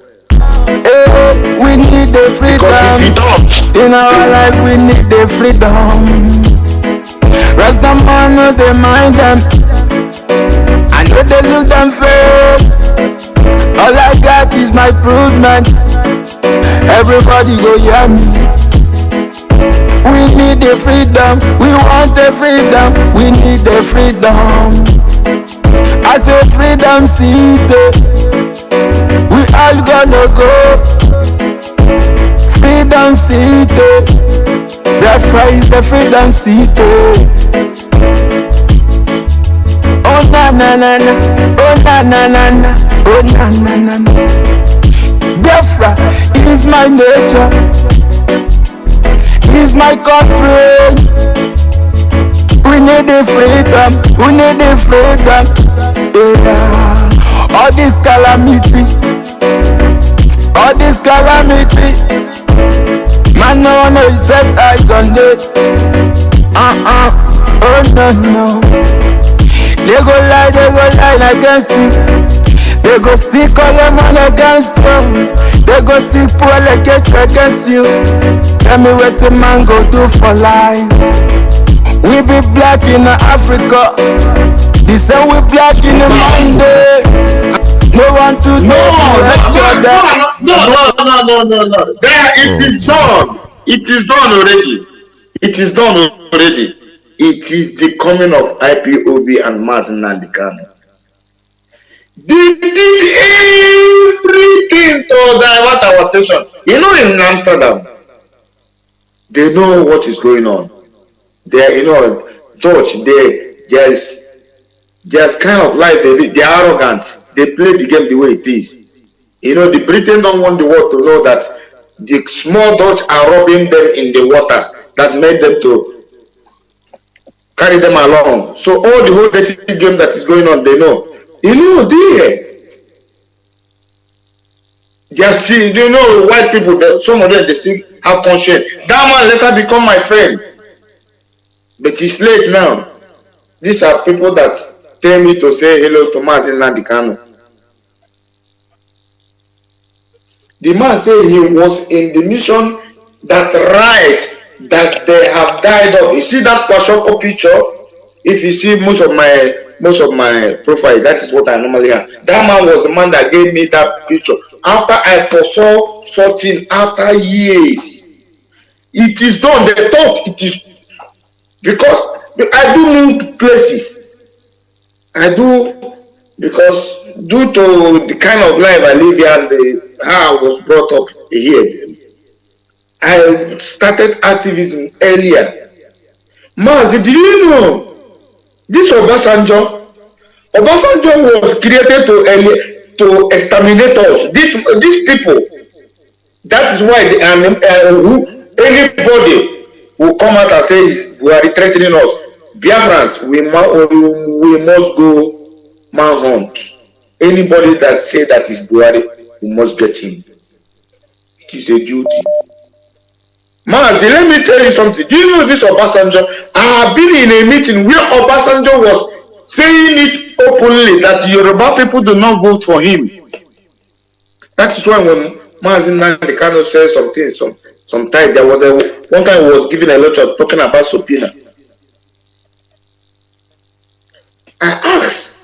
We need the freedom. In our life we need the freedom. Rest them on, no they mind them. I know they look them face. All I got is my improvement. Everybody go hear me. We need the freedom. We want the freedom. We need the freedom. I say freedom city. We all gonna go. Freedom city. Biafra is the freedom city. Oh na na na na, oh na na na na, oh na na na na. Biafra is my nature, is my country. We need the freedom, we need the freedom. Yeah. All this calamity, all for this calamity. Man, no one is set eyes on it. Oh no. They go lie against you. They go stick all them on against you. They go stick poor against you. Tell me what the man go do for life. We be black in Africa. This say we black in the Monday. No one to know each other. No. There, it is done. It is done already. It is done already. It is the coming of IPOB and Mazi Johnathan Chinedu. They did everything to divert our attention. You know, in Amsterdam, they know what is going on. They, you know, Dutch, there's kind of life they are arrogant. They play the game the way it is. You know, the Britain don't want the world to know that the small Dutch are robbing them in the water that made them to carry them along. So all the whole dirty game that is going on, they know. You know, just see, you know, white people, some of them, they still have conscience. That man later become my friend. But it's late now. These are people that tell me to say hello to Mazi Johnathan Chinedu. The man said he was in the mission that that they have died off. You see that Kwashoko picture? If you see most of my profile, that is what I normally have. That man was the man that gave me that picture. After I foresaw something after years. It is done. They thought it is because I do move places. I do, because due to the kind of life I live here and how I was brought up here, I started activism earlier. Mazi, do you know this Obasanjo was created to exterminate us. These people. That is why anybody will come out and say we are threatening us. Biafrans, we must go manhunt. Anybody that say that is Buhari, we must get him. It is a duty. Mazi, let me tell you something. Do you know this Obasanjo? I have been in a meeting where Obasanjo was saying it openly that the Yoruba people do not vote for him. That is why when Mazi Johnathan Chinedu said something, sometime there was one time he was giving a lecture talking about subpoena. I asked,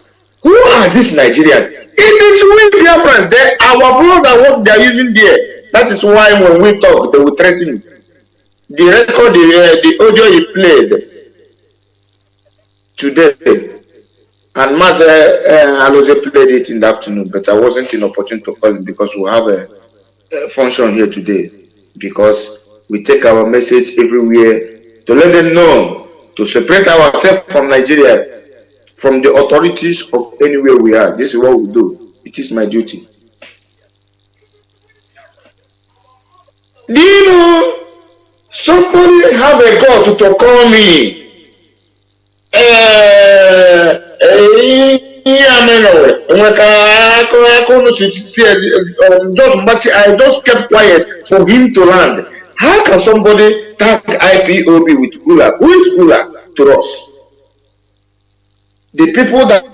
who are these Nigerians? It is we Biafrans. Our brother, what they are using there. That is why when we talk, they will threaten. The record, the audio he played today, and Mazi Johnathan played it in the afternoon, but I wasn't in opportunity to call him because we have a function here today. Because we take our message everywhere to let them know, to separate ourselves from Nigeria, from the authorities of anywhere we are. This is what we do. It is my duty. Do you know somebody have a God to call me? I just kept quiet for him to land. How can somebody tag IPOB with Gulag? Who is Gulag to us? The people that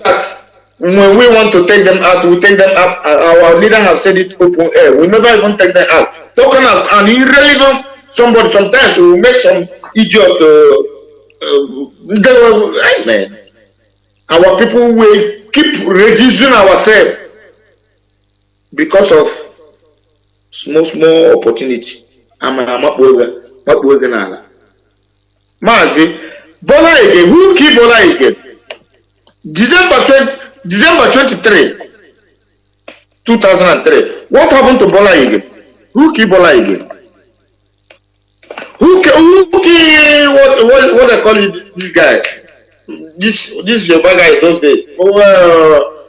when we want to take them out, we take them out. Our leader has said it open air. We never even take them out. Talking about an irrelevant somebody, sometimes we will make some idiot. Man. Our people will keep reducing ourselves because of small opportunity. Mazi, Bola again. Who keep Bola again? December 23, 2003. What happened to Bola again? Who keep Bola again? Who what I call it, this guy? This Yoruba guy those days.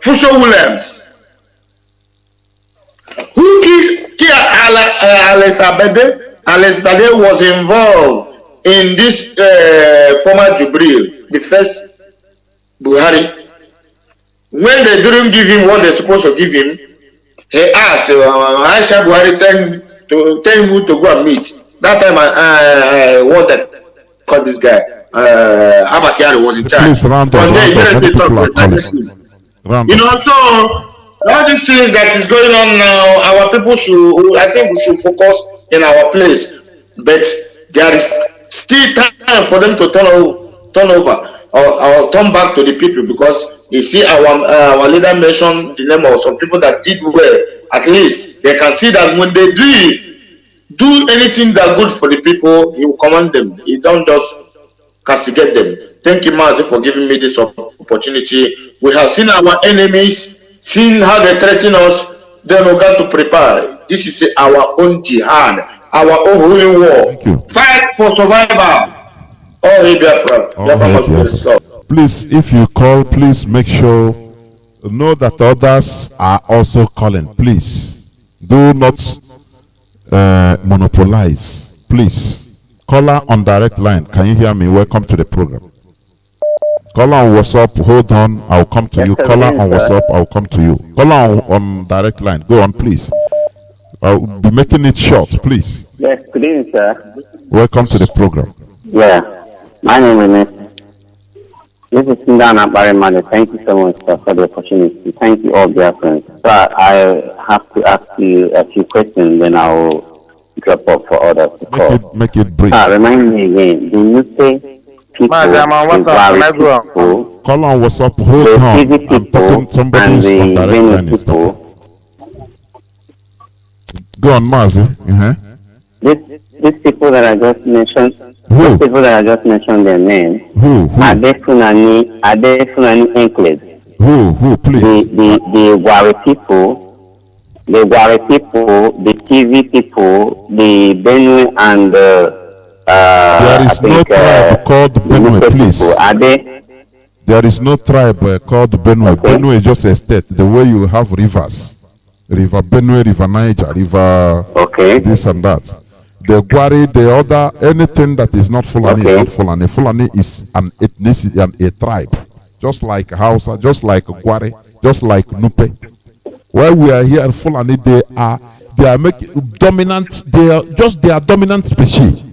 Fusho Williams. Who keeps Alex Abede? Alex Abede was involved in this former Jubril, the first Buhari. When they didn't give him what they're supposed to give him, He asked, Aisha Buhari tell him who to go and meet. That time I what that called this guy, Abakari was in charge. Please round up, One day, many talk people are with calling. you know, so all these things that is going on now, our people should, I think we should focus in our place. But there is still time for them to turn over or turn back to the people, because you see our leader mentioned the name of some people that did well. At least they can see that when they do anything that good for the people, he will command them. He don't just castigate them. Thank you, Mazi, for giving me this opportunity. We have seen our enemies, seen how they threaten us, then we got to prepare. This is our own jihad, our own holy war. Fight for survival. Oh, hey, Biafra. Biafra must be restored. Please, if you call, please make sure, know that others are also calling. Please, do not monopolize. Please. Caller on direct line. Can you hear me? Welcome to the program. Caller on WhatsApp, hold on, I'll come to you. Caller on WhatsApp, I'll come to you. Caller on direct line, go on, please. I'll be making it short, please. Yes, good evening, sir. Welcome to the program. Yeah, my name is This is Ndana Barimani. Thank you so much, sir, for the opportunity. Thank you all, Biafrans. Sir, I have to ask you a few questions, then I'll drop off for others to call. Make it brief. Remind me again, do you say people, Call on WhatsApp, hold on. I'm talking to somebody who's on direct line. Go on, Mazi. These people that I just mentioned, these people that I just mentioned their names, are they Fulani enclaves? Who, please? The Wari people, the TV people, the Benue and there is no tribe called Benue, please. Are they? There is no tribe called Benue. Okay. Benue is just a state. The way you have rivers. River Benue, River Niger, River this and that. The Gwari, the other, anything that is not Fulani is not Fulani. Fulani is an ethnicity and a tribe. Just like Hausa, just like Gwari, just like Nupe. Where we are here, Fulani, they are making dominant, they are dominant species.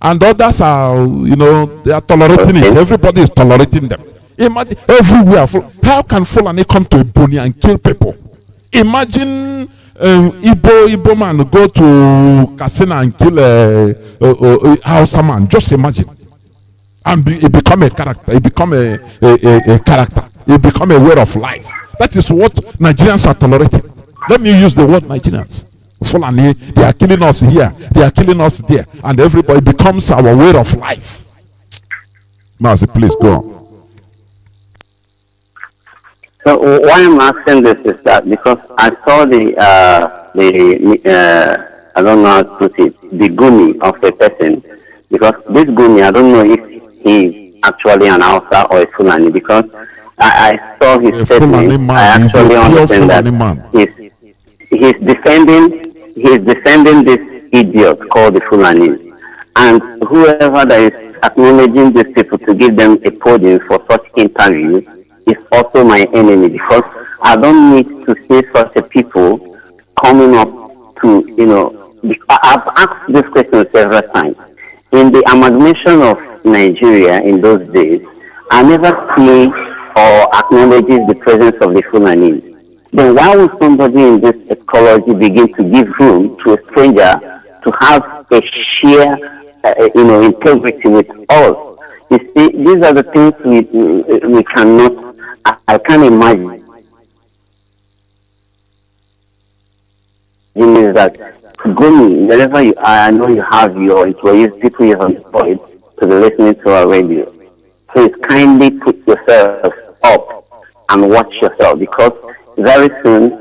And others are, they are tolerating it. Everybody is tolerating them. Imagine everywhere. How can Fulani come to Ebony and kill people? Imagine Igbo man go to Katsina and kill a Hausa man. Just imagine. And it become a character. It become a character. It become a way of life. That is what Nigerians are tolerating. Let me use the word Nigerians. Fulani, they are killing us here, they are killing us there, and everybody becomes our way of life. Mazi, please go on. So why I'm asking this is that because I saw I don't know how to put it, the guni of a person, because this guni, I don't know if he's actually an Hausa or a Fulani, because I saw his statement. I actually understand that he's defending this idiot called the Fulani, and whoever that is acknowledging these people to give them a podium for such interview is also my enemy, because I don't need to see such a people coming up to, I've asked this question several times. In the amalgamation of Nigeria in those days, I never see or acknowledges the presence of the Fulani. Then why would somebody in this ecology begin to give room to a stranger to have a sheer, integrity with us? You see, these are the things we cannot, I can't imagine. Is that Gumi, wherever you are, I know you have your employees, people you have employed to be listening to our radio. Please kindly put yourself up and watch yourself, because very soon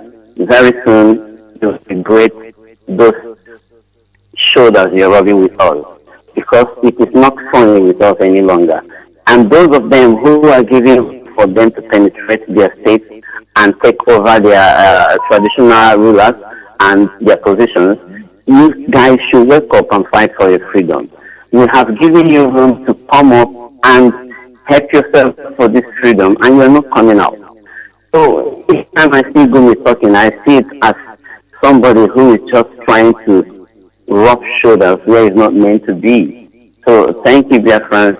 you'll regret those shoulders you're rubbing with us, because it is not funny with us any longer. And those of them who are giving for them to penetrate their states and take over their traditional rulers and their positions, you guys should wake up and fight for your freedom. We have given you room to come up and help yourself for this freedom, and you're not coming out. So time I see Gumi talking, I see it as somebody who is just trying to rub shoulders where it's not meant to be. So thank you, Biafrans.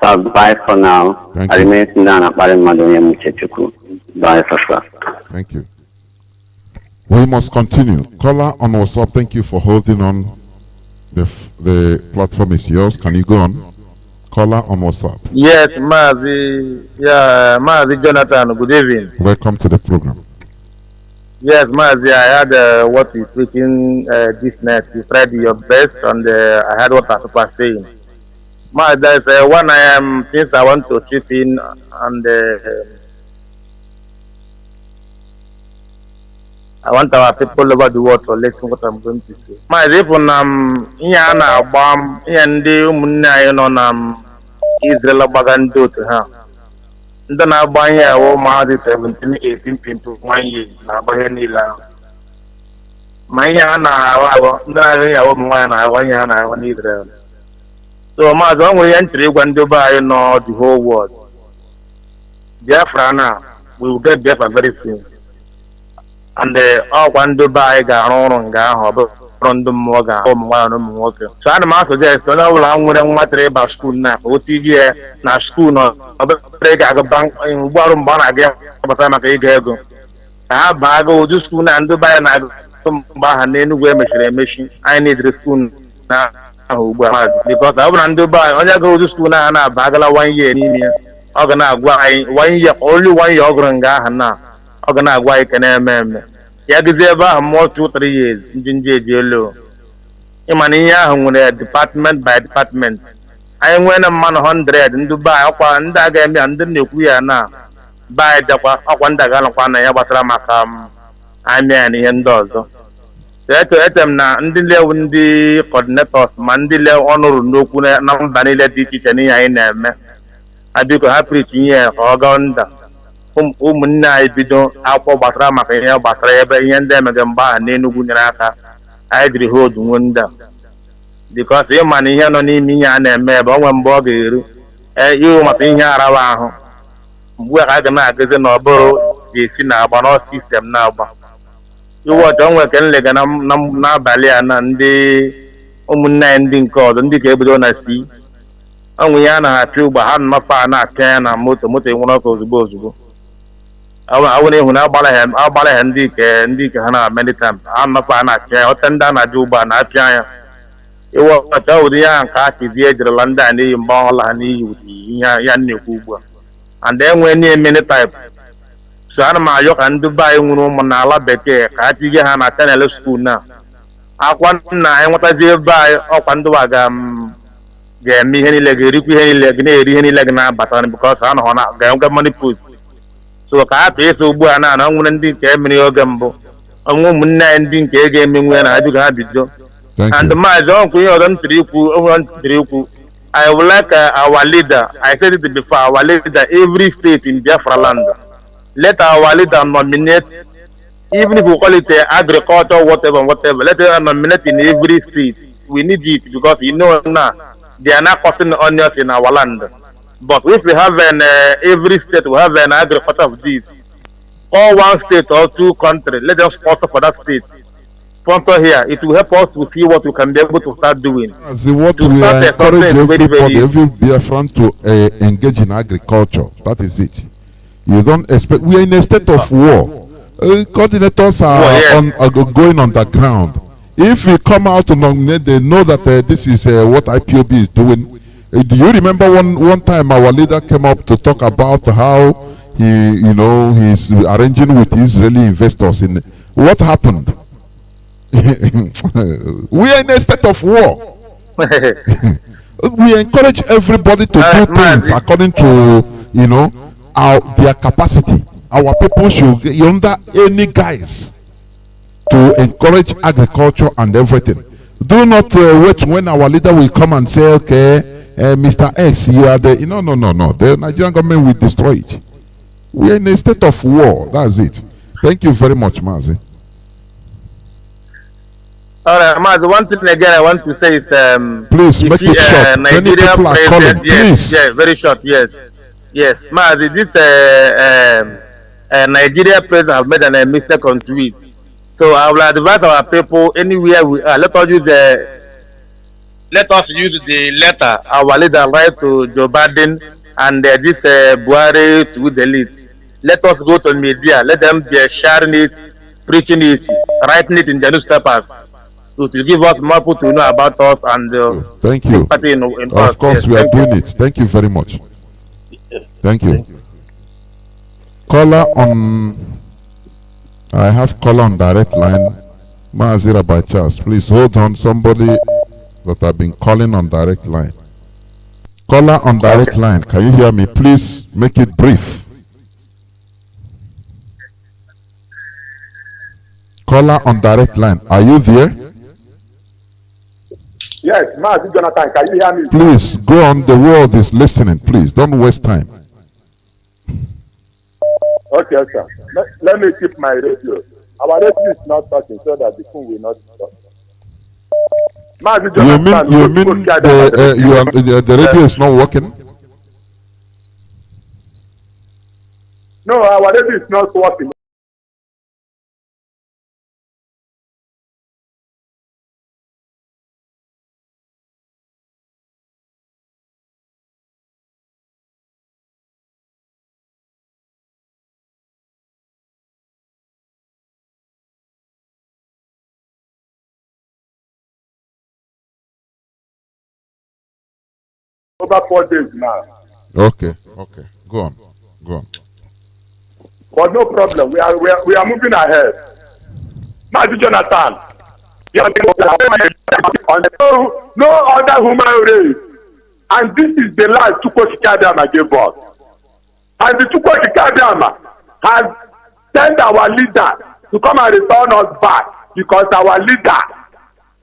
So bye for now. Thank I you. remain Sinana Madonia Muchechuku. Bye for sure. Thank you. We must continue. Caller on WhatsApp, thank you for holding on. The platform is yours. Can you go on? Caller on WhatsApp. Yes, Mazi. Yeah, Mazi Johnathan. Good evening. Welcome to the program. Yes, Mazi. I had what you're speaking this night. You tried your best, and I heard what people are saying. Mazi, there's one things I want to chip in, and I want our people over the world to listen what I'm going to say. Mazi, if Iana Bam, Yandi Munay on Israel Bagando to her. Then I buy here, oh, Mazi 17, 18 people, 1 year, Nabayanila. My Yana, I want Israel. So, Mazi, only entry when Dubai, you know, the whole world. Biafra now, we will get Biafra very soon. And all one Dubai got on from the Moga, so I'm also suggest to know how much about school now. OTG, now school, no, break a bank in Warren Bonagam, but I'm a go. I have Bago, do school and Dubai and I come back and anywhere machine. I need the school now because I want Dubai. Only go to school now and I bagala 1 year in here. Organize 1 year, only 1 year, Oganga. Organize why can I Yagizeva more 2-3 years in Jinjelo. Imania department by department. I went a man 100 in Dubai, and that gave me under nuclear now. By the Aquandagana Yabasramakam. I mean, indoors. So to them now, and the coordinators, Mandila honor no Kuna, Nambanila Dititania in them. I do have preaching here or Gonda. Umuna Bido, Apo Basra Makaya Basra, and them again by Nenugunaka. I agree hold wonder. Because your money here no need me and a member one boggy. You must in here around. Where I can not get no borrow, the Sinabano system now. You watch on work and leg and I'm not Balian and the Umuna ending called and the cable on I see. And we are true, but I'm not far not can and motor one of those boys. I wouldn't now Balahan, I'll Balahan Dick and Dick Hana many times. I'm not far not care, or Tendana Juba and Apia. You walk out the young cat is the edge of London and in Bala and Yan Kuba. And then when near many type. So I'm my yoke and Dubai Manala Beke, Katigan Channel School now. I want what I say by Opanduagam. Yeah, me any leg, any leg now, but because I don't have money post. So I pay so buana, and I wouldn't think many gambo. A woman ending gaming when I do have it. And the Mazon Kuyon Triku, I would like our leader. I said it before, our leader, every state in Biafra land. Let our leader nominate, even if we call it agriculture, whatever, let them nominate in every state. We need it because you know now they are not cutting onions in our land. But if we have every state we have an agriculture of this, or one state or 2 countries, let them sponsor for that state. Sponsor here, it will help us to see what we can be able to start doing. What to we start encourage every Biafran to engage in agriculture. That is it. You don't expect. We are in a state of war. Coordinators are going underground. If we come out to nominate, they know that this is what IPOB is doing. Do you remember one time our leader came up to talk about how he's arranging with Israeli investors in what happened? We are in a state of war. We encourage everybody to do things according to their capacity. Our people should get under any guise to encourage agriculture and everything. Do not wait when our leader will come and say, okay, Mr. X, you are the no. The Nigerian government will destroy it. We are in a state of war. That's it. Thank you very much, Mazi. All right, Mazi, one thing again I want to say is please make it short. Many people are calling. Yes, please. Yes, very short. Yes, Mazi, this Nigeria president have made a mistake on tweet. So I will advise our people anywhere we are. Let us use the letter our leader write to Joe Biden and this Buhari to delete. Let us go to media. Let them be sharing it, preaching it, writing it in the newspapers to give us more people to know about us and thank you. In of us. course, yes, we are doing it. Thank you very much. Yes. Thank you. Caller on. I have caller on direct line. Mazi by Charles. Please hold on. Somebody that have been calling on direct line. Caller on direct line. Can you hear me? Please make it brief. Caller on direct line. Are you there? Yes, Mazi Johnathan, can you hear me? Please go on. The world is listening. Please don't waste time. Okay, sir. Let me keep my radio. Our radio is not touching so that the phone will not stop. Mazi Johnathan, You mean the radio is not working? No, our radio is not working. Over 4 days now. Okay. Go on. But no problem. We are moving ahead. Mazi Johnathan, no other human race. And this is the life Chukwuemeka gave us. And the Chukwuemeka has sent our leader to come and return us back because our leader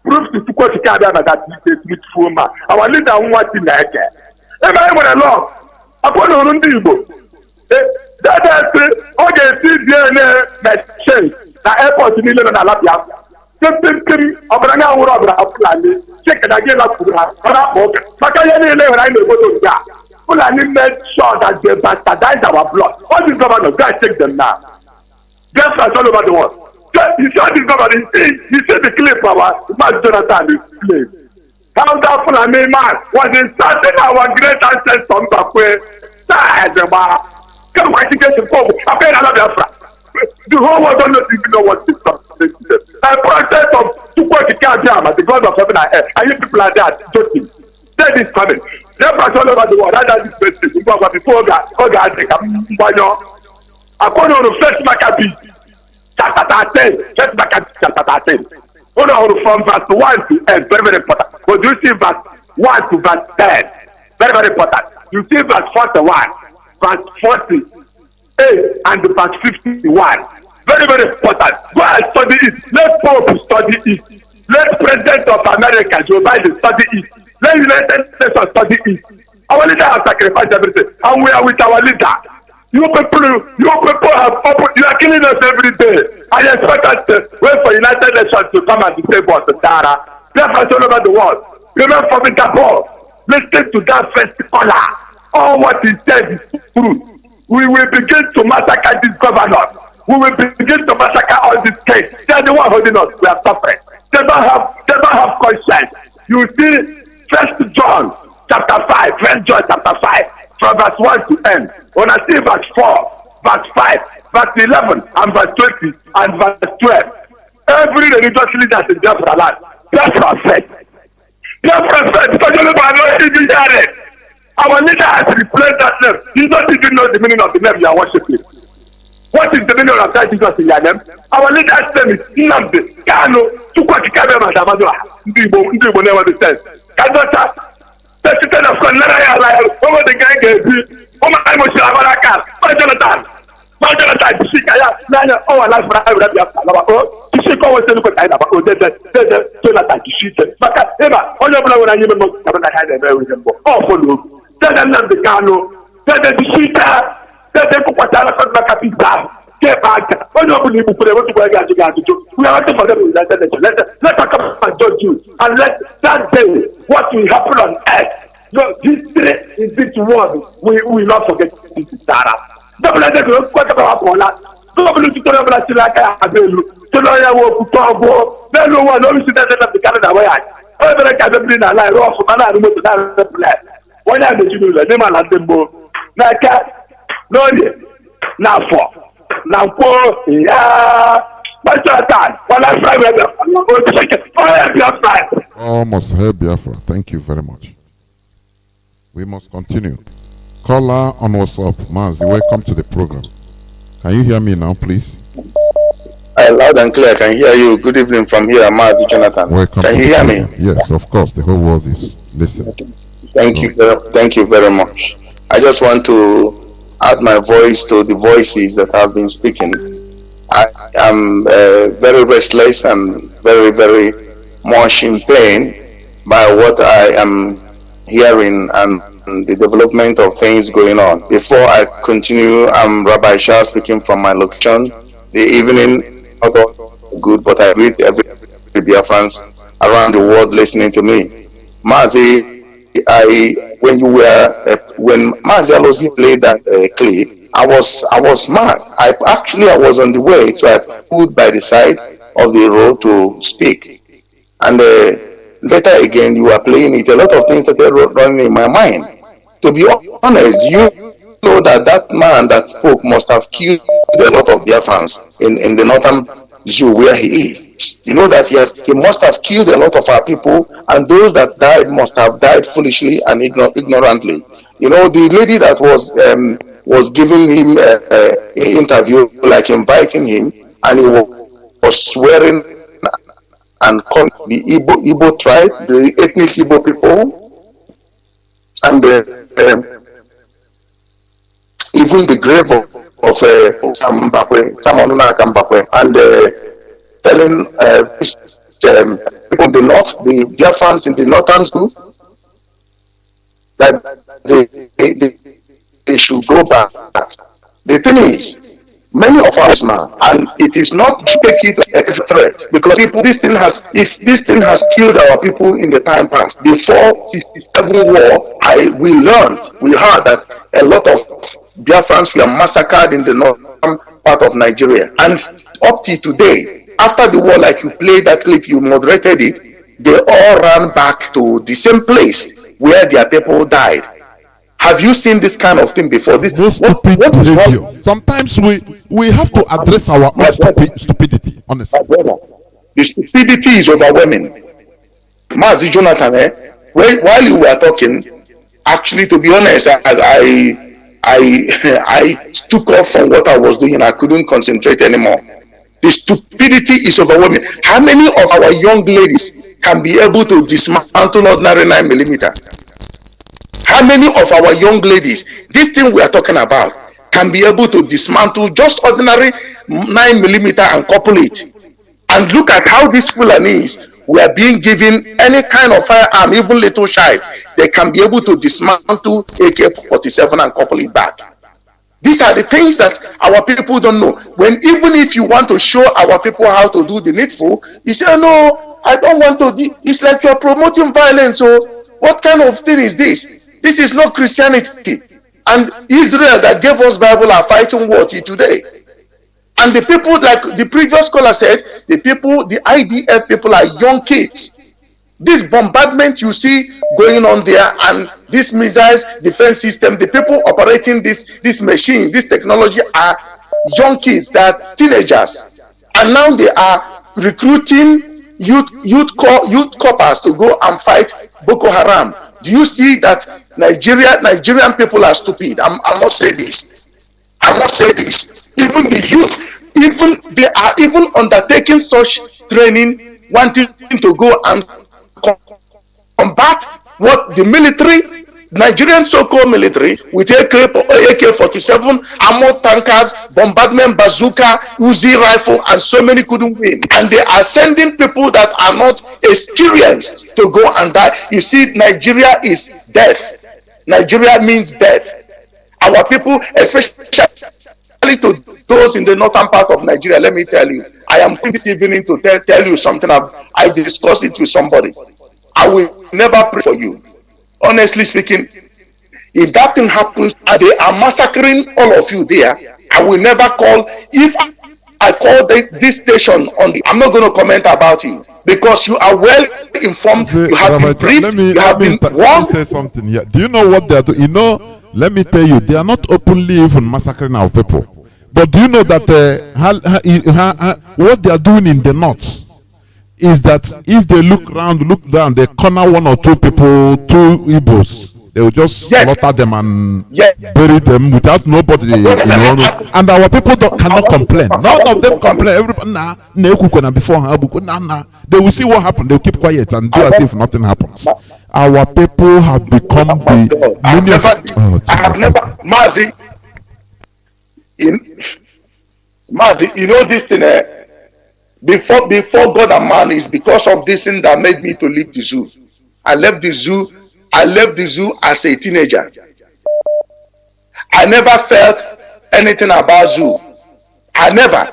proves to Chukwuemeka that he is a truthful man. Our leader wants to make it. Law. Upon Igbo. That is the DNA machine. The airport in Milan and Alabia. Obranga Urabra Fulani. Check it again up to the Fulani made sure that they bastardize our blood. All these governors, guys, take them now. Biafrans all over the world. You saw this government, you see the clip of our Mazi Johnathan is playing. How that Fulani man was insulting our great ancestors back where come watch against the Pope. I paid another Biafra. The whole world don't even know what this is. A process of Chukwuemeka, the God of heaven and earth, and you people are there joking. That is coming. Biafrans all over the world, that is the best thing. Before God, according to First Maccabees, chapter 10, First Maccabees chapter 10. From verse 1 to end, very, very important. But you see verse 1 to verse 10, very, very important. You see verse 41, verse 48, and verse 51. Very, very important. Go and study it. Let Pope study it. Let President of America, Joe Biden, study it. Let United States study it. Our leader has sacrificed everything, and we are with our leader. You people have opened, you are killing us every day. I expect us to wait for United Nations to come and save us, Tara. Biafrans all over the world. Remember from Interpol. Listen to that first caller. All what he said is true. We will begin to massacre these governors. We will begin to massacre all these states. They are the one holding us. We are suffering. They don't have conscience. You see, 1 John chapter 5, 1 John chapter 5, from verse 1 to end. When I see verse 4, verse 5, verse 11, and verse 20, and verse 12. Every religious leader in Biafra land, Biafra said. Biafra said, because you are not even hear it. Our leader has replaced that name. You don't even know the meaning of the name you are worshiping. What is the meaning of that Jesus in your name? Our leader's name is NNAMDI'S, Kanu, Igbo never understands. Kadota, President of Konara, over the gang, Mazi Johnathan, Nanya, oh, I like to see how to look at Jonathan to shoot it. But all your brother and you had a very awful. Tell them the Kanu, tell them the cheater, tell them what I have get back. When you believe we are waiting for them in United Nations. Let us come and judge you and let that day what will happen on earth. No, this day in this world we will not forget this Sarah. Double the quarter of Pola, double to the Silaka Abelu, to Loya Putobo, then no one knows that the Canada way. Over a cabin, I lie off from another with the plan. Why not you do the name of the book? No, now for. Now for, yeah. What's your time? Well, I'm private. Almost here, Biafra. Thank you very much. We must continue. Caller on WhatsApp, Mazi, welcome to the program. Can you hear me now, please? Loud and clear, I can hear you. Good evening from here, Mazi Johnathan. Welcome. Can you hear me? Yes, of course. The whole world is listening. Thank you very much. I just want to add my voice to the voices that have been speaking. I am very restless and very, very much in pain by what I am hearing and the development of things going on. Before I continue, I'm Rabbi Shah speaking from my location. The evening, not all good, but I greet every Biafrans around the world listening to me. Mazi, when Mazi Alozi played that clip, I was mad. I was on the way, so I pulled by the side of the road to speak. And later again, you were playing it. A lot of things started running in my mind. To be honest, you know that man that spoke must have killed a lot of Biafrans in the northern Jew where he is. You know that he must have killed a lot of our people, and those that died must have died foolishly and ignorantly. You know, the lady that was giving him an interview, like inviting him, and he was swearing and calling the Igbo tribe, the ethnic Igbo people, and even the grave of Sam Mbakwe, and telling people in the north, the Biafrans in the northern group, that they should go back. The thing is, many of us now, and it is not to take it as a threat, because this thing has killed our people in the time past. Before 67 war, we heard that a lot of Biafrans were massacred in the northern part of Nigeria. And up to today, after the war, like you played that clip, you moderated it, they all ran back to the same place where their people died. Have you seen this kind of thing before? What is wrong? Sometimes we have to address our own stupidity, honestly. The stupidity is overwhelming. Mazi Johnathan, while you were talking, actually, to be honest, I took off from what I was doing. I couldn't concentrate anymore. The stupidity is overwhelming. How many of our young ladies can be able to dismantle ordinary 9mm? How many of our young ladies, this thing we are talking about, can be able to dismantle just ordinary 9mm and couple it? And look at how these Fulanis were being given any kind of firearm, even little child, they can be able to dismantle AK-47 and couple it back. These are the things that our people don't know. Even if you want to show our people how to do the needful, you say, no, I don't want to. It's like you're promoting violence. So what kind of thing is this? This is not Christianity. And Israel that gave us Bible are fighting war today. And the people, like the previous caller said, the IDF people are young kids. This bombardment you see going on there, and this missiles defense system, the people operating this machine, this technology are young kids, that teenagers. And now they are recruiting youth corpers to go and fight Boko Haram. Do you see that Nigerian people are stupid? I must say this. Even the youth, they are even undertaking such training, wanting to go and combat what the military, Nigerian so-called military, with AK-47, armored tankers, bombardment bazooka, Uzi rifle, and so many couldn't win. And they are sending people that are not experienced to go and die. You see, Nigeria is death. Nigeria means death. Our people, especially to those in the northern part of Nigeria, let me tell you, I am going this evening to tell you something. I discussed it with somebody. I will never pray for you. Honestly speaking, If that thing happens and they are massacring all of you there, I will never call. If I call this station on the, I'm not going to comment about you because you are well informed. You have been briefed. You have been warned. Let me say something here. Do you know what they are doing? You know, let me tell you, they are not openly even massacring our people. But do you know that what they are doing in the north is that if they look down, they corner one or two people, two Igbos. They will just slaughter them and bury them without nobody, and our people cannot complain. None of them complain. Everybody, they will see what happened. They will keep quiet and do as if nothing happens. Our people have become the many of. I have never, Mazi, you know this thing. Before God and man is because of this thing that made me to leave the zoo. I left the zoo as a teenager. I never felt anything about zoo. I never,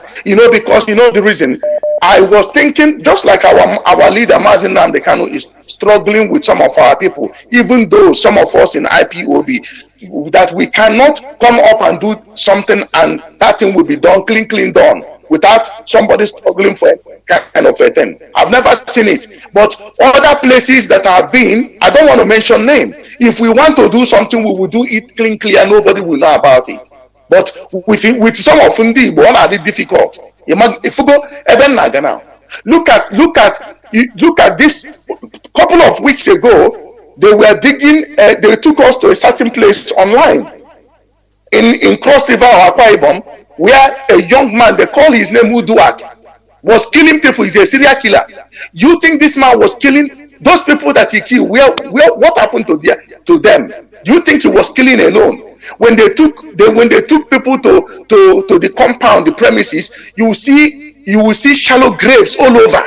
because the reason. I was thinking, just like our leader Mazi Johnathan Chinedu is struggling with some of our people, even though some of us in IPOB, that we cannot come up and do something and that thing will be done, clean done, without somebody struggling for kind of a thing. I've never seen it. But other places that I've been, I don't want to mention name. If we want to do something, we will do it clear, nobody will know about it. But with some of them, one are difficult. If you go even now, look at this. Couple of weeks ago, they were digging. They took us to a certain place online in Cross River or Akwa Ibom, where a young man, they call his name Uduak, was killing people. He's a serial killer. You think this man was killing those people that he killed? What happened to them? You think he was killing alone? When they took people to the compound, the premises, you will see shallow graves all over.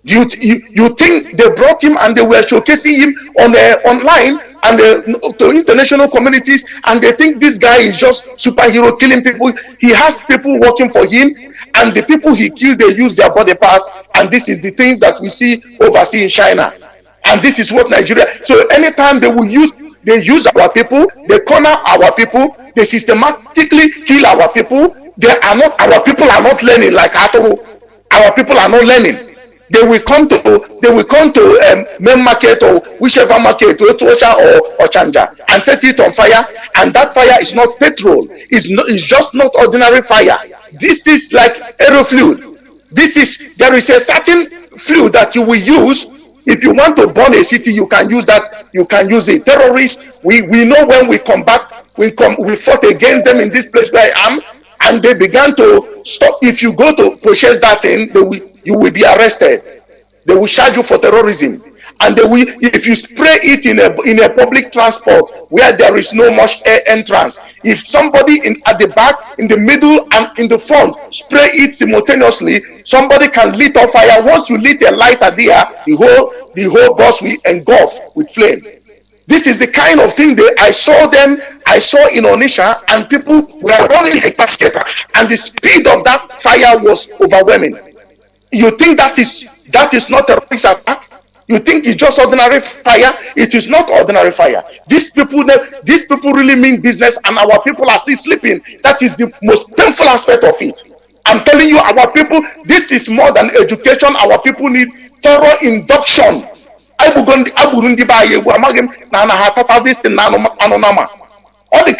You think they brought him and they were showcasing him online and to international communities, and they think this guy is just superhero killing people. He has people working for him, and the people he killed, they use their body parts, and this is the things that we see overseas in China, and this is what Nigeria. So anytime they use our people, they corner our people, they systematically kill our people. Our people are not learning like Atomo. Our people are not learning. They will come to main market or whichever market, or Chanja, and set it on fire. And that fire is not petrol. It's just not ordinary fire. This is like aero fluid. There is a certain fluid that you will use. If you want to burn a city, you can use that. You can use it. Terrorists, we know when we combat, we fought against them in this place where I am, and they began to stop. If you go to purchase that thing, you will be arrested. They will charge you for terrorism, and if you spray it in a public transport where there is no much air entrance, if somebody at the back, in the middle, and in the front spray it simultaneously, somebody can lit on fire. Once you lit a lighter there, the whole bus will engulf with flame. This is the kind of thing I saw in Onisha, and people were running a basket, and the speed of that fire was overwhelming. You think that is not a terrorist attack? You think it's just ordinary fire? It is not ordinary fire. These people really mean business, and our people are still sleeping. That is the most painful aspect of it. I'm telling you, our people, this is more than education. Our people need thorough induction. All the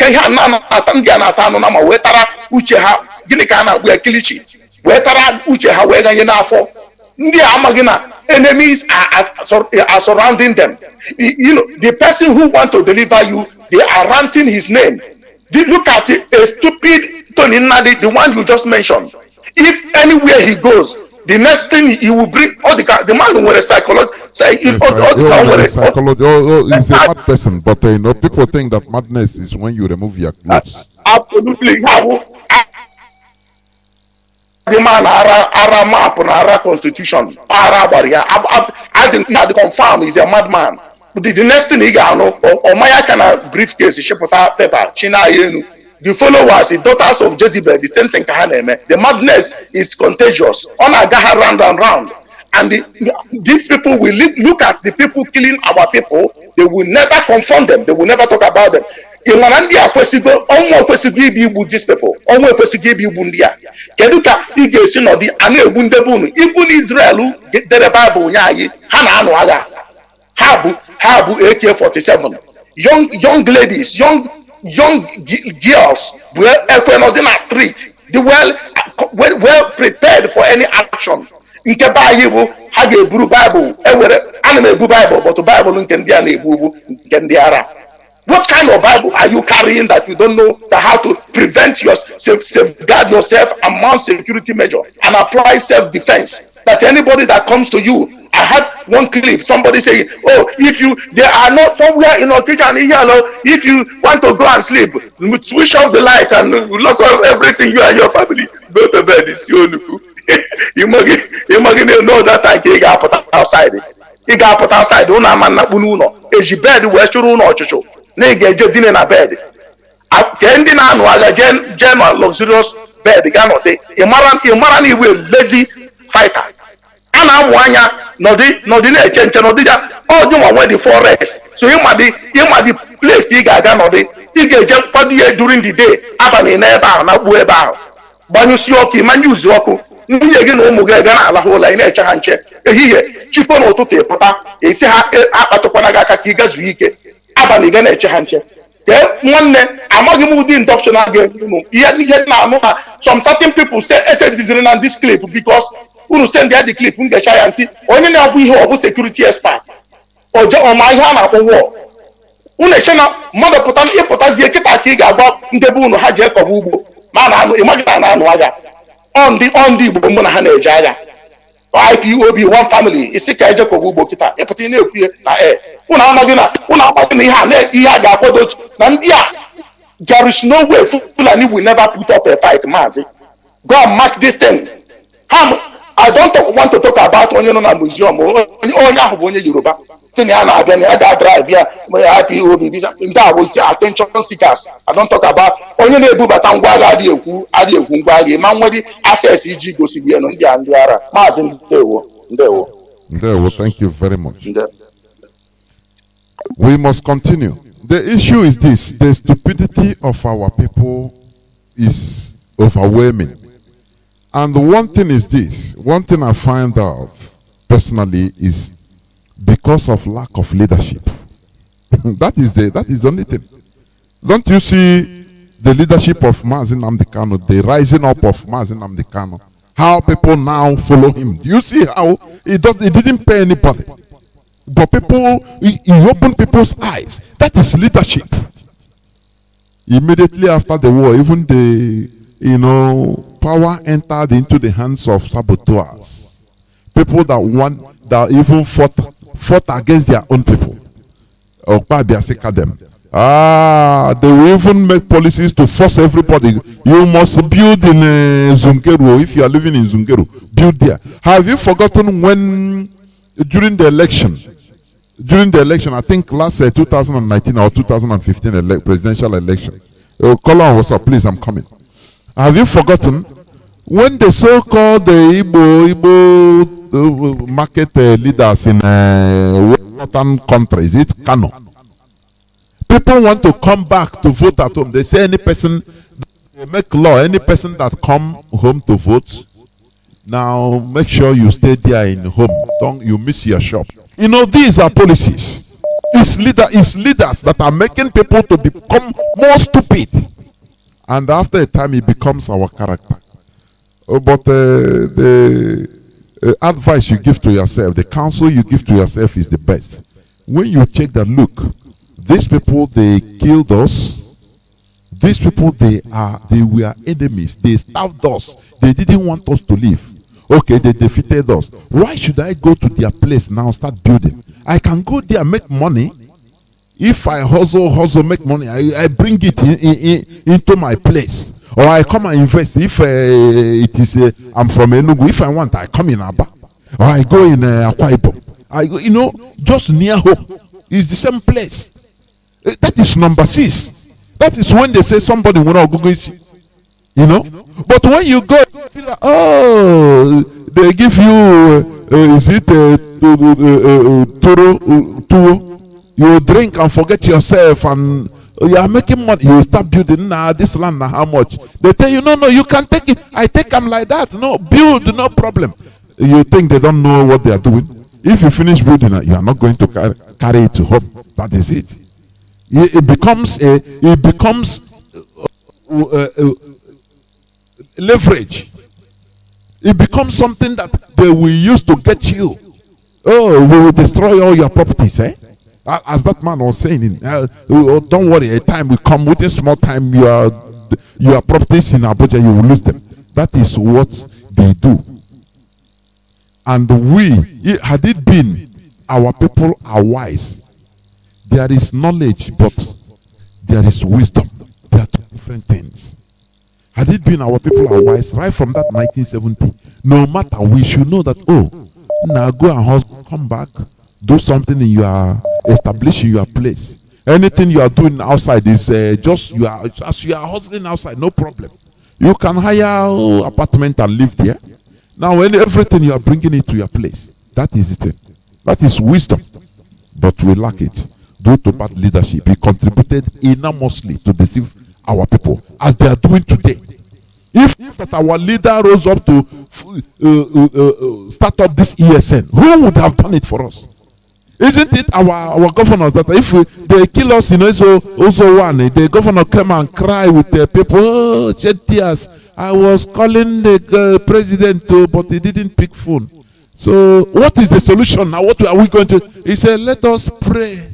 enemies are surrounding them. The person who want to deliver you, they are ranting his name. Look at it, a stupid Tony Nadi, the one you just mentioned. If anywhere he goes, the next thing he will bring all the man who was a psychologist. He's a mad person, but people think that madness is when you remove your clothes. Absolutely. The man ara map and ara constitution. I think he had confirmed he's a madman. But the next thing he got or Maya can briefcase, shepota paper, China yenu. The followers, the daughters of Jezebel, the same thing. The madness is contagious. On a gaha round and round. And these people will look at the people killing our people. They will never confront them. They will never talk about them. In Wanandia kwesigo, onwe kwesigo ibi igbu these people. Onwe kwesigo ibi igbu ndị a. Kedu ka ị ga-esi nọdị a na-egbu ndị be unu? Even Israel dere Bible nye anyị, ha na-anụ agha. Ha bụ AK-47. Young ladies, young girls bụ ekwe nọdị na street. They well prepared for any action. Nke be anyị bụ ha ga-eburu Bible ewere ana m ebu Bible but Bible nke ndị a na-ebu nke ndị ara. What kind of Bible are you carrying that you don't know how to prevent safeguard yourself and mount security measure and apply self-defense? That anybody that comes to you, I had one clip, somebody saying, oh, they are not somewhere in Okija, if you want to go and sleep, switch off the light and lock off everything, you and your family, go to bed, it's you. You know that time you got put outside. You got put outside, una man na bununo, eji bed we shuru no chuchu. Na ga-eje dine na bed. Ke ndị na-anụ agha je na luxurious bed ga nọdị. Ị mara na iwe lazy fighter. A na-amụ anya nọdị na-eche nche nọdị ya ọ dị nwa nwe the forest. So ịma the place ị ga-aga nọdị. Ị ga-eje kwado ya during the day abalị na ebe ahụ na gbuo ebe ahụ. Gbanyụsi ọkụ ịmanye uzu ọkụ. Nwunye gị na ụmụ gị ga na-alahụ ụlọ ị na-eche ha nche. Ehihie chifo n'ụtụtụ ịpụta esi ha akpatụkwana gị aka ka ị gazuo ike. Abalị ga na-eche ha nche. Nwanne amaghị m ụdị induction a ga-eme ihe na-anụ ha some certain people say diziri na this clip because unu send ya the clip m ga-echa ya nsị onye na-abụ ihe ọ bụ security expert ọma ihe a na-akpọ war. Unu eche na mmadụ ịpụtazie kịta ka ị ga-agba ndebe unu ha ji ekọba ugbo ma ịmaghị na na-anụ agha ndị Igbo mụ na ha na-eje agha. Ipob one family isi ka eje kọba ugbo kịta ịpụta ị na-ekwu ihe na unu amaghị na ihe a ga-akwado na ndị a. There is no way Fulani will never put up a fight, Mazi. Go and mark this thing. I don't want to talk about onye nọ na museum onye ahụ bụ onye Yoruba tin ya na-abịa na ya ga-drive ya Ipob ndị a bụ attention seekers. I don't talk about onye na-ebubata ngwa agha adịghị ekwu ngwa agha ma nwere access iji gosigbu ya ndị a ndị ara. Mazi Ndewo, thank you very much. We must continue. The issue is this: the stupidity of our people is overwhelming. And one thing is this: one thing I find out personally is because of lack of leadership. that is the only thing. Don't you see the leadership of Mazi Nnamdi Kanu, the rising up of Mazi Nnamdi Kanu? How people now follow him. Do you see how he didn't pay anybody? But he opened people's eyes. That is leadership. Immediately after the war, even the power entered into the hands of saboteurs. People that even fought against their own people. They will even make policies to force everybody. You must build in Zungeru. If you are living in Zungeru, build there. Have you forgotten when during the election, I think last 2019 or 2015 presidential election, call on WhatsApp, please, I'm coming. Have you forgotten when the so-called Igbo market leaders in northern countries, it's Kanu. People want to come back to vote at home. They say any person, they make law, any person that come home to vote, now make sure you stay there in home. Don't you miss your shop. These are policies. It's leaders that are making people to become more stupid. And after a time, it becomes our character. But the advice you give to yourself, the counsel you give to yourself is the best. When you check that, look, these people, they killed us. These people, they were enemies. They starved us. They didn't want us to live. Okay, they defeated us. Why should I go to their place now and start building? I can go there, make money. If I hustle, make money, I bring it into my place. Or I come and invest. If it is, I'm from Enugu. If I want, I come in Aba. Or I go in Akwa Ipob. I go, just near home. It's the same place. That is number 6. That is when they say somebody will not go. But when you go, you feel like, oh, they give you is it tuwo? You drink and forget yourself, and you are making money. You start building. Nah, this land, now how much? They tell you, no, you can take it. I take them like that. No, build, no problem. You think they don't know what they are doing? If you finish building, you are not going to carry it to home. That is it. It becomes leverage. It becomes something that they will use to get you. Oh, we will destroy all your properties, eh? As that man was saying, don't worry, a time will come, within small time, your properties in Abuja, you will lose them. That is what they do. And had it been our people are wise, there is knowledge, but there is wisdom. There are two different things. Had it been our people are wise, right from that 1970, no matter, we should know that, now go and hustle, come back, do something in establishing your place. Anything you are doing outside is as you are hustling outside, no problem. You can hire apartment and live there. Now, everything you are bringing it to your place, that is it. That is wisdom. But we lack it due to bad leadership. It contributed enormously to deceive our people, as they are doing today. If that our leader rose up to start up this ESN, who would have done it for us? Isn't it our governors that if they kill us, also one, the governor came and cry with the people, shed tears. I was calling the president, but he didn't pick phone. So what is the solution now? What are we going to? He said, let us pray.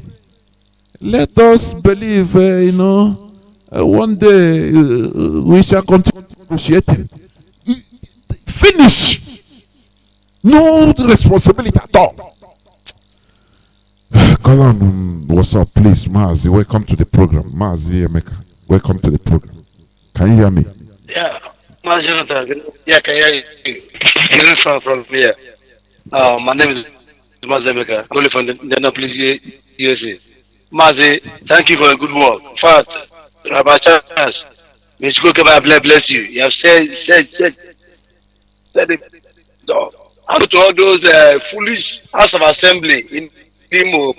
Let us believe, one day we shall continue negotiating. Finish. No responsibility at all. Call on, what's up, please, Mazi? Welcome to the program. Mazi Emeka, welcome to the program. Can you hear me? Yeah, Mazi Johnathan. Yeah, can you hear you? Getting from here. My name is Mazi Emeka. I'm calling from the NNAMDI'S, USA. Mazi, thank you for a good work. First, Rabbi Charles, may God bless you. You have said it. Out to all those foolish House of Assembly in Imo,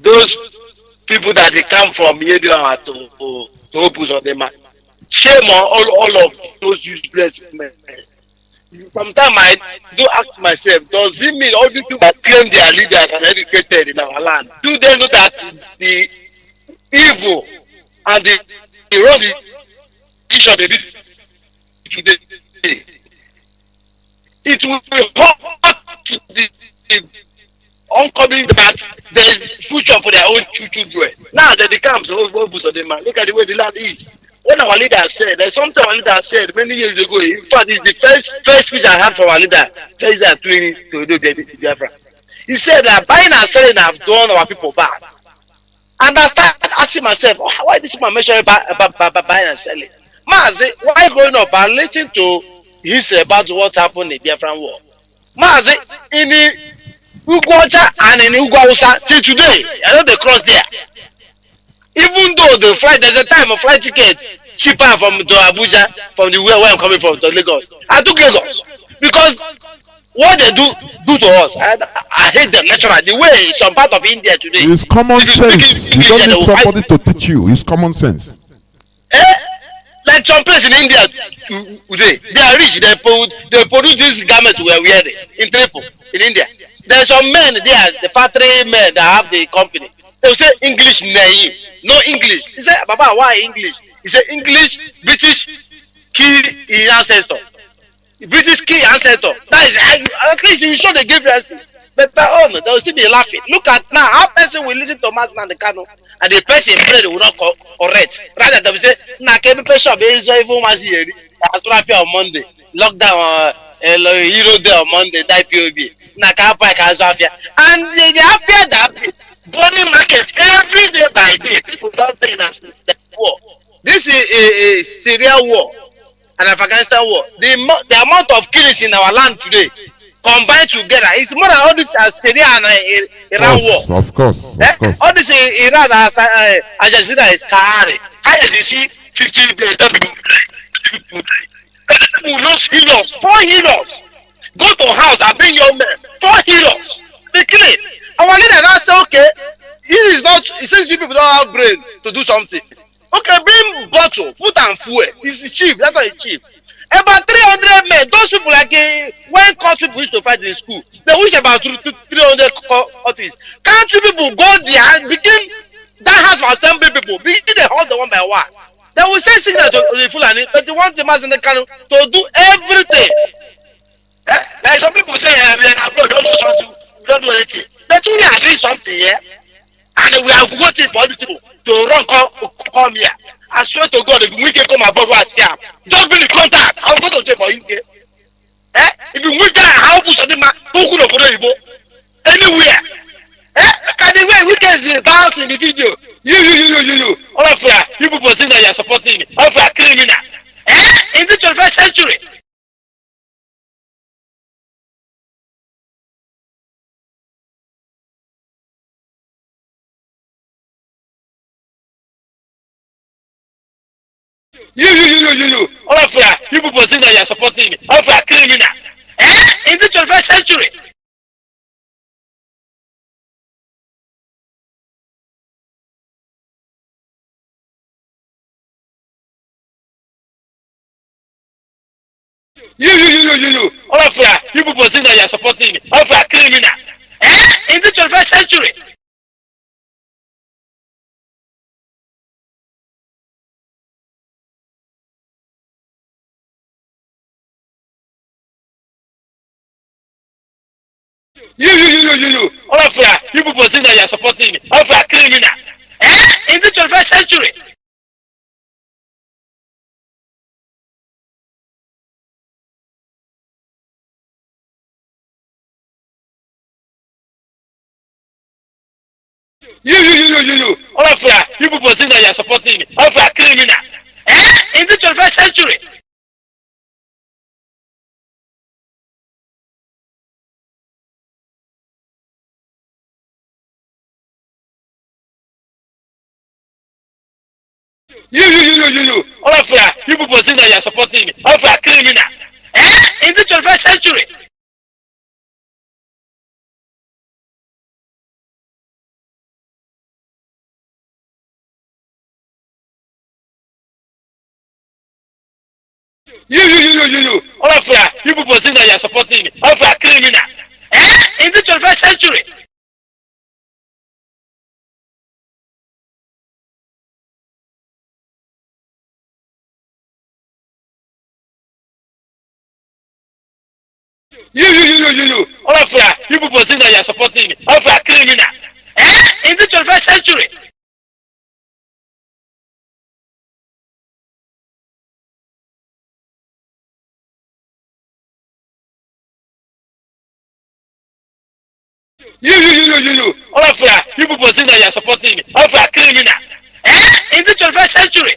those people that they come from Yedia to Opus on them. Shame on all of those useless men. Sometimes I do ask myself, does it mean all these people that claim they are leaders and educated in our land, do they know that the evil and the wrong issue they did today? It will be hard to the oncoming that there is future for their own children. Now that they come to Opus on them, look at the way the land is. When our leader said, there's something our leader said many years ago. In fact, it's the first speech I had from our leader. To do the Biafra. He said that buying and selling have done our people bad. And I started asking myself, why this man mentioning about buying and selling? Mazi, why growing up and listening to history about what happened in the Biafran war? Mazi, in the Ugwaja and in the Ugwausa till today, I know they cross there. Even though the flight, there's a time of flight ticket cheaper from to Abuja, from the where I'm coming from to Lagos. I took Lagos because what they do to us, I hate them naturally. The way some part of India today. It's common sense. You don't need somebody to teach you. It's common sense. Like some place in India today, they are rich. They produce these garments we are wearing in Tripoli, in India. There's some men there, the factory men that have the company. They will say English name. No English. He said, Baba, why English? He said, English, British, key in ancestor. British key ancestor. That is, at least you show the difference. But they will still be laughing. Look at now, how person will listen to Mazi and the Kanu, and the person pray will not correct. Rather, they will say, nah, can you pay shop? It's even Mazi here. That's what I feel on Monday. Lockdown, Hero Day on Monday, die POB. Nah, can I pay and they are fear that. Body market every day by day. People don't think that the war. This is a Syria war and Afghanistan war. The amount of killings in our land today combined together is more than all this Syria and Iran war. Of course. All this Iran and Argentina is Kahari. How does you see 50 days? People lose heroes, 4 heroes. Go to house and bring your men. 4 heroes. They kill it. Our leader now say, okay, it says you people don't have brain to do something. Okay, bring bottle, put on fuel. It's cheap. That's why it's cheap. About 300 men. Those people like when country people used to fight in school, they wish about 300 artists. Country people go there and begin that house for assembly people. Begin they hold the one by one. They will say signal to the Fulani, but they want the Mazi in the Kanu to do everything. Like some people say, we are abroad, don't do anything. But we are doing something here, and we are voting for the people to run come here. I swear to God, if we can come above us here, just be the contact. I'm going to say for you. If we can, how push the man who could have anywhere. Can the way we can bounce in the video? You. All of you people think that you are supporting me. All of you are criminal. In the 21st century. You. All of you people think that you are supporting me. All of you are criminal. In the 21st century. You. All of you people think that you are supporting me. All of you are criminal. In the 21st century. You. All of you people think that you are supporting me. All of you are criminal. In the 21st century. You. All of you people think that you are supporting me. All of you are criminal. In the 21st century. You. All of you people think that you are supporting me. All of you are criminal. In the 21st century. You. All of you people think that you are supporting me. All of you are criminal. In the 21st century. You. All of you people think that you are supporting me. All of you are criminal. In the 21st century. You. All of you people think that you are supporting me. All of you are criminal. In the 21st century.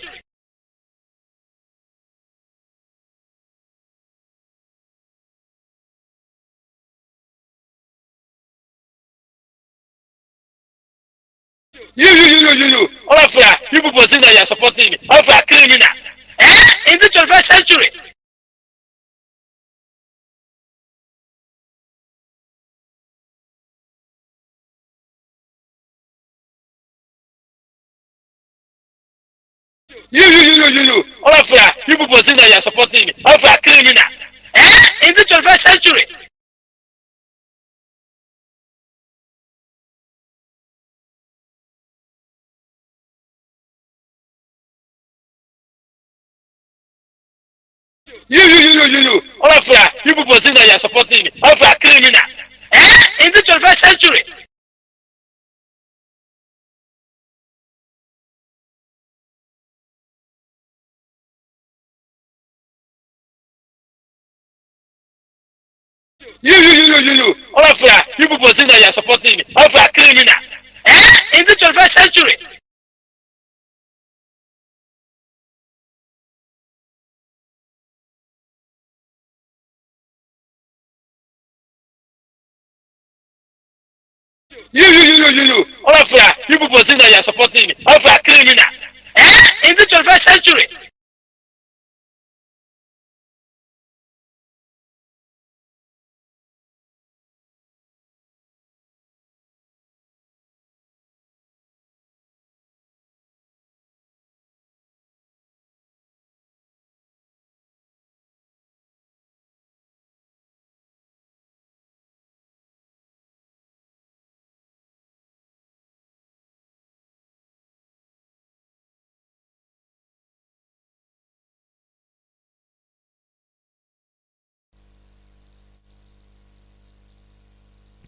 You. All of you people think that you are supporting me. All of you are criminal. In the 21st century. You. All of you people think that you are supporting me. All of you are criminal. In the 21st century. You. All of you people think that you are supporting me. All of you are criminal. In the 21st century. You. All of you people think that you are supporting me. All of you are criminal. In the 21st century. You. All of you people think that you are supporting me. All of you are criminal. In the 21st century.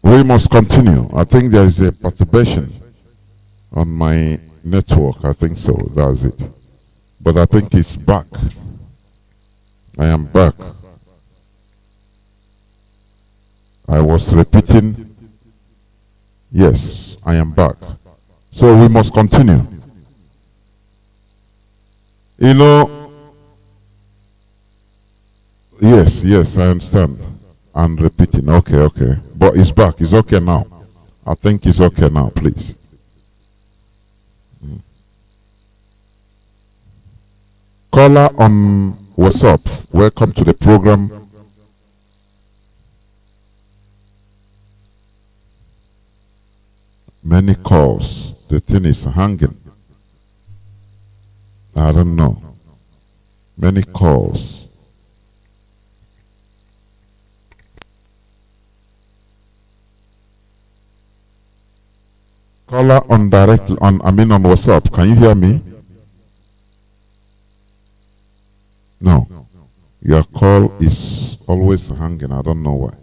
We must continue. I think there is a perturbation on my network. I think so. That's it. But I think it's back. I am back. I was repeating. Yes, I am back. So we must continue. You know, yes, I understand. I'm repeating. Okay. But it's back. It's okay now. I think it's okay now, please. Caller on WhatsApp, welcome to the program. Many calls. The thing is hanging. I don't know. Many calls. Caller on on WhatsApp. Can you hear me? No. Your call is always hanging. I don't know why.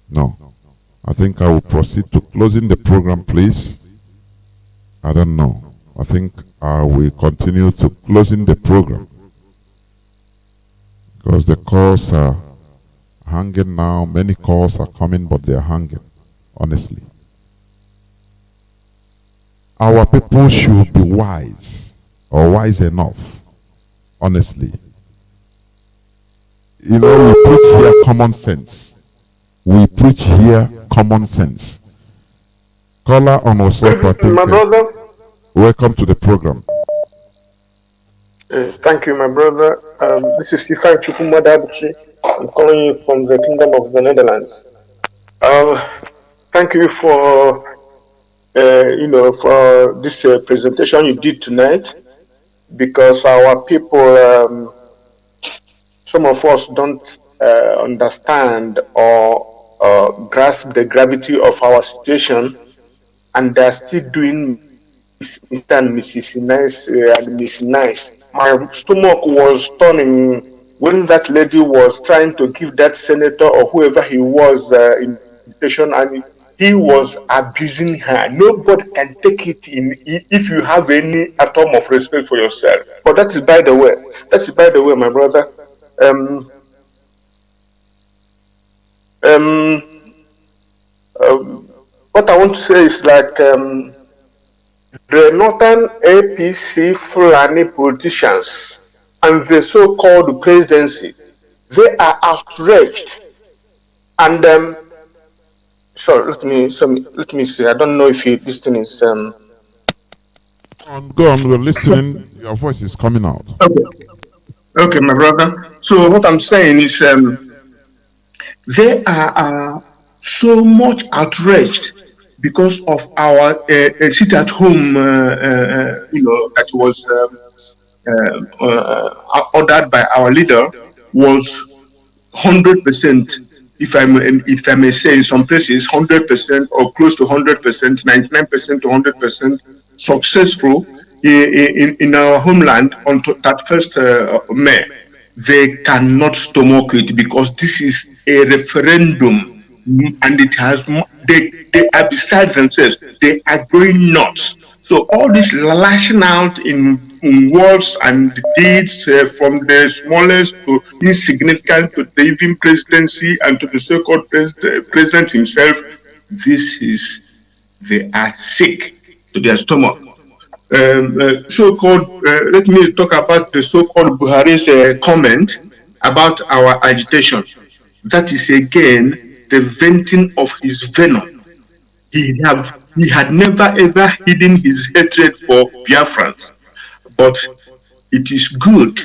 No. I think I will proceed to closing the program, please. I don't know. I think I will continue to closing the program. Because the calls are hanging now. Many calls are coming, but they are hanging. Honestly. Our people should be wise, or wise enough. Honestly. You know, we preach here common sense. We preach here common sense. Caller on WhatsApp, I think. My brother. Welcome to the program. Thank you, my brother. This is Stefan Chukwumadabuchi. I'm calling you from the Kingdom of the Netherlands. Thank you for for this presentation you did tonight, because our people, some of us don't understand or grasp the gravity of our situation, and they're still doing Mrs. Nice and Miss Nice. My stomach was turning when that lady was trying to give that senator or whoever he was invitation, and he was abusing her. Nobody can take it in if you have any atom of respect for yourself. But that is by the way. That is by the way, my brother. What I want to say is like the northern APC Fulani politicians and the so-called presidency, they are outraged. And sorry, let me see. I don't know if this thing is Go on, we're listening. Your voice is coming out. Okay, my brother. So what I'm saying is they are so much outraged because of our sit at home, that was ordered by our leader, was 100%. If I may say, in some places 100% or close to 100%, 99% to 100% successful in our homeland on that first May. They cannot stomach it because this is a referendum, and it has they are beside themselves. They are going nuts. So all this lashing out in words and deeds, from the smallest to insignificant to the even presidency and to the so-called president himself, they are sick to their stomach. So-called, let me talk about the so-called Buhari's comment about our agitation. That is again the venting of his venom. He had never ever hidden his hatred for Biafrans, but it is good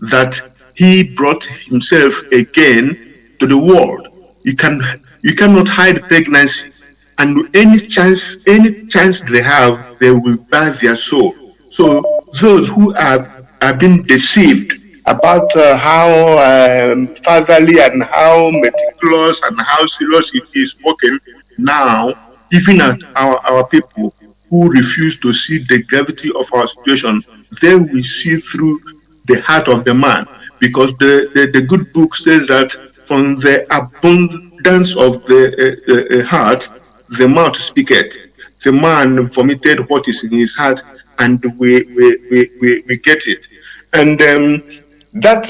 that he brought himself again to the world. You cannot hide pregnancy, and any chance they have, they will buy their soul. So those who are being deceived about how fatherly and how meticulous and how serious it is spoken now, even at our people who refuse to see the gravity of our situation, they will see through the heart of the man, because the good book says that from the dance of the heart, the mouth speaketh. The man vomited what is in his heart, and we get it. And that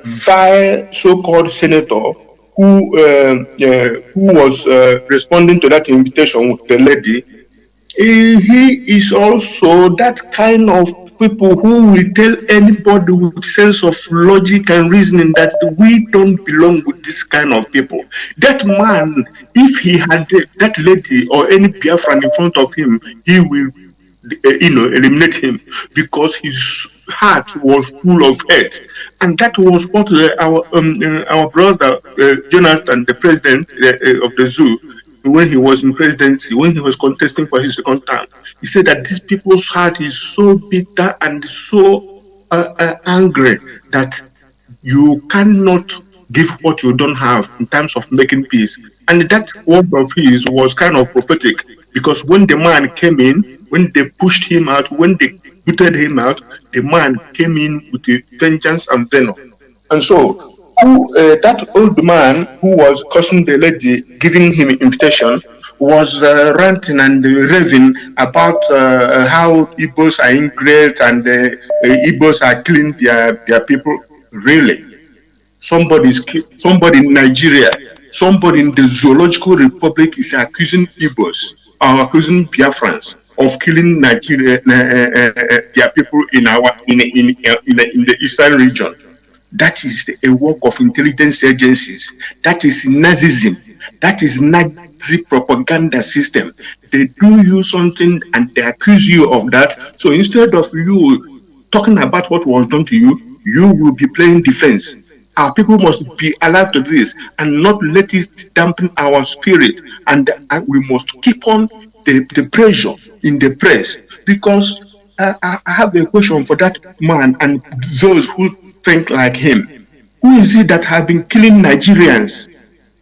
vile so-called senator who was responding to that invitation with the lady, he is also that kind of people who will tell anybody with sense of logic and reasoning that we don't belong with this kind of people. That man, if he had that lady or any Biafran in front of him, he will eliminate him, because his heart was full of hate. And that was what our brother Jonathan, the president of the zoo, when he was in presidency, when he was contesting for his second term, he said that these people's heart is so bitter and so angry that you cannot give what you don't have in terms of making peace. And that word of his was kind of prophetic, because when the man came in, when they pushed him out, when they booted him out, the man came in with a vengeance and venom. And so that old man who was cursing the lady, giving him invitation, was ranting and raving about how Igbos are ingrate and Igbos are killing their people. Really? Somebody in Nigeria, somebody in the Zoological Republic is accusing Igbos or accusing Biafrans of killing Nigeria, their people in the eastern region. That is a work of intelligence agencies. That is Nazism. That is Nazi propaganda system. They do you something and they accuse you of that. So instead of you talking about what was done to you, you will be playing defense. Our people must be alive to this and not let it dampen our spirit. And we must keep on the pressure in the press, because I have a question for that man and those who think like him. Who is it that have been killing Nigerians,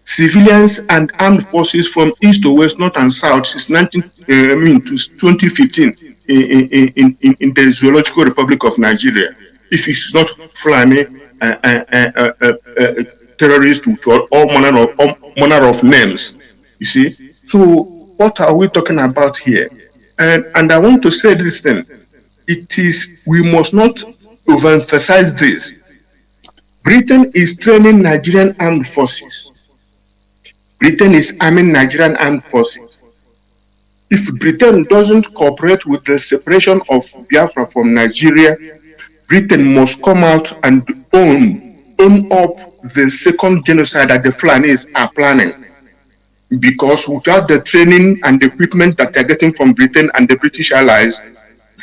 civilians and armed forces from east to west, north and south since 2015 in the Zoological Republic of Nigeria? If it's not Fulani terrorists with all manner of names, you see. So what are we talking about here? And I want to say this thing. We must not overemphasize this. Britain is training Nigerian armed forces. Britain is arming Nigerian armed forces. If Britain doesn't cooperate with the separation of Biafra from Nigeria, Britain must come out and own up the second genocide that the Fulanis are planning. Because without the training and the equipment that they're getting from Britain and the British allies,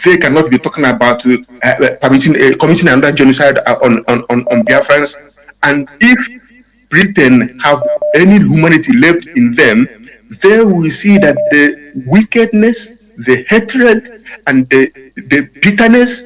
they cannot be talking about committing another genocide on Biafrans. And if Britain have any humanity left in them, they will see that the wickedness, the hatred, and the bitterness,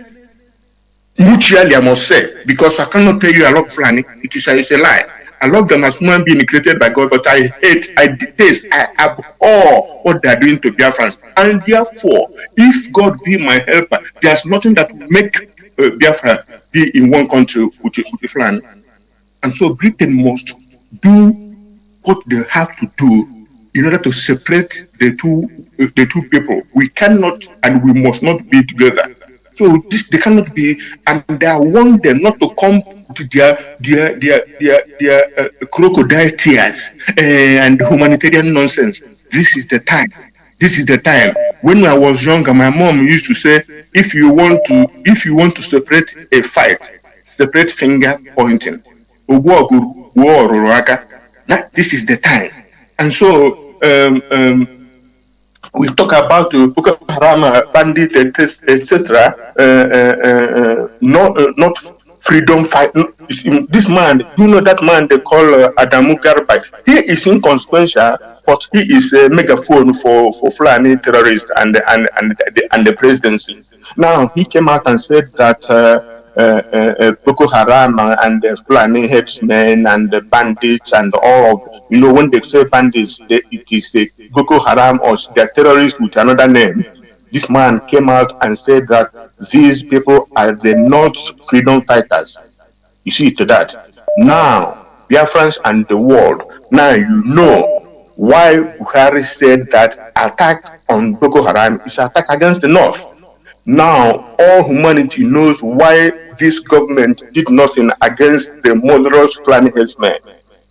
mutually, I must say, because I cannot tell you I love Fulani, it's a lie. I love them as human being created by God, but I hate, I detest, I abhor what they are doing to Biafrans. And therefore, if God be my helper, there's nothing that will make Biafra be in one country with the Fulani. And so Britain must do what they have to do in order to separate the two people. We cannot and we must not be together. So they cannot be, and I want them not to come to their crocodile tears and humanitarian nonsense. This is the time. This is the time. When I was younger, my mom used to say, if you want to separate a fight, separate finger pointing. This is the time. And so we talk about Boko Haram, bandit, etc. Not freedom fight. This man, you know that man they call Adamu Garba. He is inconsequential, but he is a megaphone for Fulani terrorists and the presidency. Now he came out and said that Boko Haram and the Fulani headsmen and the bandits and all of, when they say bandits, it is a Boko Haram or they're terrorists with another name. This man came out and said that these people are the North's freedom fighters. You see to that. Now, Biafrans and the world Now you know why Buhari said that attack on Boko Haram is an attack against the North. Now all humanity knows why this government did nothing against the murderous Fulani herdsmen,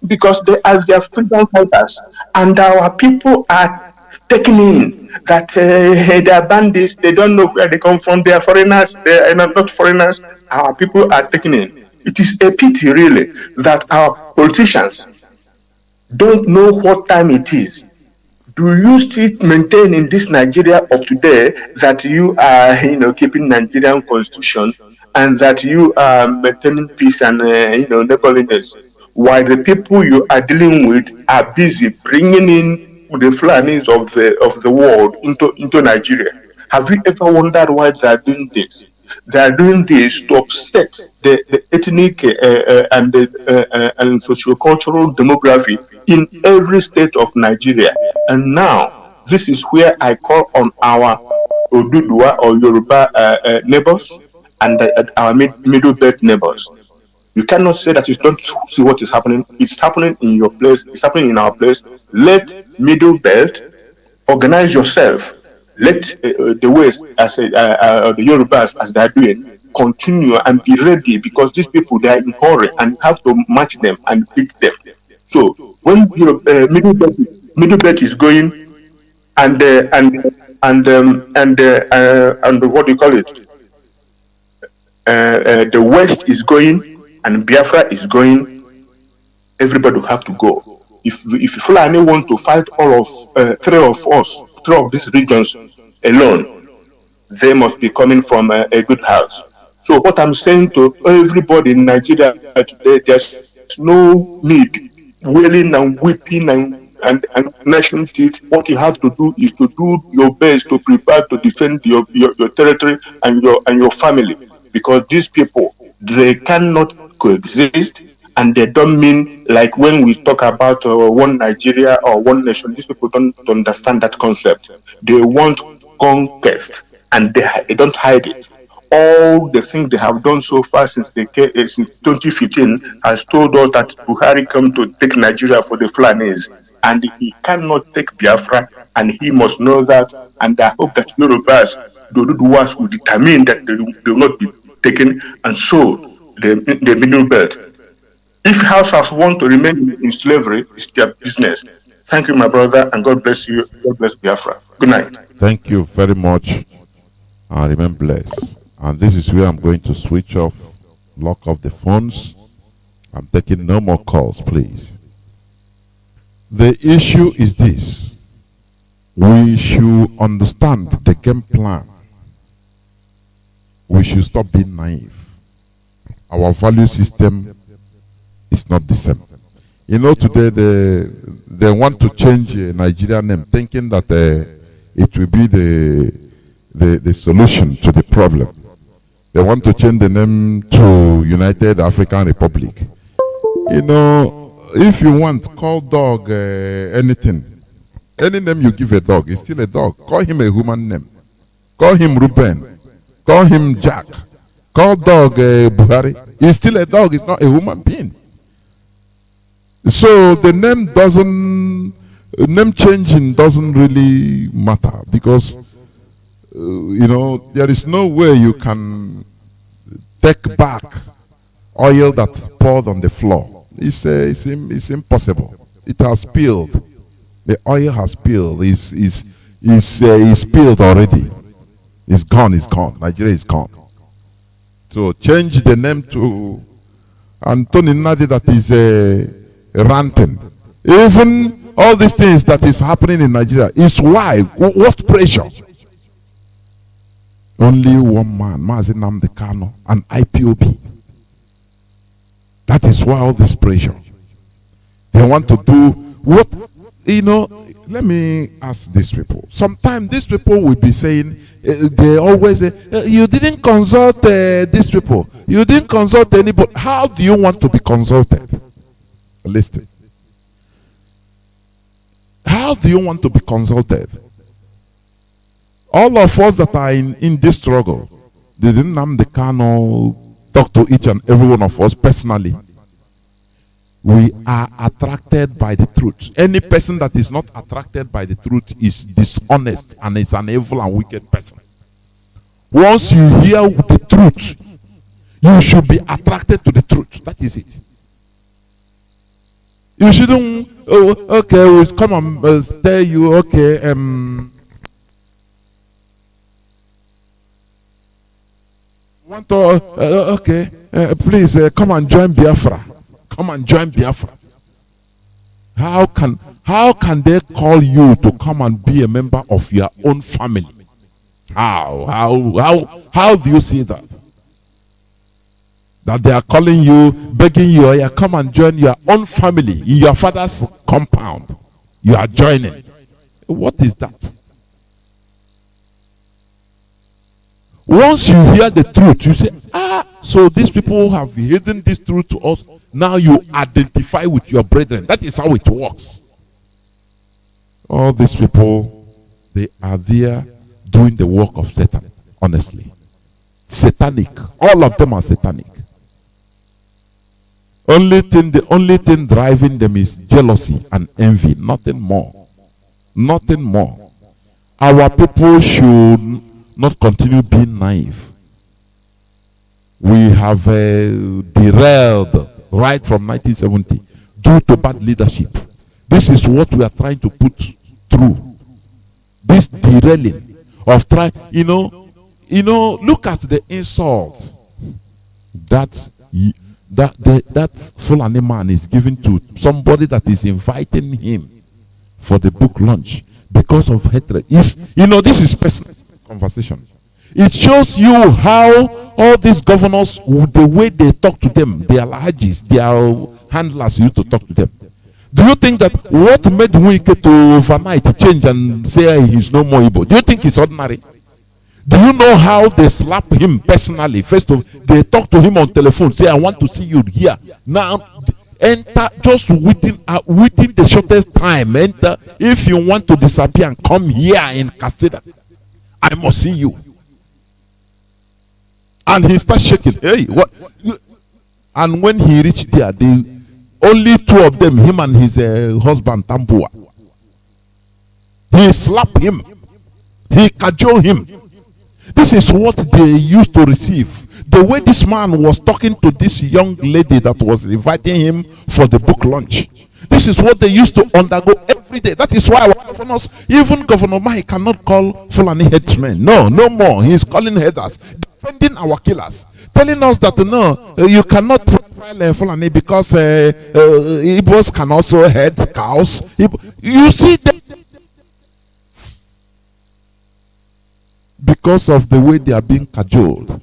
because they are their freedom fighters, and our people are taking in that they are bandits, they don't know where they come from, they are foreigners, they are not foreigners. Our people are taking in. It is a pity, really, that our politicians don't know what time it is. Do you still maintain in this Nigeria of today that you are, keeping Nigerian constitution and that you are maintaining peace and, neighborliness, while the people you are dealing with are busy bringing in the Fulanis of the world into Nigeria? Have you ever wondered why they are doing this? They are doing this to upset the ethnic and socio-cultural demography in every state of Nigeria. And now, this is where I call on our Oduduwa or Yoruba neighbors and our middle belt neighbors. You cannot say that you don't see what is happening. It's happening in your place. It's happening in our place. Let middle belt organize yourself. Let the West, as the Yorubas, as they are doing, continue and be ready, because these people, they are in hurry and you have to match them and beat them. So when your middle belt is going and what do you call it? The West is going and Biafra is going, everybody will have to go. If Fulani want to fight all of three of these regions alone, they must be coming from a good house. So what I'm saying to everybody in Nigeria today, there's no need wailing and weeping and gnashing teeth. What you have to do is to do your best to prepare to defend your territory and your family, because these people, they cannot coexist. And they don't mean like when we talk about one Nigeria or one nation. These people don't understand that concept. They want conquest, and they don't hide it. All the things they have done so far since 2015 has told us that Buhari come to take Nigeria for the Fulanis, and he cannot take Biafra, and he must know that. And I hope that Yorubas, the Oduduwas, will determine that they will not be taken, and so the middle belt. If Hausas want to remain in slavery, it's their business. Thank you, my brother, and God bless you. God bless Biafra. Good night. Thank you very much, and remain blessed. And this is where I'm going to switch off, lock off the phones. I'm taking no more calls, please. The issue is this: we should understand the game plan. We should stop being naive. Our value system is not the same. You know, today they want to change Nigerian name, thinking that it will be the solution to the problem. They want to change the name to United African Republic. You know, if you want, call dog anything. Any name you give a dog is still a dog. Call him a human name. Call him Ruben. Call him Jack. Call dog Buhari. He's still a dog. He's not a human being. So the name changing doesn't really matter, because you know, there is no way you can take back oil that poured on the floor. It's impossible. It has spilled. The oil has spilled. It's spilled already. It's gone. It's gone. Nigeria is gone. So change the name to Anthony Nadi, that is ranting. Even all these things that is happening in Nigeria is why. What pressure? Only one man, Mazi Johnathan Kanu, and Ipob. That is why all this pressure. They want to do what, you know. Let me ask these people. Sometimes these people will be saying, they always say, you didn't consult these people. You didn't consult anybody. How do you want to be consulted? Listen. How do you want to be consulted? All of us that are in this struggle, they didn't NNAMDI'S talk to each and every one of us personally. We are attracted by the truth. Any person that is not attracted by the truth is dishonest and is an evil and wicked person. Once you hear the truth, you should be attracted to the truth. That is it. You shouldn't, oh, okay, we'll come and tell you, okay, want to, okay, please come and join Biafra. Come and join Biafra. How can they call you to come and be a member of your own family? How do you see that? That they are calling you, begging you, yeah, come and join your own family in your father's compound. You are joining. What is that? Once you hear the truth, you say, so these people have hidden this truth to us. Now you identify with your brethren. That is how it works. All these people, they are there doing the work of Satan, honestly. Satanic. All of them are satanic. The only thing driving them is jealousy and envy. Nothing more. Nothing more. Our people should not continue being naive. We have derailed right from 1970 due to bad leadership. This is what we are trying to put through. This derailing of trying, look at the insult that Fulani man is giving to somebody that is inviting him for the book launch because of hatred. This is personal conversation. It shows you how all these governors, the way they talk to them, their alhajis, their handlers used to talk to them. Do you think that what made Wike to overnight change and say he's no more Igbo? Do you think it's ordinary? Do you know how they slap him personally? First of all, they talk to him on telephone, say, I want to see you here. Now, enter just within the shortest time. Enter. If you want to disappear and come here in Casteda, I must see you. And he starts shaking. Hey, what? And when he reached there, only two of them, him and his husband, Tambua, he slapped him. He cajoled him. This is what they used to receive. The way this man was talking to this young lady that was inviting him for the book launch. This is what they used to undergo every day. That is why our governors, even Governor Mai, cannot call Fulani headsmen. No more. He is calling headers, defending our killers, telling us that no, you cannot profile Fulani because Igbos can also head cows. You see them. Because of the way they are being cajoled,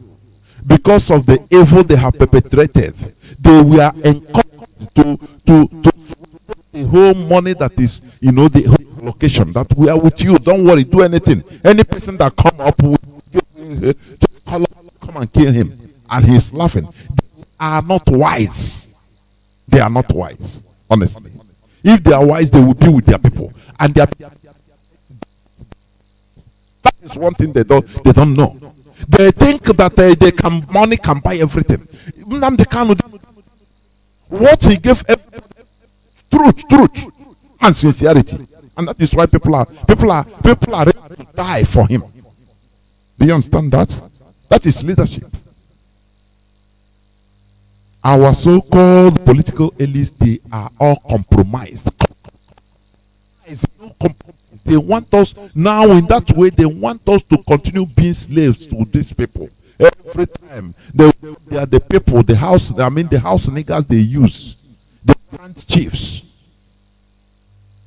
because of the evil they have perpetrated, they were encouraged to the whole money that is, the whole location, that we are with you, don't worry, do anything. Any person that come up with, just come and kill him. And he's laughing. They are not wise. They are not wise, honestly. If they are wise, they will be with their people. And their that is one thing they don't know. They think that money can buy everything. NNAMDI Kanu, what he gave, truth and sincerity, and that is why people are ready to die for him. Do you understand that? That is leadership. Our so-called political elites, they are all compromised. They want us now in that way. They want us to continue being slaves to these people. Every time they are the people, the house niggas they use, the warrant chiefs.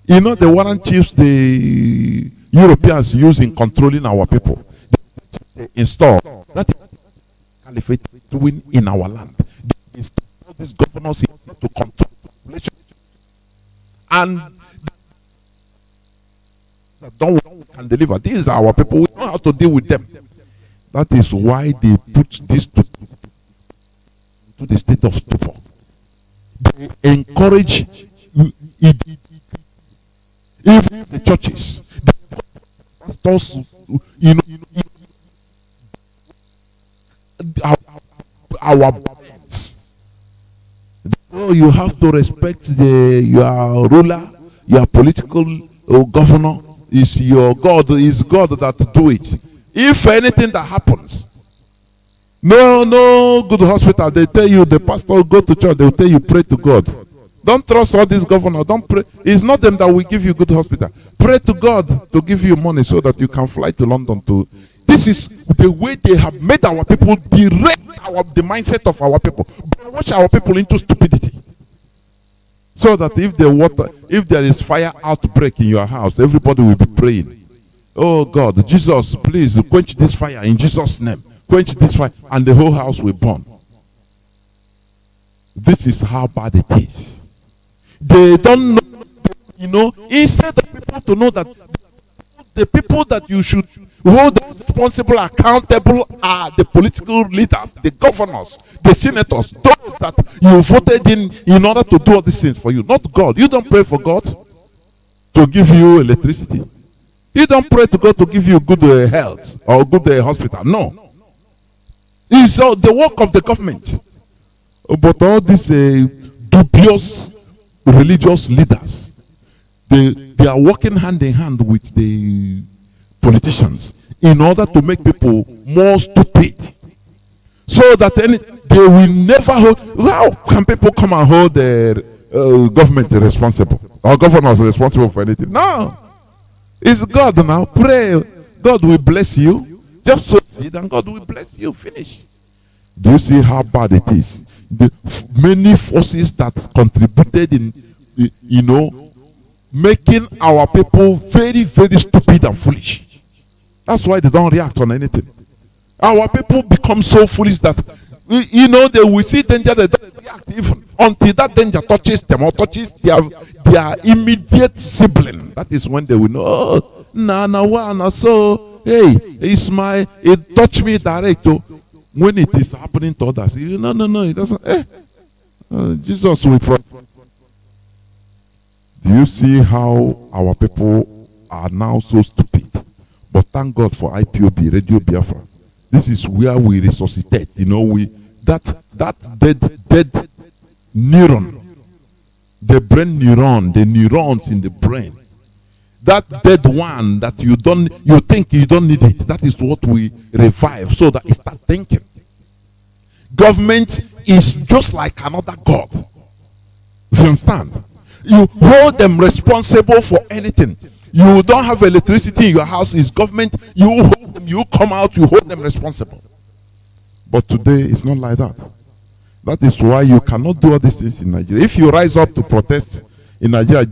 The warrant chiefs the Europeans use in controlling our people. They install that caliphate doing in our land. They install these governors to control the population. And that can deliver. These are our people. We know how to deal with them. That is why they put this to the state of stupor. They encourage even the churches, the pastors, our parents, Oh, you have to respect your ruler, your political governor. Is your God, is God that do it. If anything that happens, no good hospital, they tell you, the pastor go to church, they will tell you pray to God. Don't trust all these governors. Don't pray. It's not them that will give you good hospital. Pray to God to give you money so that you can fly to London to. This is the way they have made our people direct the mindset of our people. Wash our people into stupidity. So that if there is fire outbreak in your house, everybody will be praying. Oh God, Jesus, please quench this fire in Jesus' name. Quench this fire, and the whole house will burn. This is how bad it is. They don't know, instead of people to know that the people that you should hold responsible, accountable are the political leaders, the governors, the senators, those that you voted in order to do all these things for you, not God. You don't pray for God to give you electricity. You don't pray to God to give you good health or good hospital. No. It's the work of the government. But all these dubious religious leaders, they are working hand in hand with the politicians in order to make people more stupid, so that they will never hold. How can people come and hold the government responsible or governors responsible for anything? No, it's God now. Pray, God will bless you. Just so it, and God will bless you. Finish. Do you see how bad it is? The many forces that contributed in making our people very, very stupid and foolish. That's why they don't react on anything. Our people become so foolish that they will see danger, they don't react even until that danger touches them or touches their immediate sibling. That is when they will know, oh, nah, so hey, it touched me direct. When it is happening to others, no, it doesn't. Jesus will pray. Do you see how our people are now so stupid? But thank God for IPOB, Radio Biafra. This is where we resuscitate. That dead neuron, the brain neuron, the neurons in the brain, that dead one that you think you don't need it. That is what we revive, so that it starts thinking. Government is just like another god. You understand? You hold them responsible for anything. You don't have electricity in your house, is government. You hold them, you come out, you hold them responsible. But today it's not like that. That is why you cannot do all these things in Nigeria. If you rise up to protest in Nigeria,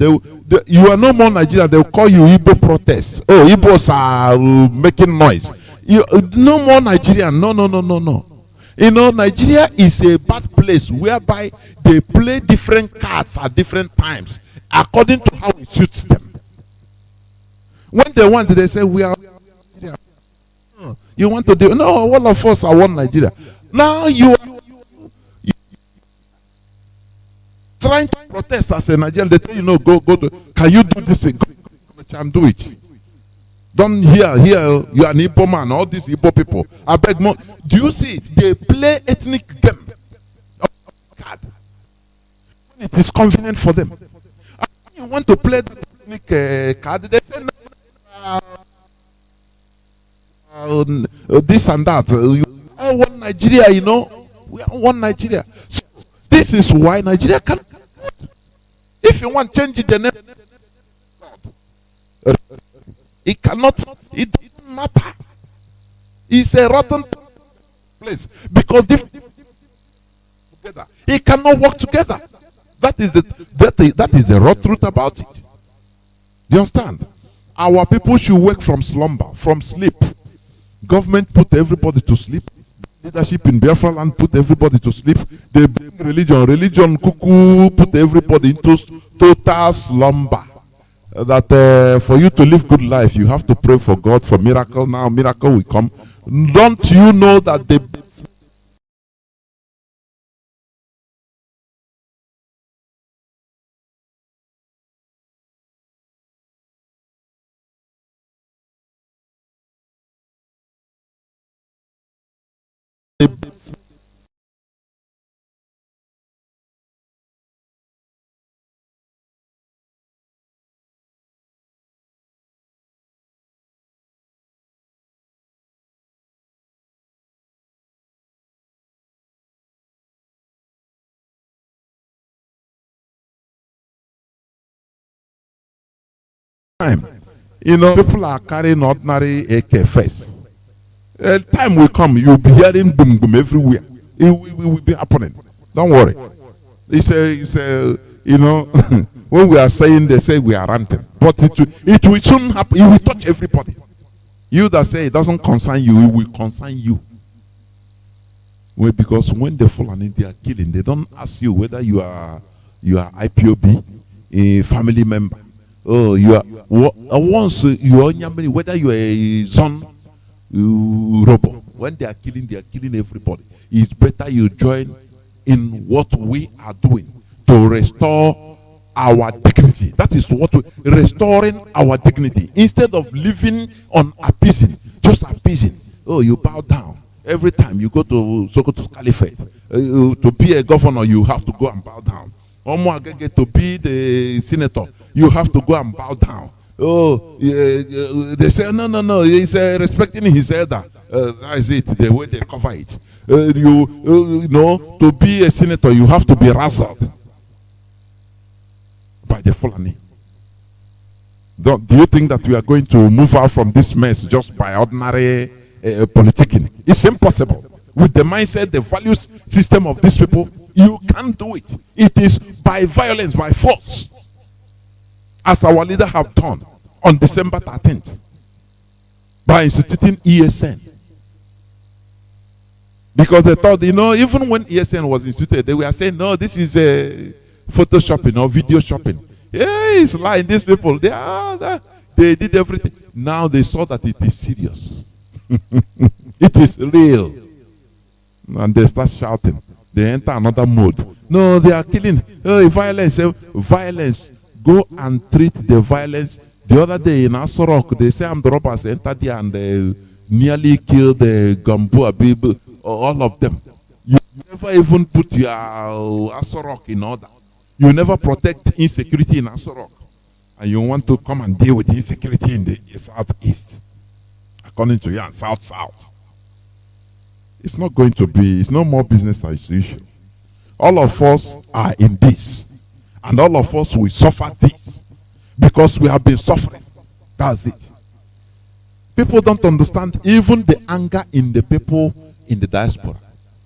you are no more Nigerian. They will call you Igbo protest. Oh, Igbos are making noise. No more Nigerian. No. Nigeria is a bad place whereby they play different cards at different times according to how it suits them. When they want, they say we are Nigeria. You want to do no? All of us are one Nigeria. Now you are trying to protest as a Nigerian. They tell you go to. Can you do this? Go and do it. Don't hear you are an Ipob man. All these Ipob people. I beg more. Do you see it? They play ethnic game. When it is convenient for them. And when you want to play the ethnic card, they say this and that. You are one Nigeria, we are one Nigeria. So this is why Nigeria can. If you want to change the name, it cannot. It doesn't matter. It's a rotten place because together it cannot work together. That is the raw truth about it. Do you understand? Our people should work from slumber, from sleep. Government put everybody to sleep. Leadership in Biafra land put everybody to sleep. They bring religion cuckoo, put everybody into total slumber. That for you to live good life, you have to pray for God for miracle. Now miracle will come. Don't you know that the You know, people are carrying ordinary AK first. Time will come, you'll be hearing boom boom everywhere. It will be happening. Don't worry. It's a you know, when we are saying, they say we are ranting. But it will soon happen. It will touch everybody. You that say it doesn't concern you, it will concern you. Well, because when they fall and they are killing, they don't ask you whether you are IPOB, a family member. Oh, you are once you are whether you are a son, robber. When they are killing everybody. It's better you join in what we are doing to restore our dignity. That is what restoring our dignity. Instead of living on appeasing, just appeasing. Oh, you bow down. Every time you go to Sokoto's caliphate, to be a governor, you have to go and bow down. To be the senator, you have to go and bow down. Oh, they say, no, he's respecting his elder. That is it, the way they cover it. You know, to be a senator, you have to be razzled by the Fulani. Do you think that we are going to move out from this mess just by ordinary politicking? It's impossible. With the mindset, the values system of these people, you can't do it. It is by violence, by force. As our leader have done on December 13th by instituting ESN. Because they thought, you know, even when ESN was instituted, they were saying, no, this is a photoshopping or video shopping. Yeah, it's lying. These people, they did everything. Now they saw that it is serious. It is real. And they start shouting. They enter another mode. No, they are killing. Violence. Violence. Go and treat the violence. The other day in Asorok, they say the robbers entered there and they nearly killed the Gamboa people, all of them. You never even put your Asorok in order. You never protect insecurity in Asorok. And you want to come and deal with insecurity in the southeast. According to you, and south. It's not going to be, it's no more business as usual. All of us are in this. And all of us will suffer this. Because we have been suffering. That's it. People don't understand even the anger in the people in the diaspora.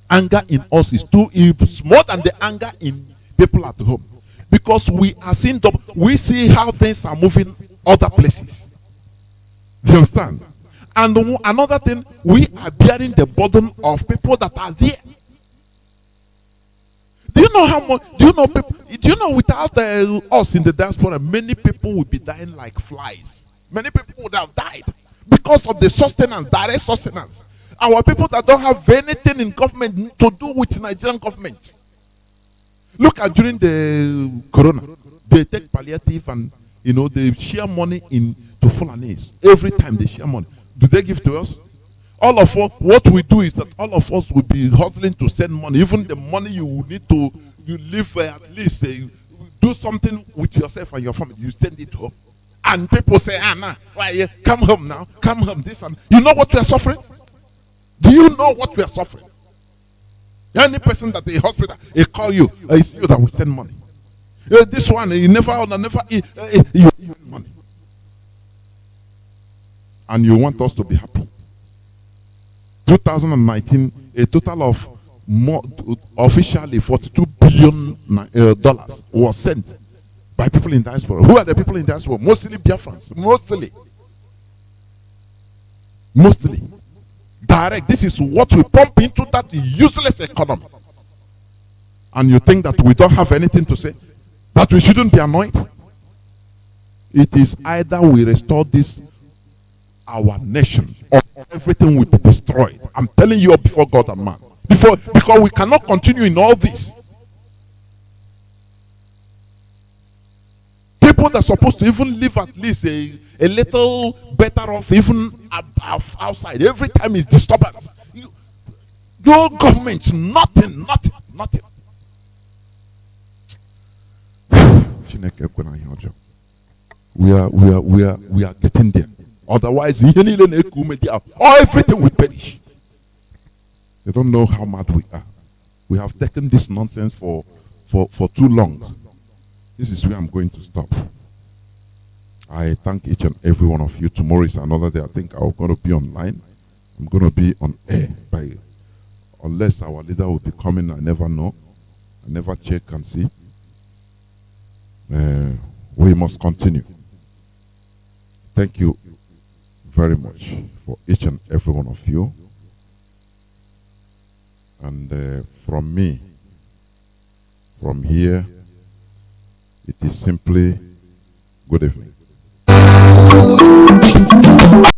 Anger in us is too evil. It's more than the anger in people at home. Because we are seeing, we see how things are moving other places. Do you understand? And another thing, we are bearing the burden of people that are there. Do you know how much? Do you know without us in the diaspora, many people would be dying like flies. Many people would have died because of the sustenance, direct sustenance. Our people that don't have anything in government to do with Nigerian government. Look at during the corona, they take palliative and they share money to Fulanis. Every time they share money. Do they give to us? All of us, what we do is that all of us will be hustling to send money. Even the money you will need to live at least do something with yourself and your family. You send it home. And people say, why, come home now, come home, this and you know what we are suffering? Do you know what we are suffering? Any person that a hospital, they call you, it's you that will send money. This one, you never you money. And you want us to be happy. 2019, a total of officially $42 billion was sent by people in diaspora. Who are the people in diaspora? Mostly Biafrans. Mostly. Direct. This is what we pump into that useless economy. And you think that we don't have anything to say? That we shouldn't be annoyed? It is either we restore this, our nation, or everything will be destroyed. I'm telling you before God and man. Because we cannot continue in all this. People that are supposed to even live at least a little better off, even outside. Every time is disturbance. No government, nothing. We are getting there. Otherwise, everything will perish. They don't know how mad we are. We have taken this nonsense for too long. This is where I'm going to stop. I thank each and every one of you. Tomorrow is another day. I think I'm going to be online. I'm going to be on air unless our leader will be coming. I never know. I never check and see. We must continue. Thank you very much for each and every one of you. And from me, from here, it is simply good evening.